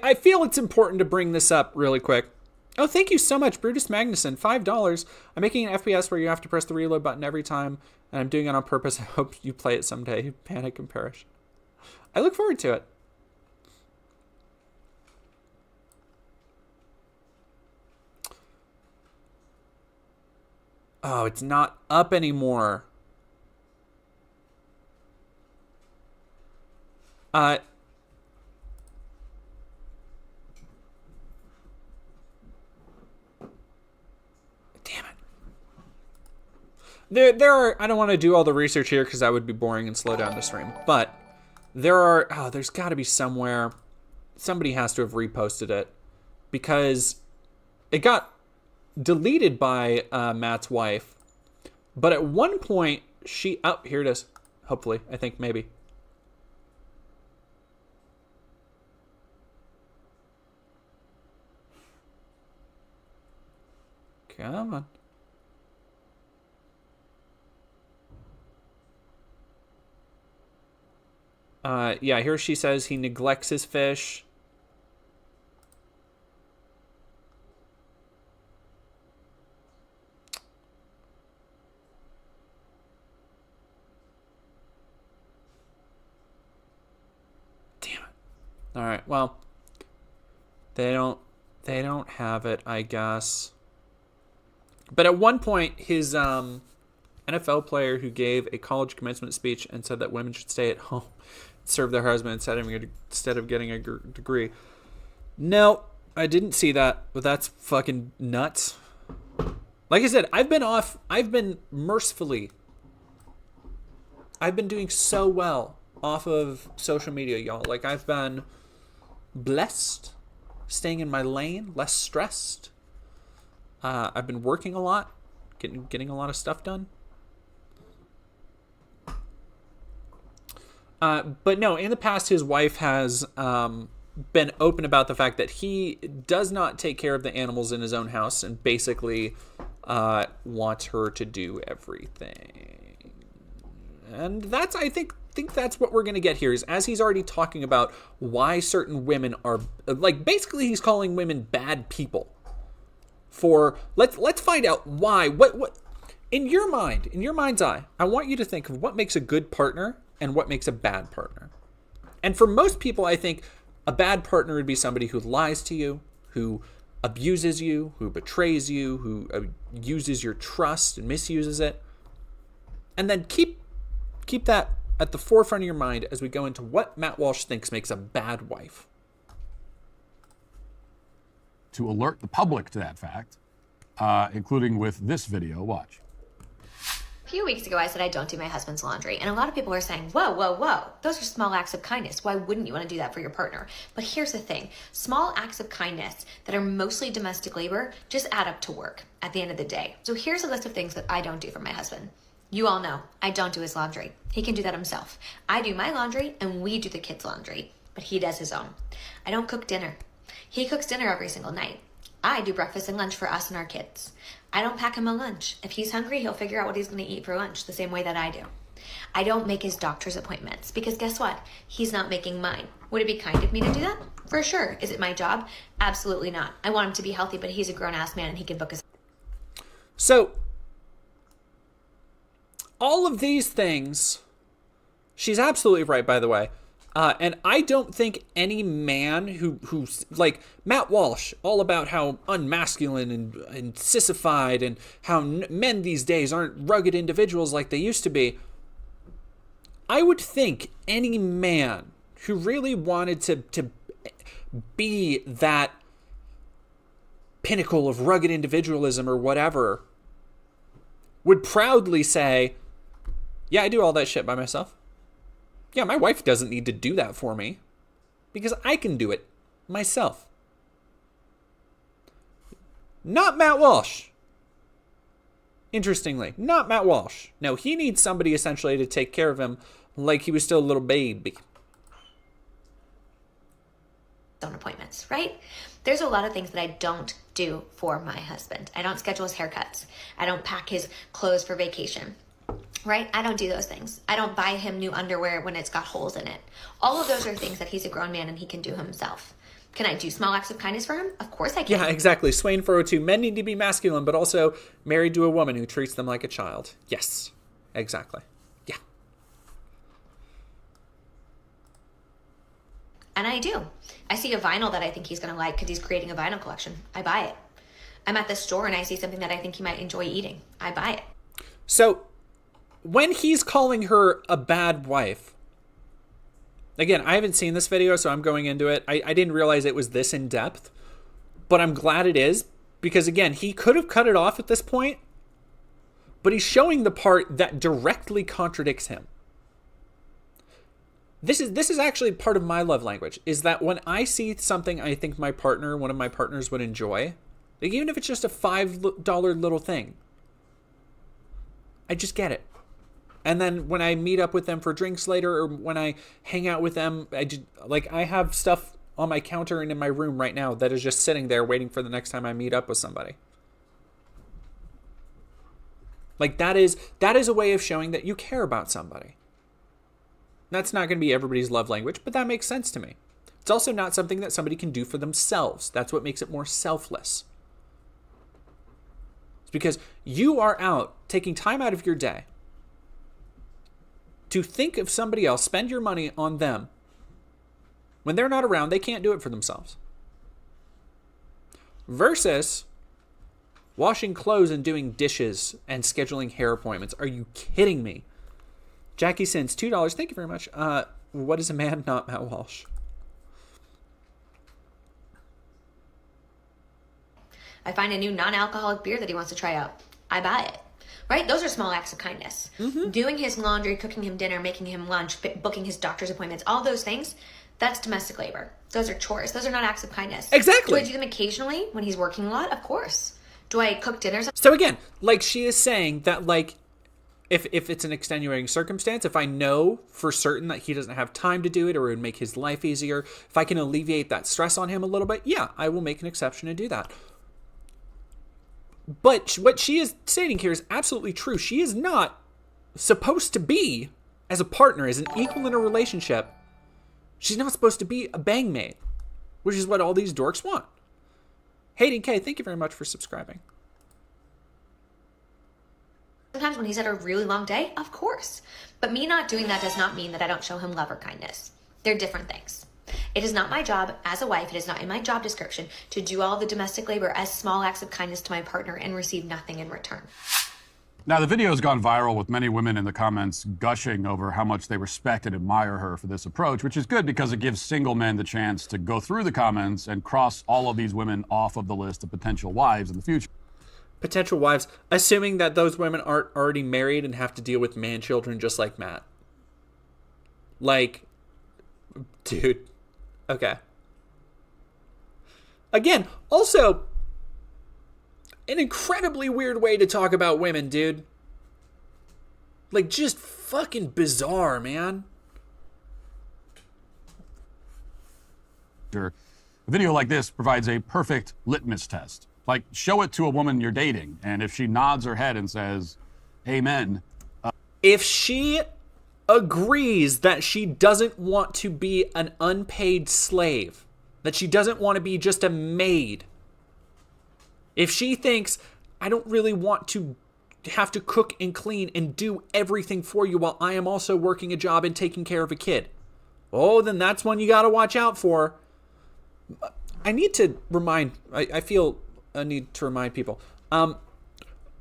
I feel it's important to bring this up really quick. Oh, thank you so much, Brutus Magnuson. $5. I'm making an FPS where you have to press the reload button every time, and I'm doing it on purpose. I hope you play it someday. Panic and perish. I look forward to it. Oh, it's not up anymore. There are, I don't want to do all the research here because that would be boring and slow down the stream, but there's got to be somebody has to have reposted it because it got deleted by Matt's wife. But at one point, oh, here it is. Hopefully, I think maybe. Come on. Yeah, here she says he neglects his fish. Damn it. All right, well, they don't have it, I guess. But at one point, his NFL player who gave a college commencement speech and said that women should stay at home, serve their husband instead of getting a degree. No, I didn't see that, but that's fucking nuts. Like I said, I've been doing so well off of social media, y'all. Like, I've been blessed, staying in my lane, less stressed. I've been working a lot, getting a lot of stuff done. But no, in the past, his wife has been open about the fact that he does not take care of the animals in his own house and basically wants her to do everything. And that's, I think that's what we're going to get here, is as he's already talking about why certain women are, like, basically he's calling women bad people. Let's find out why. What in your mind's eye, I want you to think of what makes a good partner and what makes a bad partner. And for most people, I think a bad partner would be somebody who lies to you, who abuses you, who betrays you, who uses your trust and misuses it. And then keep that at the forefront of your mind as we go into what Matt Walsh thinks makes a bad wife. To alert the public to that fact, including with this video. Watch. A few weeks ago, I said I don't do my husband's laundry, and a lot of people are saying, whoa, whoa, whoa, those are small acts of kindness. Why wouldn't you want to do that for your partner? But here's the thing. Small acts of kindness that are mostly domestic labor just add up to work at the end of the day. So here's a list of things that I don't do for my husband. You all know, I don't do his laundry. He can do that himself. I do my laundry, and we do the kids' laundry, but he does his own. I don't cook dinner. He cooks dinner every single night. I do breakfast and lunch for us and our kids. I don't pack him a lunch. If he's hungry, he'll figure out what he's going to eat for lunch the same way that I do. I don't make his doctor's appointments because guess what? He's not making mine. Would it be kind of me to do that? For sure. Is it my job? Absolutely not. I want him to be healthy, but he's a grown-ass man and he can book his... So, all of these things, she's absolutely right, by the way. And I don't think any man who's like Matt Walsh, all about how unmasculine and sissified and how men these days aren't rugged individuals like they used to be. I would think any man who really wanted to be that pinnacle of rugged individualism or whatever would proudly say, yeah, I do all that shit by myself. Yeah, my wife doesn't need to do that for me because I can do it myself. Not Matt Walsh. Interestingly, not Matt Walsh. No, he needs somebody essentially to take care of him like he was still a little baby. Own appointments, right? There's a lot of things that I don't do for my husband. I don't schedule his haircuts. I don't pack his clothes for vacation. Right? I don't do those things. I don't buy him new underwear when it's got holes in it. All of those are things that he's a grown man and he can do himself. Can I do small acts of kindness for him? Of course I can. Yeah, exactly. Swain 402. Men need to be masculine, but also married to a woman who treats them like a child. Yes, exactly. Yeah. And I do. I see a vinyl that I think he's going to like because he's creating a vinyl collection. I buy it. I'm at the store and I see something that I think he might enjoy eating. I buy it. So, when he's calling her a bad wife, again, I haven't seen this video, so I'm going into it. I didn't realize it was this in depth, but I'm glad it is because, again, he could have cut it off at this point, but he's showing the part that directly contradicts him. This is actually part of my love language, is that when I see something I think one of my partners would enjoy, Like, even if it's just a $5 little thing, I just get it. And then when I meet up with them for drinks later, or when I hang out with them, I have stuff on my counter and in my room right now that is just sitting there waiting for the next time I meet up with somebody. Like, that is a way of showing that you care about somebody. That's not going to be everybody's love language, but that makes sense to me. It's also not something that somebody can do for themselves. That's what makes it more selfless. It's because you are out taking time out of your day to think of somebody else, spend your money on them. When they're not around, they can't do it for themselves. Versus washing clothes and doing dishes and scheduling hair appointments. Are you kidding me? Jackie sends $2. Thank you very much. What is a man? Not Matt Walsh. I find a new non-alcoholic beer that he wants to try out. I buy it. Right? Those are small acts of kindness. Mm-hmm. Doing his laundry, cooking him dinner, making him lunch, booking his doctor's appointments, all those things, that's domestic labor. Those are chores. Those are not acts of kindness. Exactly. Do I do them occasionally when he's working a lot? Of course. Do I cook dinners? So again, like, she is saying that, like, if it's an extenuating circumstance, if I know for certain that he doesn't have time to do it, or it would make his life easier, if I can alleviate that stress on him a little bit, yeah, I will make an exception and do that. But what she is stating here is absolutely true. She is not supposed to be, as a partner, as an equal in a relationship, she's not supposed to be a bangmate, which is what all these dorks want. Hayden K, thank you very much for subscribing. Sometimes when he's had a really long day, of course. But me not doing that does not mean that I don't show him love or kindness. They're different things. It is not my job as a wife, it is not in my job description to do all the domestic labor as small acts of kindness to my partner and receive nothing in return. Now, the video has gone viral with many women in the comments gushing over how much they respect and admire her for this approach, which is good because it gives single men the chance to go through the comments and cross all of these women off of the list of potential wives in the future. Potential wives, assuming that those women aren't already married and have to deal with man-children just like Matt. Like, dude, okay. Again, also, an incredibly weird way to talk about women, dude. Like, just fucking bizarre, man. A video like this provides a perfect litmus test. Like, show it to a woman you're dating, and if she nods her head and says, amen. If she agrees that she doesn't want to be an unpaid slave, that she doesn't want to be just a maid, if she thinks, I don't really want to have to cook and clean and do everything for you while I am also working a job and taking care of a kid, oh, then that's one you got to watch out for. I need to remind, I feel a need to remind people,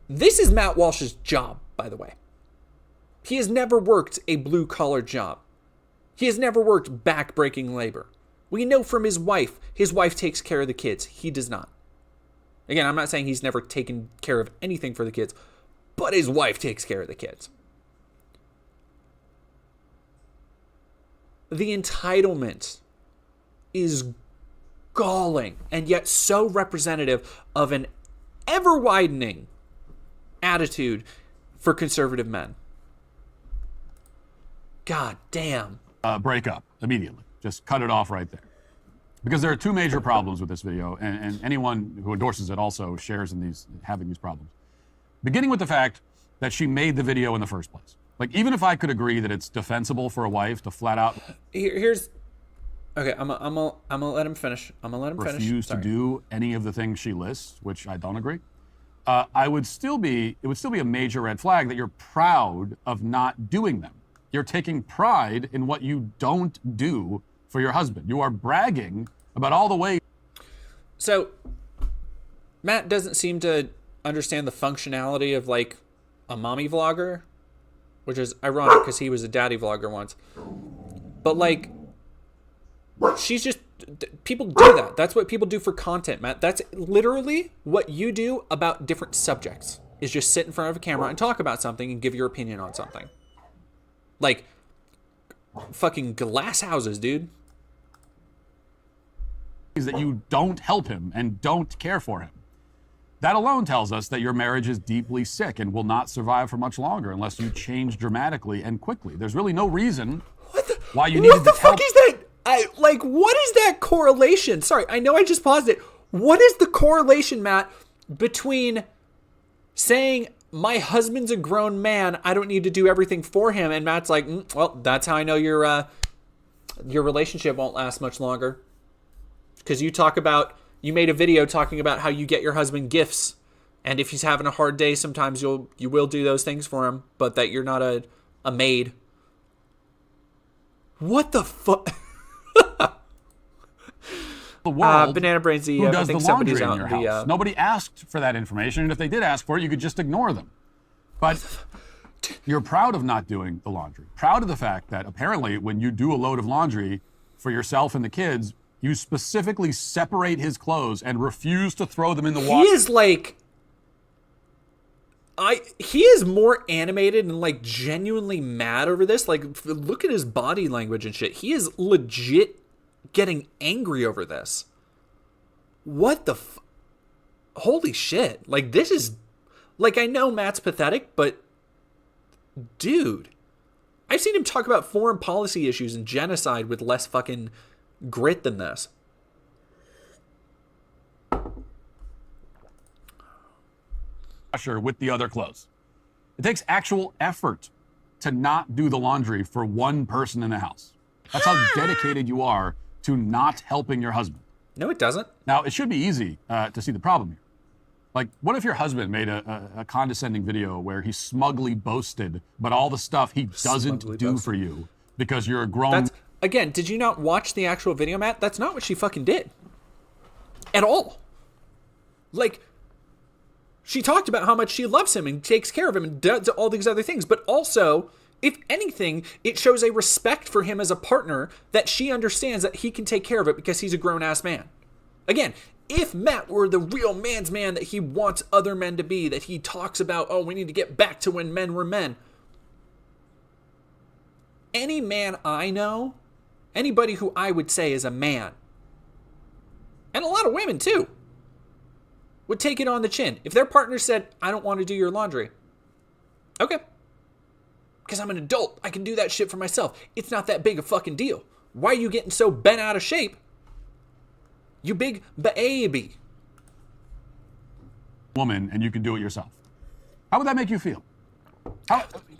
this is Matt Walsh's job, by the way. He has never worked a blue-collar job. He has never worked back-breaking labor. We know from his wife takes care of the kids. He does not. Again, I'm not saying he's never taken care of anything for the kids, but his wife takes care of the kids. The entitlement is galling and yet so representative of an ever-widening attitude for conservative men. God damn. Break up immediately. Just cut it off right there. Because there are two major problems with this video, and anyone who endorses it also shares in having these problems. Beginning with the fact that she made the video in the first place. Like, even if I could agree that it's defensible for a wife to flat out... Here's... Okay, I'm gonna let him finish. Refuse to do any of the things she lists, which I don't agree. It would still be a major red flag that you're proud of not doing them. You're taking pride in what you don't do for your husband. You are bragging about all the ways. So, Matt doesn't seem to understand the functionality of, like, a mommy vlogger, which is ironic because he was a daddy vlogger once. But, like, she's just... People do that. That's what people do for content, Matt. That's literally what you do about different subjects, is just sit in front of a camera and talk about something and give your opinion on something. Like, fucking glass houses, dude. That you don't help him and don't care for him. That alone tells us that your marriage is deeply sick and will not survive for much longer unless you change dramatically and quickly. There's really no reason why you needed to tell... What the fuck is that? What is that correlation? Sorry, I know I just paused it. What is the correlation, Matt, between saying, my husband's a grown man, I don't need to do everything for him, and Matt's like, well, that's how I know your relationship won't last much longer. Because you made a video talking about how you get your husband gifts, and if he's having a hard day, sometimes you will do those things for him, but that you're not a maid. What the fuck? The world Banana Brain Z, who I does think the laundry somebody's in out your in the, house. Nobody asked for that information, and if they did ask for it, you could just ignore them. But you're proud of not doing the laundry. Proud of the fact that apparently when you do a load of laundry for yourself and the kids, you specifically separate his clothes and refuse to throw them in the water. He is he is more animated and like genuinely mad over this. Like, look at his body language and shit. He is legit getting angry over this. What the holy shit. Like, this is, like, I know Matt's pathetic, but dude, I've seen him talk about foreign policy issues and genocide with less fucking grit than this. With the other clothes. It takes actual effort to not do the laundry for one person in the house. That's how dedicated you are to not helping your husband. No, it doesn't. Now, it should be easy to see the problem here. Like, what if your husband made a condescending video where he smugly boasted about all the stuff he doesn't do for you because you're a grown... Again, did you not watch the actual video, Matt? That's not what she fucking did. At all. Like, she talked about how much she loves him and takes care of him and does all these other things. But also, if anything, it shows a respect for him as a partner that she understands that he can take care of it because he's a grown-ass man. Again, if Matt were the real man's man that he wants other men to be, that he talks about, oh, we need to get back to when men were men. Any man I know, anybody who I would say is a man, and a lot of women too, would take it on the chin. If their partner said, I don't want to do your laundry. Okay. Because I'm an adult. I can do that shit for myself. It's not that big a fucking deal. Why are you getting so bent out of shape? You big baby. Woman, and you can do it yourself. How would that make you feel?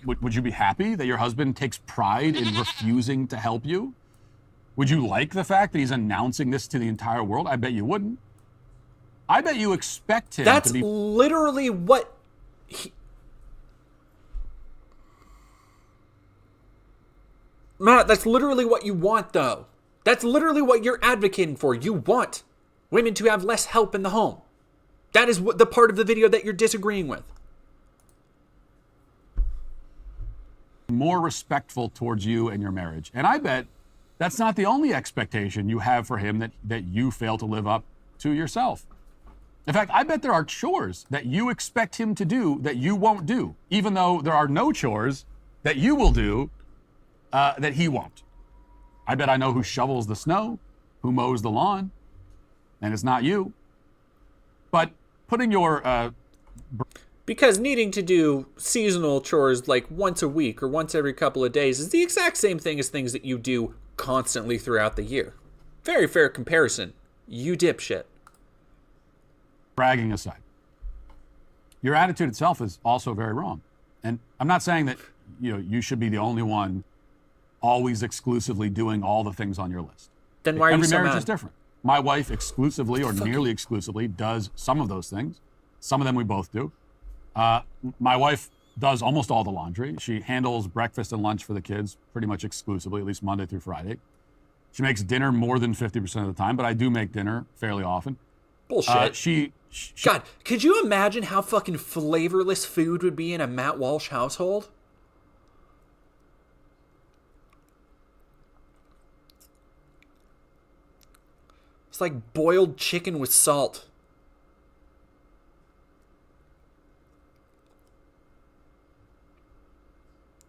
Would you be happy that your husband takes pride in refusing to help you? Would you like the fact that he's announcing this to the entire world? I bet you wouldn't. I bet you expect him to be... That's literally what Matt, that's literally what you want, though. That's literally what you're advocating for. You want women to have less help in the home. That is what the part of the video that you're disagreeing with. More respectful towards you and your marriage. And I bet that's not the only expectation you have for him that you fail to live up to yourself. In fact, I bet there are chores that you expect him to do that you won't do, even though there are no chores that you will do that he won't. I bet I know who shovels the snow, who mows the lawn, and it's not you. But putting your... Because needing to do seasonal chores like once a week or once every couple of days is the exact same thing as things that you do constantly throughout the year. Very fair comparison, you dipshit. Bragging aside, your attitude itself is also very wrong. And I'm not saying that you should be the only one always exclusively doing all the things on your list. Then why are you so Every marriage mad? is different. My wife exclusively or nearly exclusively does some of those things. Some of them we both do. My wife does almost all the laundry. She handles breakfast and lunch for the kids pretty much exclusively, at least Monday through Friday. She makes dinner more than 50% of the time, but I do make dinner fairly often. Bullshit. God, could you imagine how fucking flavorless food would be in a Matt Walsh household? It's like boiled chicken with salt.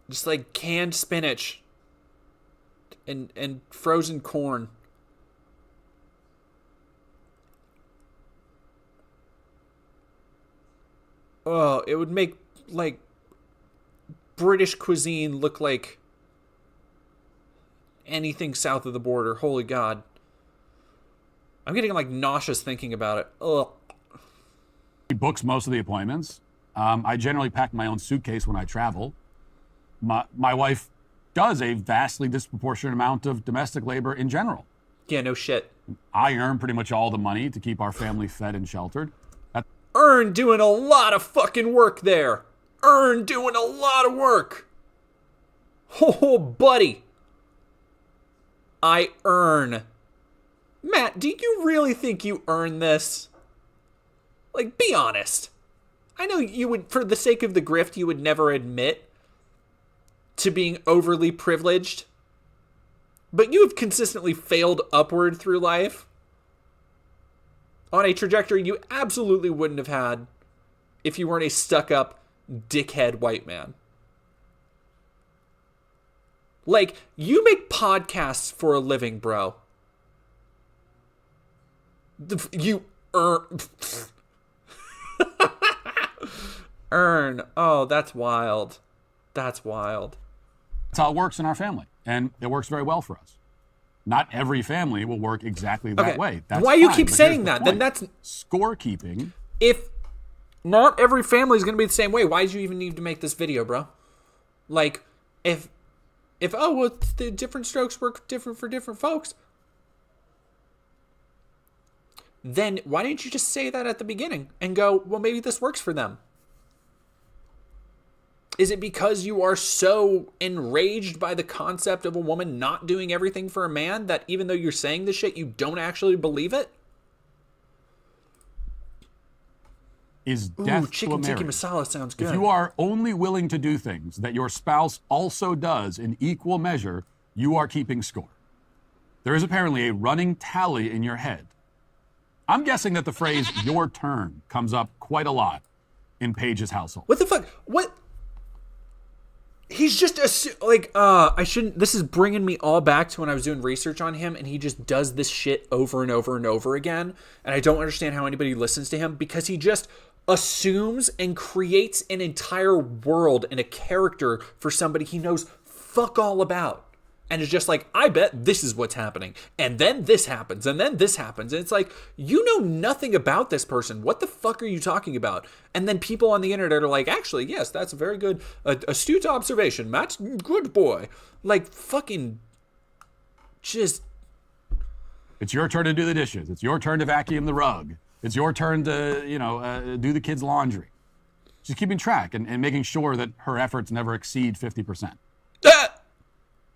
Just like canned spinach and frozen corn. Oh, it would make, like, British cuisine look like anything south of the border. Holy God. I'm getting, like, nauseous thinking about it. Ugh. He books most of the appointments. I generally pack my own suitcase when I travel. My wife does a vastly disproportionate amount of domestic labor in general. Yeah, no shit. I earn pretty much all the money to keep our family fed and sheltered. Earn doing a lot of fucking work there. Earn doing a lot of work. Oh, buddy. I earn. Matt, do you really think you earn this? Like, be honest. I know you would, for the sake of the grift, you would never admit to being overly privileged. But you have consistently failed upward through life on a trajectory you absolutely wouldn't have had if you weren't a stuck-up, dickhead white man. Like, you make podcasts for a living, bro. You earn... earn. Oh, that's wild. That's wild. That's how it works in our family, and it works very well for us. Not every family will work exactly that way. That's why you fine, keep but saying here's the that? Then point. that's scorekeeping. If not every family is going to be the same way, why did you even need to make this video, bro? Like, if oh well, the different strokes work different for different folks, then why didn't you just say that at the beginning and go, well, maybe this works for them? Is it because you are so enraged by the concept of a woman not doing everything for a man that even though you're saying this shit, you don't actually believe it? Is death Ooh, chicken tikka masala sounds good. If you are only willing to do things that your spouse also does in equal measure, you are keeping score. There is apparently a running tally in your head. I'm guessing that the phrase "your turn" comes up quite a lot in Paige's household. What the fuck? What? He's just I shouldn't. This is bringing me all back to when I was doing research on him, and he just does this shit over and over and over again. And I don't understand how anybody listens to him, because he just assumes and creates an entire world and a character for somebody he knows fuck all about. And it's just like, I bet this is what's happening. And then this happens. And then this happens. And it's like, you know nothing about this person. What the fuck are you talking about? And then people on the internet are like, actually, yes, that's a very good, astute observation. Matt's good boy. Like, fucking just... It's your turn to do the dishes. It's your turn to vacuum the rug. It's your turn to, do the kids' laundry. She's keeping track and making sure that her efforts never exceed 50%.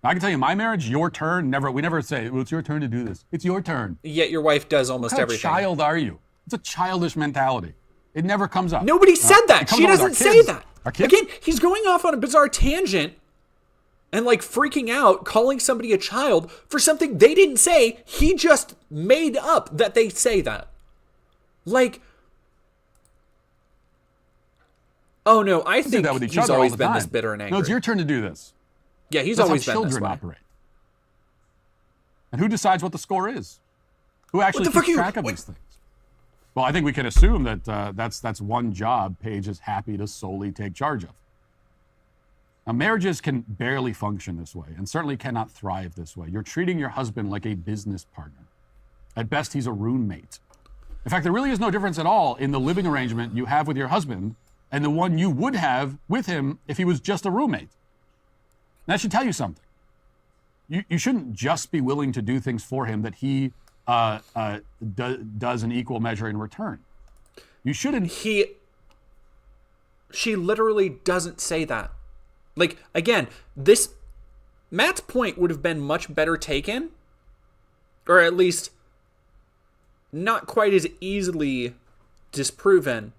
I can tell you, my marriage, your turn, we never say, well, it's your turn to do this. It's your turn. Yet your wife does almost everything. What kind of child are you? It's a childish mentality. It never comes up. Nobody said that. She doesn't say that. Our kids? Again, he's going off on a bizarre tangent and like freaking out, calling somebody a child for something they didn't say. He just made up that they say that. Like, oh no, I think that with each he's other always all the been time. this bitter and angry. No, it's your turn to do this. Yeah, he's That's always how been this children way. operate. And who decides what the score is? Who actually keeps track of these things? Well, I think we can assume that that's one job Paige is happy to solely take charge of. Now, marriages can barely function this way, and certainly cannot thrive this way. You're treating your husband like a business partner. At best, he's a roommate. In fact, there really is no difference at all in the living arrangement you have with your husband and the one you would have with him if he was just a roommate. That should tell you something. You shouldn't just be willing to do things for him that he does in equal measure in return. You shouldn't. She literally doesn't say that. Like, again, Matt's point would have been much better taken, or at least not quite as easily disproven,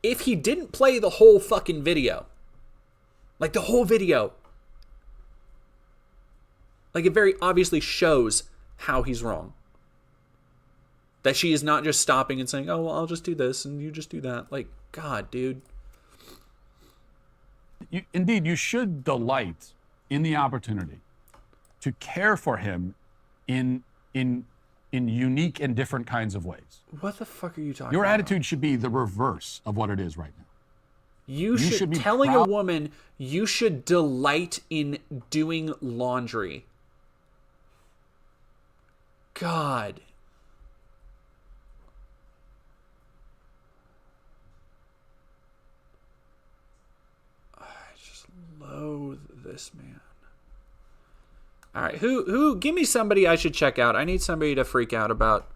if he didn't play the whole fucking video. Like, the whole video. Like, it very obviously shows how he's wrong. That she is not just stopping and saying, oh, well, I'll just do this and you just do that. Like, God, dude. Indeed, you should delight in the opportunity to care for him in in unique and different kinds of ways. What the fuck are you talking Your about? attitude should be the reverse of what it is right now. You should be telling a woman you should delight in doing laundry. God. I just loathe this man. All right, who give me somebody I should check out. I need somebody to freak out about.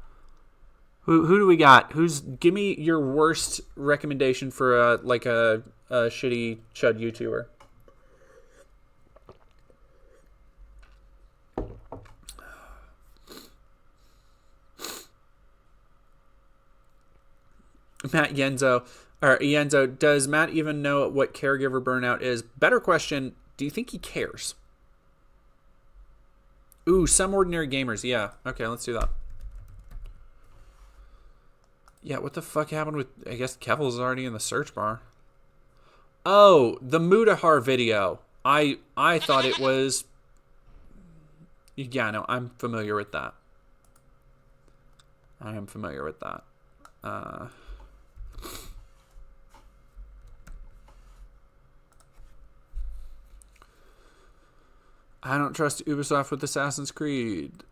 Who do we got? Give me your worst recommendation for a shitty chud YouTuber. Yenzo, does Matt even know what caregiver burnout is? Better question, do you think he cares? Ooh, some ordinary gamers. Yeah. Okay, let's do that. Yeah, what the fuck happened with... I guess Kevil's already in the search bar. Oh, the Mudahar video. I thought it was... Yeah, no, I'm familiar with that. I am familiar with that. I don't trust Ubisoft with Assassin's Creed.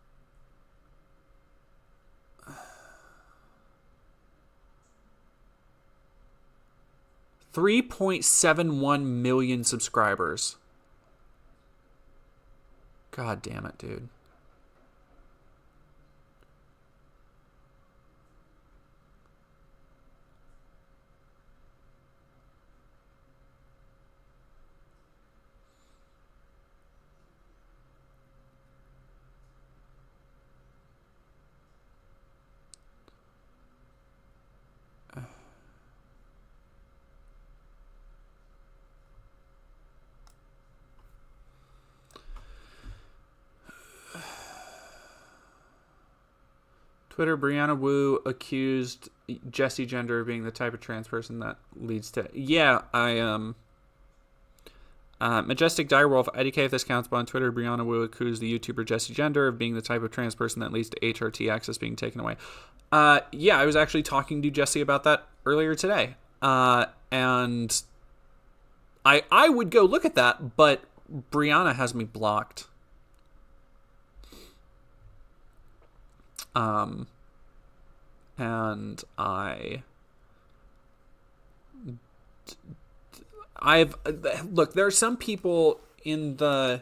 $3.71 million subscribers. God damn it, dude. Twitter, Brianna Wu accused Jesse Gender of being the type of trans person that leads to... Yeah, Majestic Direwolf, IDK if this counts, but on Twitter, Brianna Wu accused the YouTuber Jesse Gender of being the type of trans person that leads to HRT access being taken away. Yeah, I was actually talking to Jesse about that earlier today. And I would go look at that, but Brianna has me blocked. And look, there are some people in the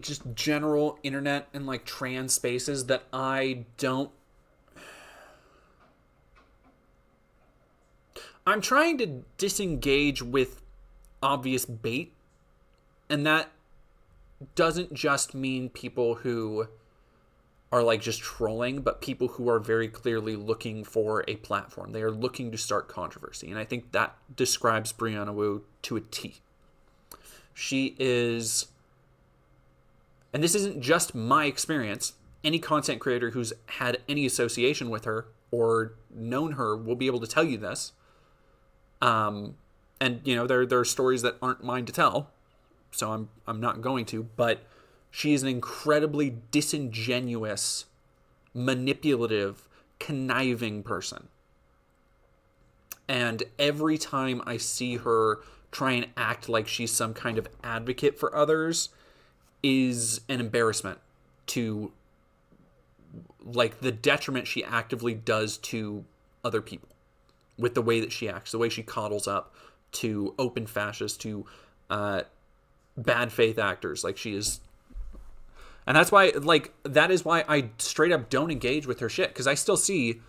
just general internet and like trans spaces that I'm trying to disengage with obvious bait, and that doesn't just mean people who are like just trolling, but people who are very clearly looking for a platform. They are looking to start controversy. And I think that describes Brianna Wu to a T. She is, and this isn't just my experience, any content creator who's had any association with her or known her will be able to tell you this. And you know, there are stories that aren't mine to tell, so I'm not going to, but she is an incredibly disingenuous, manipulative, conniving person. And every time I see her try and act like she's some kind of advocate for others is an embarrassment to, like, the detriment she actively does to other people with the way that she acts, the way she coddles up to open fascists, to bad faith actors. Like, she is... And that's why, like, that is why I straight up don't engage with her shit. Because I still see,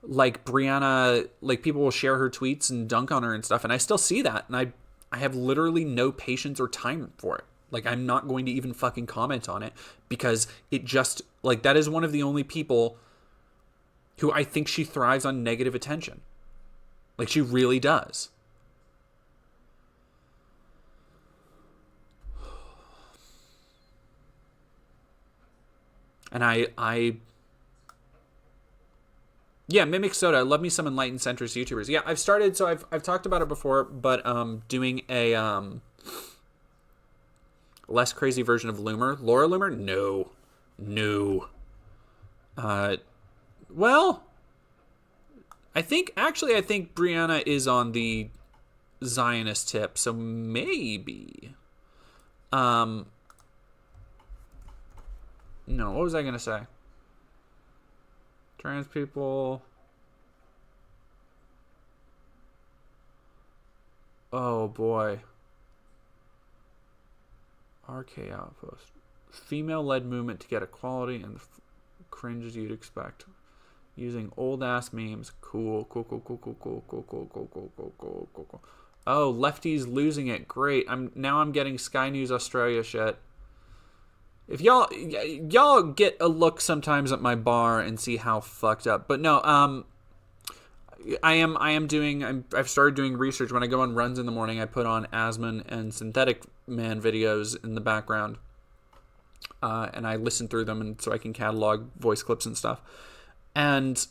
like, Brianna, like, people will share her tweets and dunk on her and stuff. And I still see that. And I have literally no patience or time for it. Like, I'm not going to even fucking comment on it. Because it just, like, that is one of the only people who I think she thrives on negative attention. Like, she really does. And yeah, Mimic Soda, love me some enlightened centrist YouTubers. Yeah, I've started, so I've talked about it before, but doing a less crazy version of Loomer. Laura Loomer? No. Well, I think Brianna is on the Zionist tip, so maybe. No, what was I going to say? Trans people. Oh, boy. RK Outpost. Female-led movement to get equality and the cringes you'd expect. Using old-ass memes. Cool. Oh, lefties losing it. Great. I'm getting Sky News Australia shit. If y'all get a look sometimes at my bar and see how fucked up. But no, I've started doing research. When I go on runs in the morning, I put on Asman and Synthetic Man videos in the background. And I listen through them, and so I can catalog voice clips and stuff. And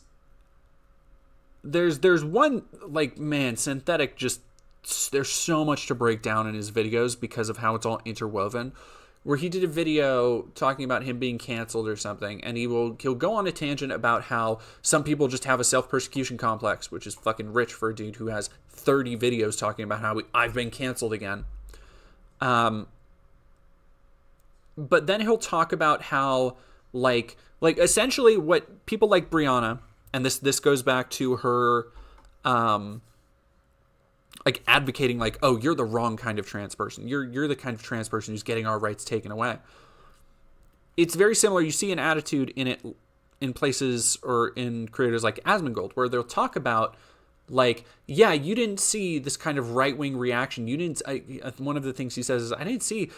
there's one, like, man, Synthetic just, there's so much to break down in his videos because of how it's all interwoven, where he did a video talking about him being canceled or something, and he'll go on a tangent about how some people just have a self-persecution complex, which is fucking rich for a dude who has 30 videos talking about how I've been canceled again. But then he'll talk about how, like essentially what people like Brianna, and this goes back to her, like, advocating, like, oh, you're the wrong kind of trans person. You're the kind of trans person who's getting our rights taken away. It's very similar. You see an attitude in it in places or in creators like Asmongold, where they'll talk about, like, yeah, you didn't see this kind of right-wing reaction. You didn't. One of the things he says is, I didn't see,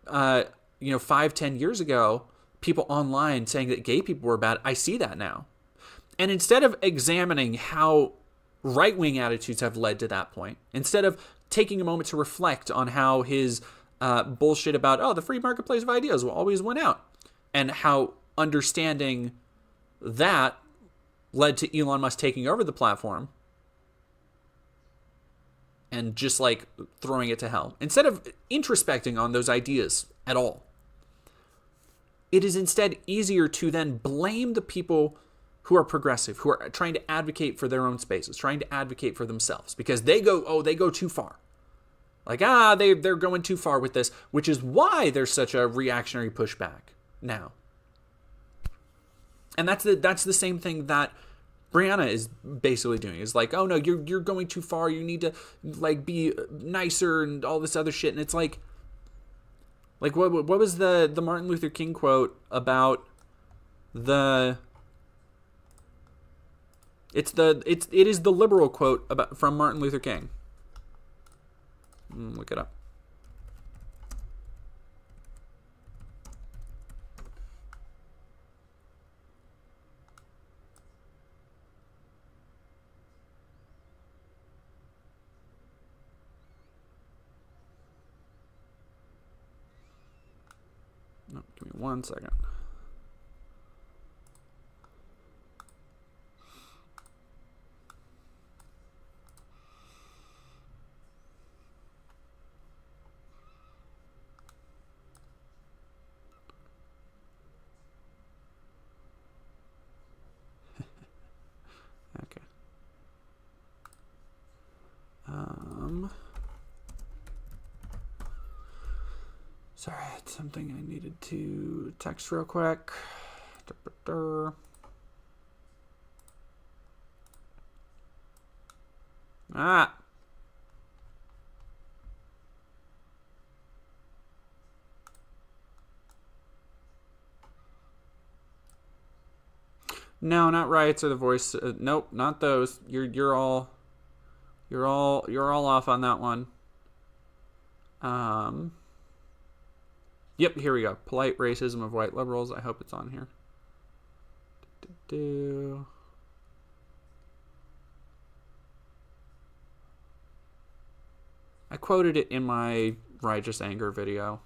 5-10 years ago, people online saying that gay people were bad. I see that now. And instead of examining how right-wing attitudes have led to that point, instead of taking a moment to reflect on how his bullshit about, the free marketplace of ideas will always win out, and how understanding that led to Elon Musk taking over the platform and just, like, throwing it to hell. Instead of introspecting on those ideas at all, it is instead easier to then blame the people who are progressive, who are trying to advocate for their own spaces, trying to advocate for themselves, because they go too far. Like, they're going too far with this, which is why there's such a reactionary pushback now. And that's the same thing that Brianna is basically doing. Is like, oh no, you're going too far. You need to, like, be nicer and all this other shit. And it's like what was the Martin Luther King quote about the? It is the liberal quote from Martin Luther King. Look it up. No, give me 1 second. Okay. Sorry, it's something I needed to text real quick. No, not riots or the voice. Nope, not those. You're all off on that one. Yep, here we go. Polite racism of white liberals. I hope it's on here. I quoted it in my Righteous Anger video.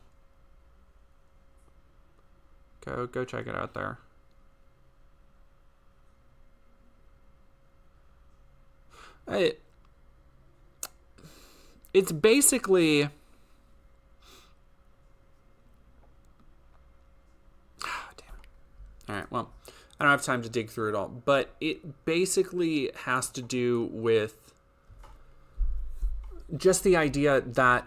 Go check it out there. It's basically I don't have time to dig through it all, but it basically has to do with just the idea that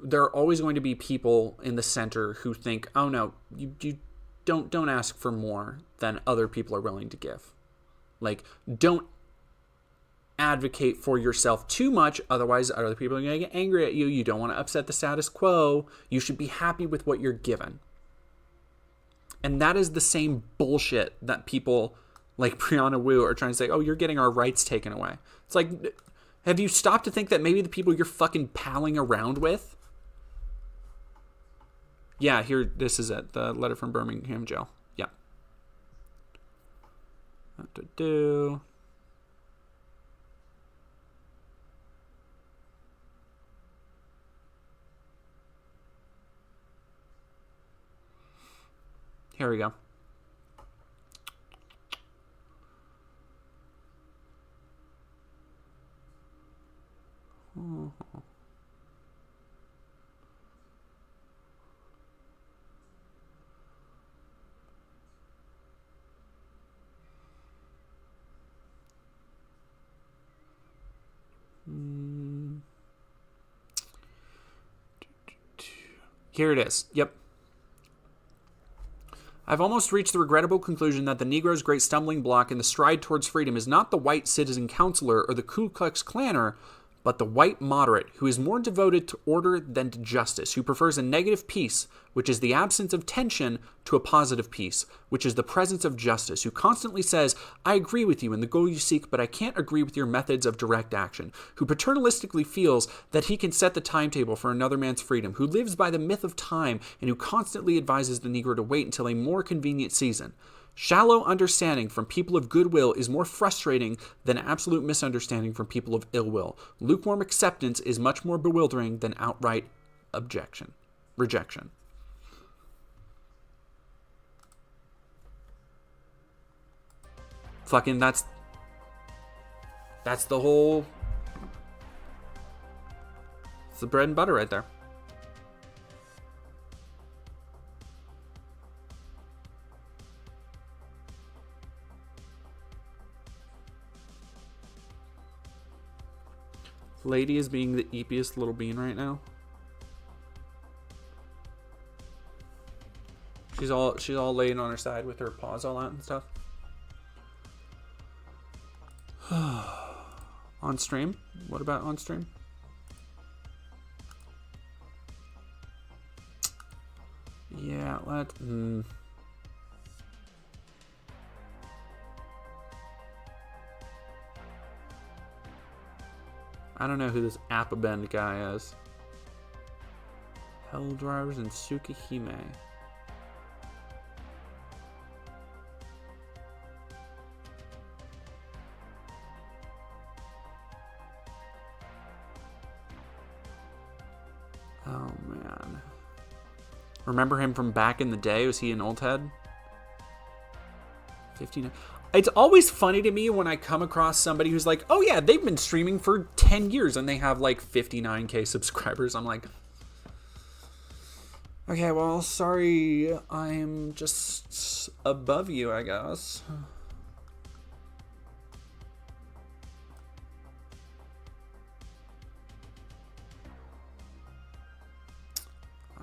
there are always going to be people in the center who think, oh no, you don't ask for more than other people are willing to give. Like, don't advocate for yourself too much, otherwise other people are going to get angry at you. You don't want to upset the status quo. You should be happy with what you're given. And that is the same bullshit that people like Brianna Wu are trying to say, oh, you're getting our rights taken away. It's like, have you stopped to think that maybe the people you're fucking palling around with? Yeah, here, this is it. The letter from Birmingham jail. Yeah. Here we go. Here it is. Yep. I've almost reached the regrettable conclusion that the Negro's great stumbling block in the stride towards freedom is not the white citizen counselor or the Ku Klux Klanner, but the white moderate who is more devoted to order than to justice, who prefers a negative peace, which is the absence of tension, to a positive peace, which is the presence of justice, who constantly says, I agree with you in the goal you seek, but I can't agree with your methods of direct action, who paternalistically feels that he can set the timetable for another man's freedom, who lives by the myth of time, and who constantly advises the Negro to wait until a more convenient season. Shallow understanding from people of goodwill is more frustrating than absolute misunderstanding from people of ill will. Lukewarm acceptance is much more bewildering than outright rejection. Fucking that's the whole, it's the bread and butter right there. Lady is being the eepiest little bean right now. She's all laying on her side with her paws all out and stuff. On stream? What about on stream? Yeah, I don't know who this Appabend guy is. Hell Drivers and Tsukihime. Oh man. Remember him from back in the day? Was he an old head? 59. It's always funny to me when I come across somebody who's like, oh yeah, they've been streaming for 10 years and they have like 59k subscribers. I'm like, okay, well, sorry, I'm just above you, I guess.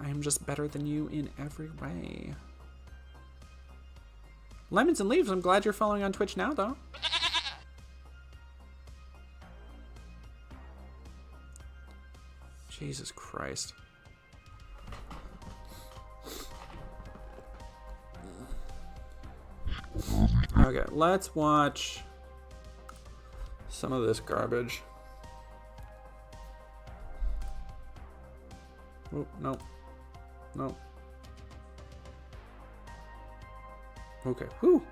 I am just better than you in every way. Lemons and Leaves, I'm glad you're following on Twitch now, though. Jesus Christ. Okay, let's watch some of this garbage. Oh, no. No. Okay, whew.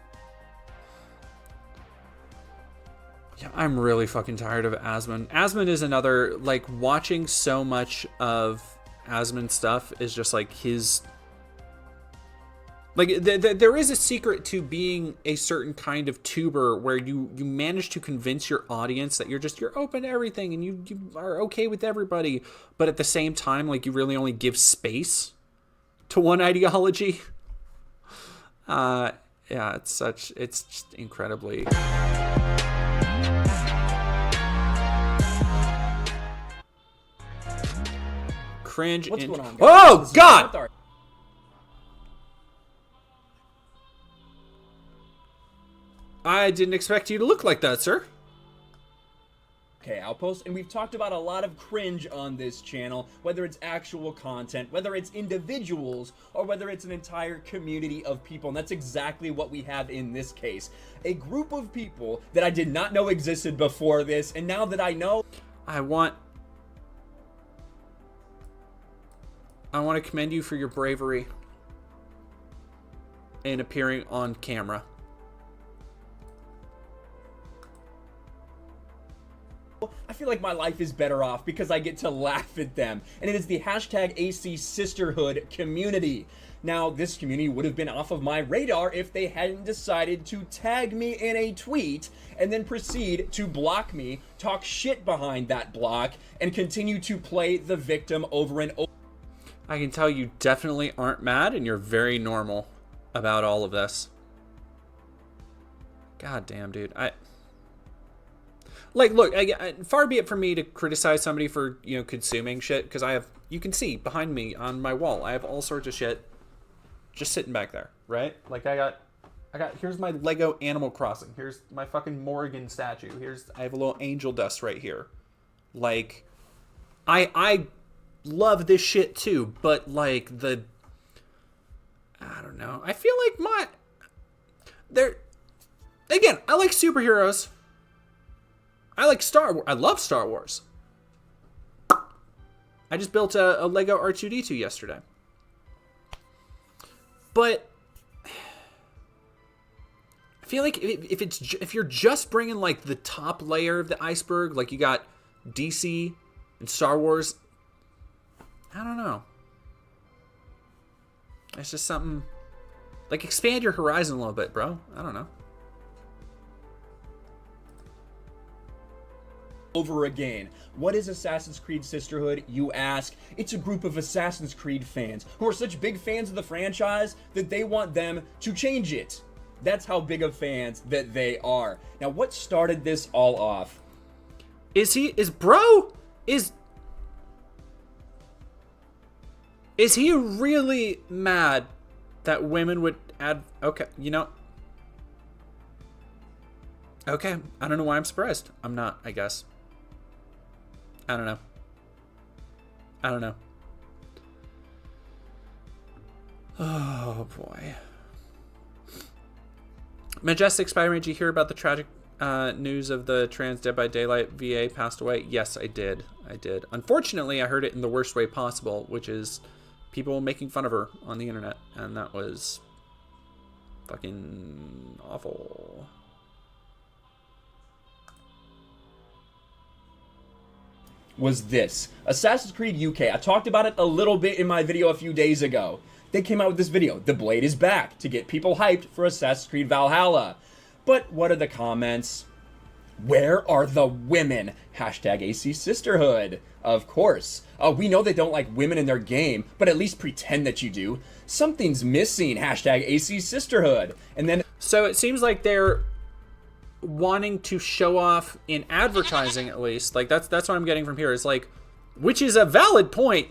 Yeah, I'm really fucking tired of Asmon. Asmon is another, like, watching so much of Asmon stuff is just like his... Like, there is a secret to being a certain kind of tuber where you manage to convince your audience that you're open to everything and you are okay with everybody, but at the same time, like, you really only give space to one ideology. Yeah, it's just incredibly. Cringe. What's going on, guys? Oh, This is God! Arthur. I didn't expect you to look like that, sir. Okay, Outpost, and we've talked about a lot of cringe on this channel, whether it's actual content, whether it's individuals, or whether it's an entire community of people, and that's exactly what we have in this case. A group of people that I did not know existed before this, and now that I know... I want to commend you for your bravery in appearing on camera. I feel like my life is better off because I get to laugh at them. And it is the hashtag AC Sisterhood community. Now, this community would have been off of my radar if they hadn't decided to tag me in a tweet and then proceed to block me, talk shit behind that block, and continue to play the victim over and over. I can tell you definitely aren't mad, and you're very normal about all of this. God damn, dude. Look, far be it from me to criticize somebody for, consuming shit, because you can see behind me on my wall, I have all sorts of shit just sitting back there, right? Like, here's my Lego Animal Crossing. Here's my fucking Morrigan statue. I have a little angel dust right here. Like, I love this shit too, but, I don't know. I feel like again, I like superheroes. I like Star Wars. I love Star Wars. I just built a Lego R2-D2 yesterday. But I feel like if you're just bringing the top layer of the iceberg, like you got DC and Star Wars, I don't know. It's just something expand your horizon a little bit, bro. I don't know. Over again. What is Assassin's Creed Sisterhood, you ask? It's a group of Assassin's Creed fans who are such big fans of the franchise that they want them to change it. That's how big of fans that they are. Now, what started this all off? Is he really mad that women would add? Okay, okay, I don't know why I'm surprised. I'm not, I guess. I don't know. Oh, boy. Majestic Spider-Man, did you hear about the tragic news of the trans Dead by Daylight VA passed away? Yes, I did. Unfortunately, I heard it in the worst way possible, which is people making fun of her on the internet. And that was fucking awful. Was this Assassin's Creed UK. I talked about it a little bit in my video a few days ago. They came out with this video, The Blade is back, to get people hyped for Assassin's Creed Valhalla. But what are the comments? Where are the women? Hashtag AC Sisterhood. Of course. We know they don't like women in their game, but at least pretend that you do. Something's missing. Hashtag AC Sisterhood. And then... So it seems like they're wanting to show off in advertising, at least. That's what I'm getting from here. Is which is a valid point.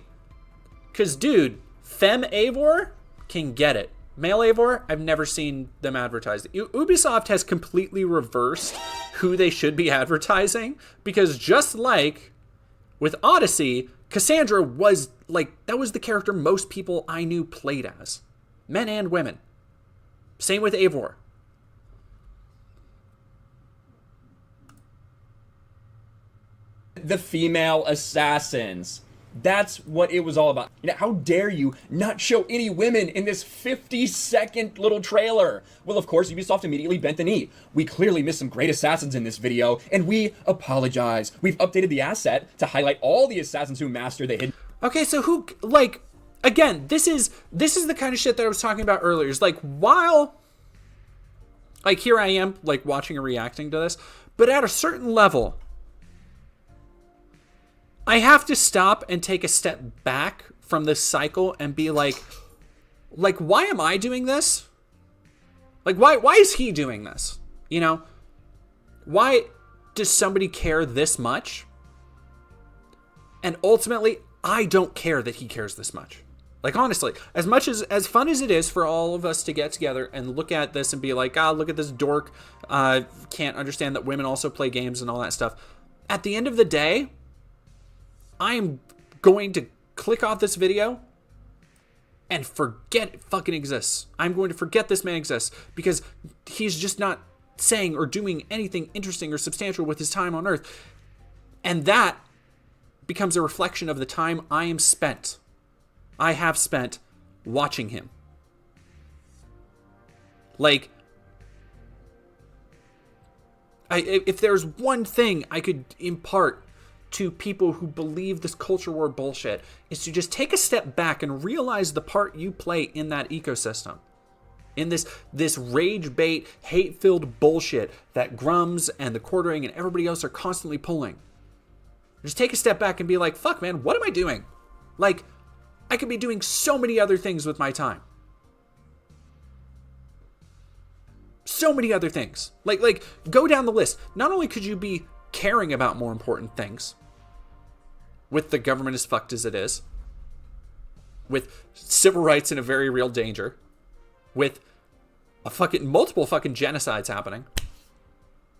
Because, dude, Femme Eivor can get it. Male Eivor, I've never seen them advertised. Ubisoft has completely reversed who they should be advertising, because just like with Odyssey, Cassandra was that was the character most people I knew played as. Men and women. Same with Eivor. The female assassins. That's what it was all about. How dare you not show any women in this 50-second little trailer? Well, of course, Ubisoft immediately bent the knee. We clearly missed some great assassins in this video, and we apologize. We've updated the asset to highlight all the assassins who master the hidden... Okay, so who, again, this is the kind of shit that I was talking about earlier. It's while, here I am, watching and reacting to this, but at a certain level, I have to stop and take a step back from this cycle and be why am I doing this? Like, why is he doing this? You know? Why does somebody care this much? And ultimately, I don't care that he cares this much. Like, honestly, as much as fun as it is for all of us to get together and look at this and be like, look at this dork, can't understand that women also play games and all that stuff. At the end of the day, I am going to click off this video and forget it fucking exists. I'm going to forget this man exists because he's just not saying or doing anything interesting or substantial with his time on Earth. And that becomes a reflection of the time I have spent watching him. Like, if there's one thing I could impart to people who believe this culture war bullshit, is to just take a step back and realize the part you play in that ecosystem. In this rage bait, hate-filled bullshit that Grums and the Quartering and everybody else are constantly pulling. Just take a step back and be like, fuck, man, what am I doing? Like, I could be doing so many other things with my time. So many other things. Like, go down the list. Not only could you be caring about more important things, with the government as fucked as it is, with civil rights in a very real danger, with multiple fucking genocides happening.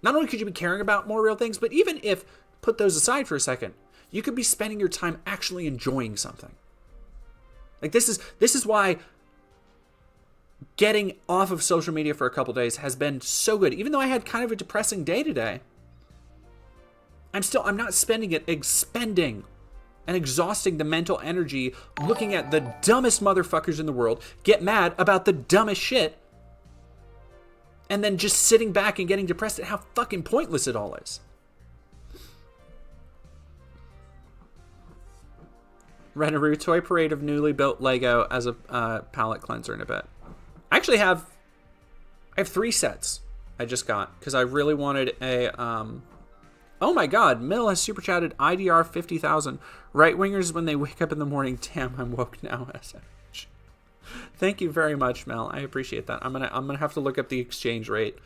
Not only could you be caring about more real things, but even if, put those aside for a second, you could be spending your time actually enjoying something. Like, this is why getting off of social media for a couple days has been so good. Even though I had kind of a depressing day today, I'm not spending it expending and exhausting the mental energy looking at the dumbest motherfuckers in the world get mad about the dumbest shit, and then just sitting back and getting depressed at how fucking pointless it all is. Renaroo, toy parade of newly built Lego as a palette cleanser in a bit. I actually have 3 sets I just got because I really wanted a oh my god, Mill has super chatted IDR 50,000. Right wingers when they wake up in the morning. Damn, I'm woke now. Thank you very much, Mel. I appreciate that. I'm gonna have to look up the exchange rate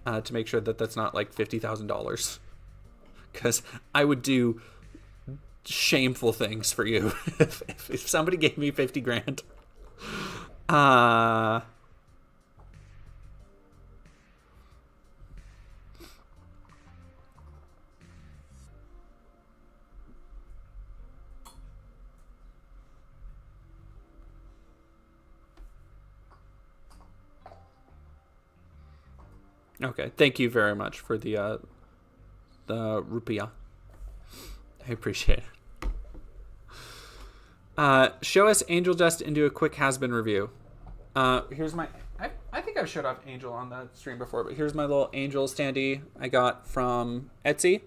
to make sure that that's not like $50,000, because I would do shameful things for you if somebody gave me 50 grand. Okay, thank you very much for the rupiah. I appreciate it. Show us Angel Dust into a quick has-been review. Here's my... I think I've showed off Angel on the stream before, but here's my little Angel standee I got from Etsy.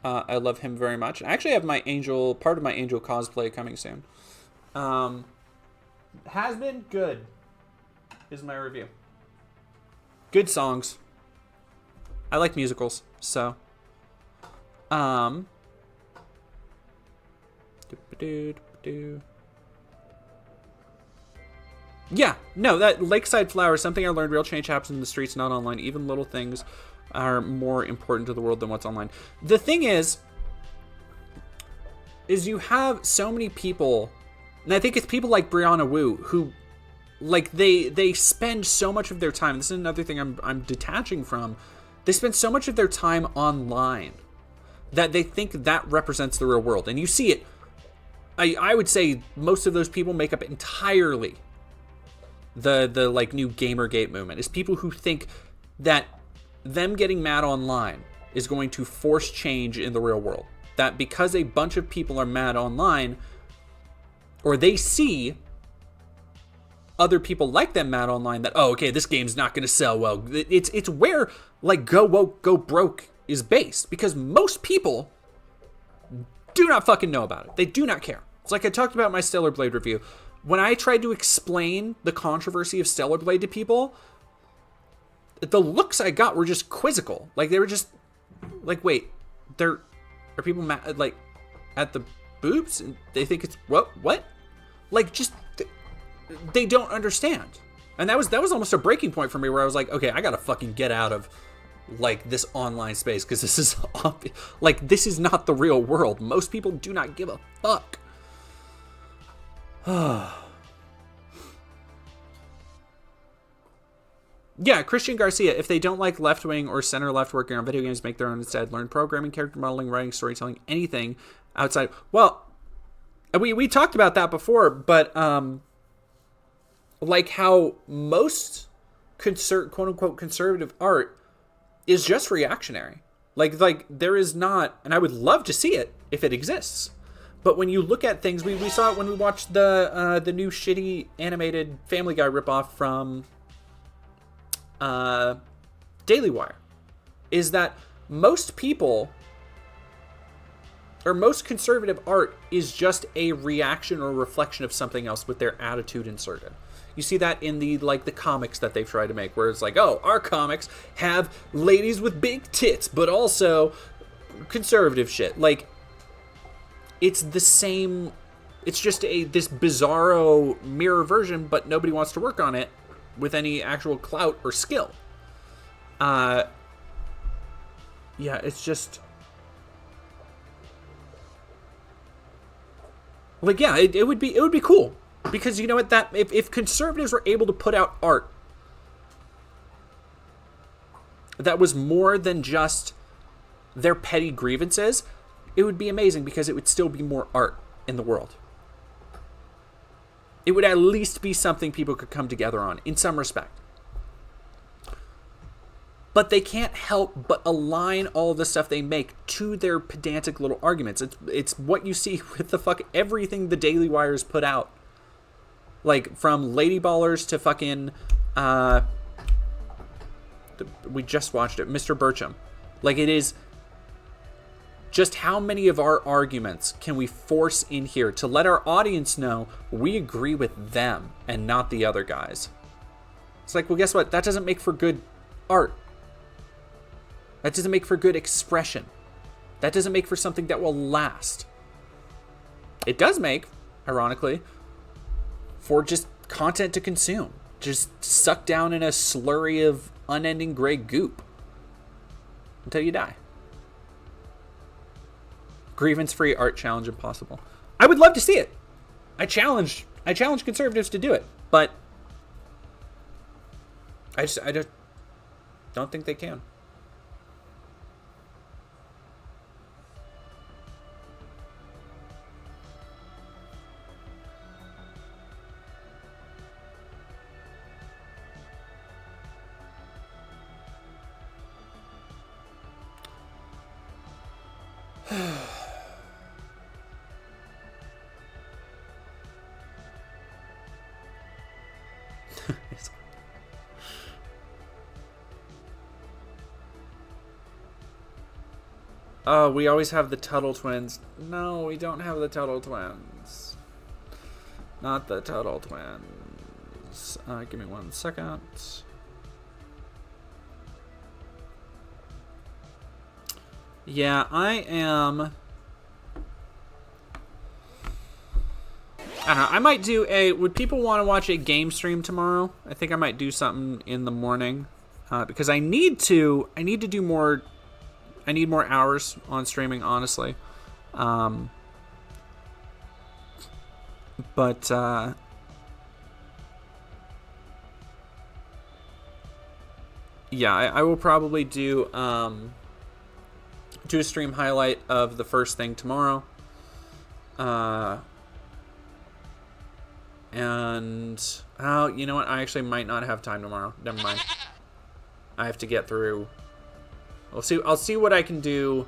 I love him very much. I actually have my Angel... part of my Angel cosplay coming soon. Has been good is my review. Good songs. I like musicals, so... Yeah, no, that Lakeside Flower is something I learned. Real change happens in the streets, not online. Even little things are more important to the world than what's online. The thing is you have so many people, and I think it's people like Brianna Wu, who, like, they spend so much of their time. This is another thing I'm detaching from. They spend so much of their time online that they think that represents the real world. And you see it. I would say most of those people make up entirely the like new Gamergate movement. Is people who think that them getting mad online is going to force change in the real world. That because a bunch of people are mad online, or they see other people like them mad online, that, oh, okay, this game's not going to sell well. It's where, like, go woke, go broke is based, because most people do not fucking know about it. They do not care. It's like I talked about my Stellar Blade review. When I tried to explain the controversy of Stellar Blade to people, the looks I got were just quizzical. Like, they were just like, wait, are people mad, like, at the boobs? And they think it's what? Like, just... they don't understand. And that was almost a breaking point for me where I was like, okay, I gotta fucking get out of like this online space because this is like this is not the real world. Most people do not give a fuck. Yeah, Christian Garcia, if they don't like left-wing or center-left working on video games, make their own instead. Learn programming, character modeling, writing, storytelling, anything outside. Well, we talked about that before, but like how most quote-unquote conservative art is just reactionary. Like there is not, and I would love to see it if it exists. But when you look at things, we saw it when we watched the new shitty animated Family Guy ripoff from Daily Wire, is that most people or most conservative art is just a reaction or reflection of something else with their attitude inserted. You see that in the comics that they've tried to make, where it's like, oh, our comics have ladies with big tits, but also conservative shit. Like, it's the same. It's just this bizarro mirror version, but nobody wants to work on it with any actual clout or skill. Yeah, it's just like, yeah, it would be cool, because you know what, that if conservatives were able to put out art that was more than just their petty grievances, it would be amazing, because it would still be more art in the world. It would at least be something people could come together on in some respect. But they can't help but align all the stuff they make to their pedantic little arguments. It's what you see with the everything the Daily Wire's put out. Like, from Lady Ballers to fucking, we just watched it, Mr. Burcham. Like, it is just how many of our arguments can we force in here to let our audience know we agree with them and not the other guys. It's like, well, guess what? That doesn't make for good art. That doesn't make for good expression. That doesn't make for something that will last. It does make, ironically, for just content to consume. Just suck down in a slurry of unending gray goop until you die. Grievance-free art challenge impossible. I would love to see it. I challenge conservatives to do it, but I just don't think they can. Oh, we always have the Tuttle twins. No, we don't have the Tuttle twins. Not the Tuttle twins. Give me 1 second. Yeah, I am... I don't know. I might do a... Would people want to watch a game stream tomorrow? I think I might do something in the morning. Because I need to do more... I need more hours on streaming, honestly. But yeah, I will probably do a stream highlight of the first thing tomorrow. And oh, you know what? I actually might not have time tomorrow. Never mind. I have to get through. I'll see what I can do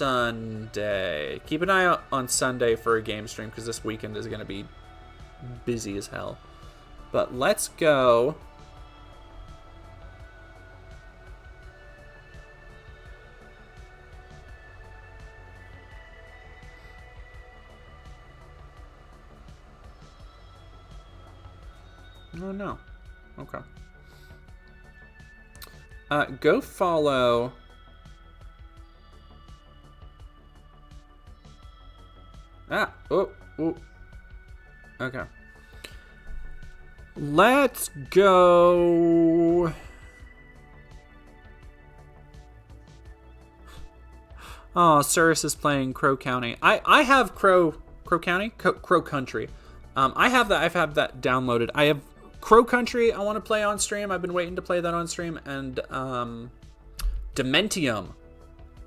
Sunday. Keep an eye out on Sunday for a game stream, because this weekend is going to be busy as hell. But let's go. Oh no. Okay. Go follow... Oh. Okay. Let's go. Oh, Cirrus is playing Crow County. I have Crow County? Crow Country. I've had that downloaded. I have Crow Country I want to play on stream. I've been waiting to play that on stream. And Dementium,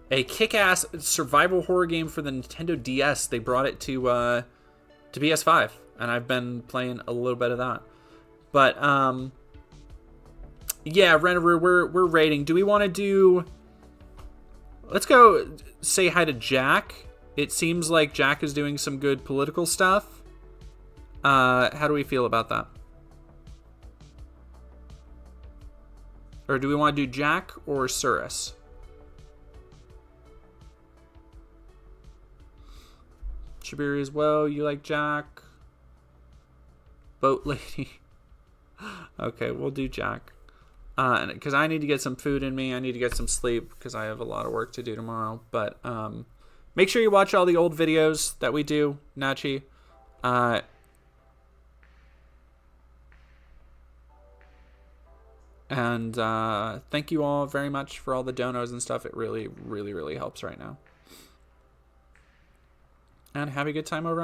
a kick-ass survival horror game for the Nintendo DS. They brought it to PS5, and I've been playing a little bit of that. But yeah, Renneru, we're rating. Do we want to do? Let's go say hi to Jack. It seems like Jack is doing some good political stuff. How do we feel about that? Or do we want to do Jack or Cirrus? Shabiri as well. You like Jack? Boat lady. Okay, we'll do Jack. Because I need to get some food in me. I need to get some sleep because I have a lot of work to do tomorrow. But make sure you watch all the old videos that we do, Nachi. And thank you all very much for all the donos and stuff. It really, really, really helps right now. And have a good time over